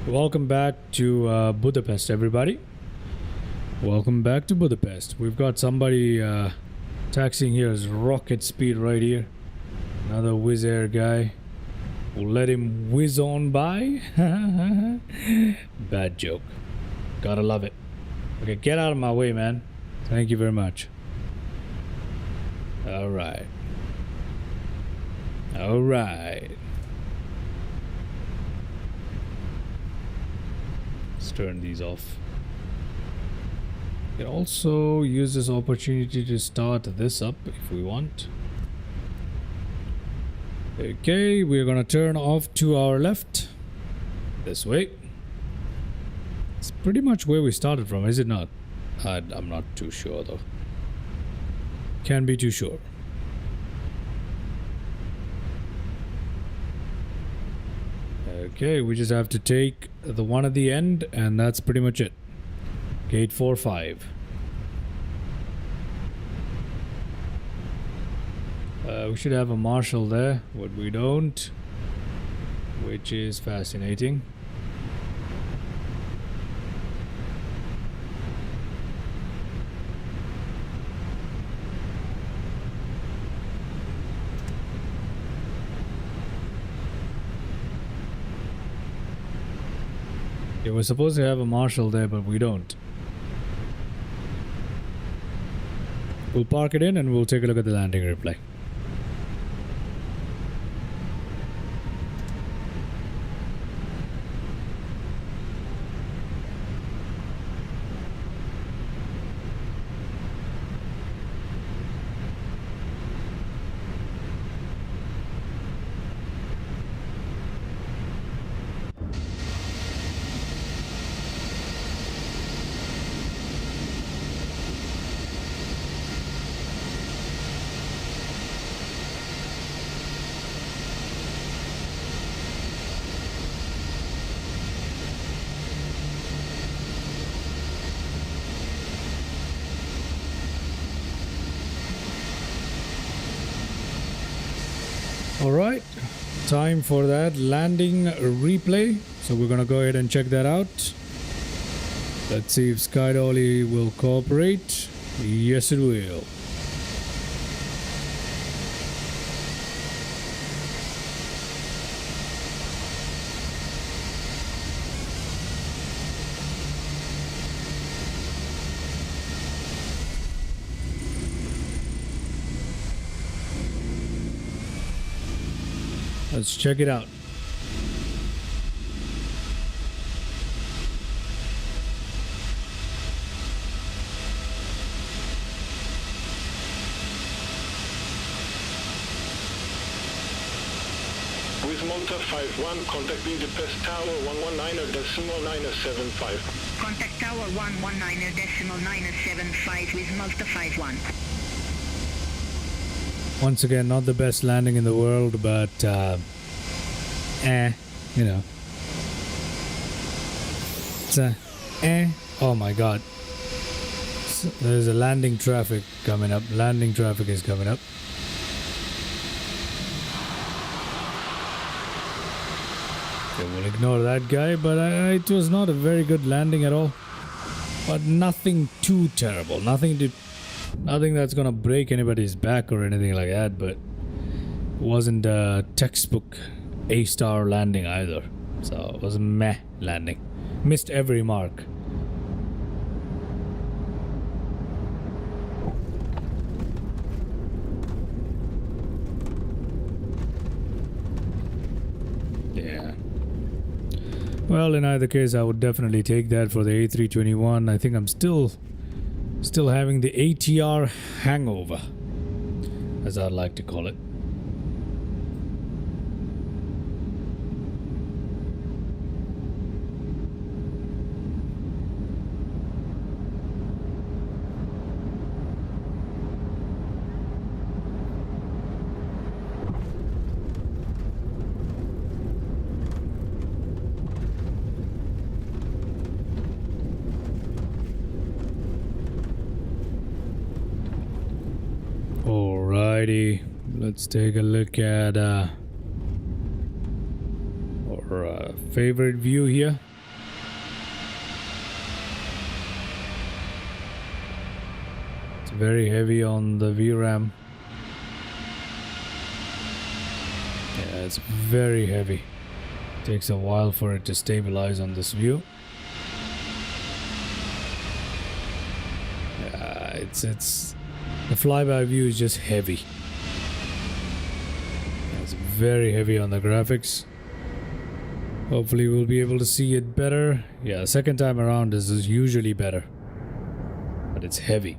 Welcome back to Budapest, everybody. Welcome back to Budapest. We've got somebody taxiing here as rocket speed right here. Another Wizz Air guy. We'll let him whiz on by. Bad joke. Gotta love it. Okay, get out of my way, man. Thank you very much. Alright. Alright. Let's turn these off. We can also use this opportunity to start this up if we want. Okay, we're gonna turn off to our left. This way. It's pretty much where we started from, is it not? I'm not too sure though. Can't be too sure. Okay, we just have to take the one at the end, and that's pretty much it. Gate 45. We should have a marshal there, but we don't, which is fascinating. Yeah, we're supposed to have a marshal there, but we don't. We'll park it in and we'll take a look at the landing replay. Alright, time for that landing replay. So we're gonna go ahead and check that out. Let's see if Sky Dolly will cooperate. Yes, it will. Let's check it out. Wizz Malta 51, contact Budapest Tower 119.975. Contact Tower 119.975 with Malta 51. Once again, not the best landing in the world, but you know, it's Oh my god. There's a landing traffic coming up. Landing traffic is coming up. Okay, we'll ignore that guy, but it was not a very good landing at all. But nothing too terrible. Nothing that's gonna break anybody's back or anything like that, but it wasn't a textbook A-star landing either. So it was a meh landing. Missed every mark. Yeah. Well, in either case, I would definitely take that for the A321. I think I'm still having the ATR hangover, as I'd like to call it. Alrighty, let's take a look at our favorite view here. It's very heavy on the VRAM. Yeah, it's very heavy. Takes a while for it to stabilize on this view. Yeah, it's the flyby view is just heavy. It's very heavy on the graphics. Hopefully we'll be able to see it better. Yeah, second time around is usually better. But it's heavy.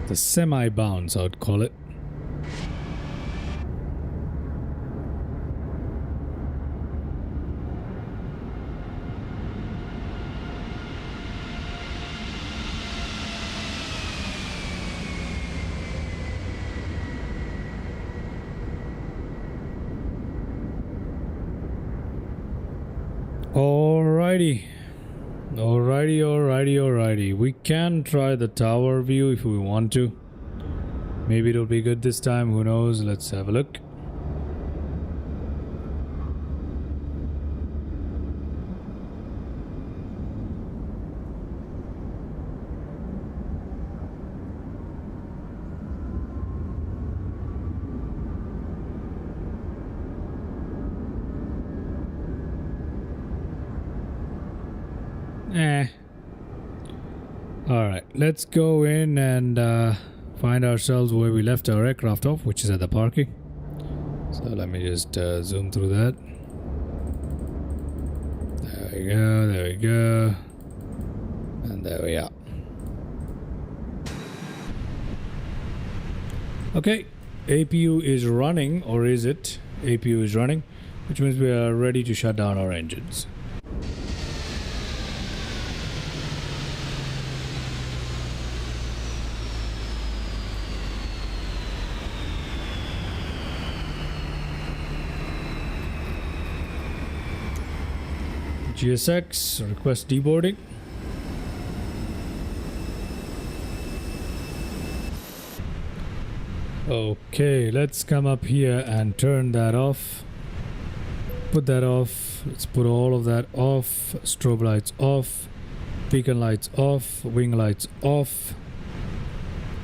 The semi-bounce, I'd call it. Alrighty. We can try the tower view if we want to. Maybe it'll be good this time, who knows? Let's have a look. Alright, let's go in and find ourselves where we left our aircraft off, which is at the parking. So let me just zoom through that. There we go. And there we are. Okay, APU is running, or is it? APU is running, which means we are ready to shut down our engines. GSX, request deboarding. Okay, let's come up here and turn that off. Put that off. Let's put all of that off. Strobe lights off. Beacon lights off. Wing lights off.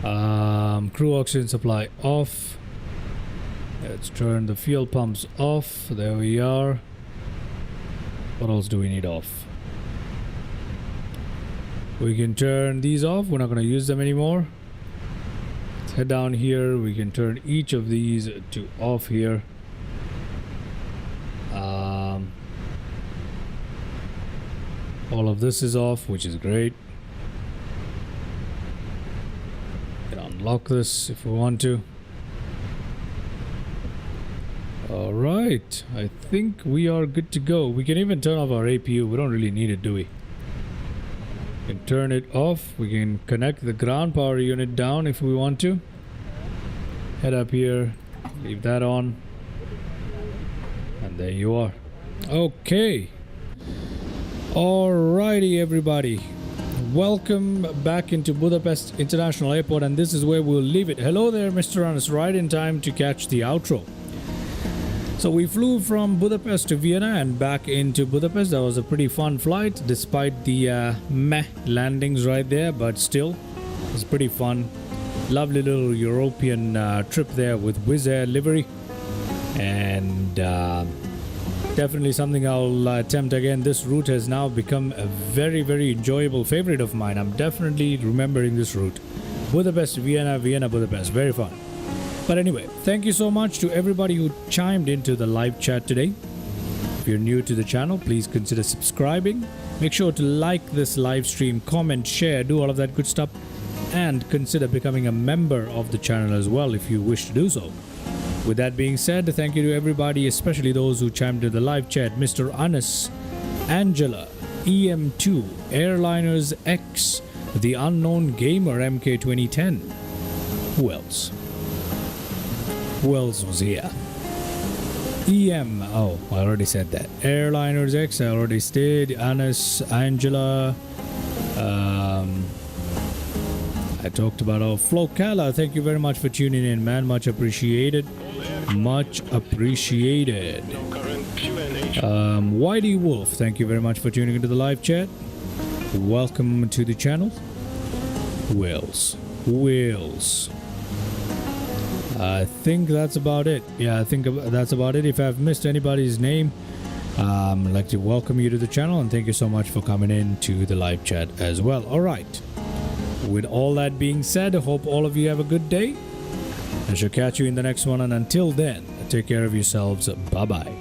Crew oxygen supply off. Let's turn the fuel pumps off. There we are. What else do we need off? We can turn these off. We're not going to use them anymore. Let's head down here. We can turn each of these to off here. All of this is off, which is great. We can unlock this if we want to. Alright, I think we are good to go. We can even turn off our APU. We don't really need it, do we? can turn it off. We can connect the ground power unit down if we want to. Head up here, leave that on, and there you are. Okay. Alrighty, everybody. Welcome back into Budapest International Airport, and this is where we'll leave it. Hello there, Mr. Anas, right in time to catch the outro. So we flew from Budapest to Vienna and back into Budapest. That was a pretty fun flight, despite the meh landings right there, but still, it was pretty fun. Lovely little European trip there with Wizz Air Livery, and definitely something I'll attempt again. This route has now become a very, very enjoyable favorite of mine. I'm definitely remembering this route. Budapest, Vienna, Vienna, Budapest. Very fun. But anyway, thank you so much to everybody who chimed into the live chat today. If you're new to the channel, please consider subscribing. Make sure to like this live stream, comment, share, do all of that good stuff. And consider becoming a member of the channel as well if you wish to do so. With that being said, thank you to everybody, especially those who chimed in the live chat. Mr. Anas, Angela, EM2, Airliners X, The Unknown Gamer MK2010. Who else? Who else was here? EM, oh, I already said that. Airliners X, I already stated. Anas, Angela, I talked about our Flocala. Thank you very much for tuning in, man. Much appreciated. Much appreciated. Whitey Wolf, thank you very much for tuning into the live chat. Welcome to the channel. Who else? I think that's about it. Yeah, I think that's about it. If I've missed anybody's name, I'd like to welcome you to the channel and thank you so much for coming in to the live chat as well. All right. With all that being said, I hope all of you have a good day. I shall catch you in the next one, and until then, take care of yourselves. Bye-bye.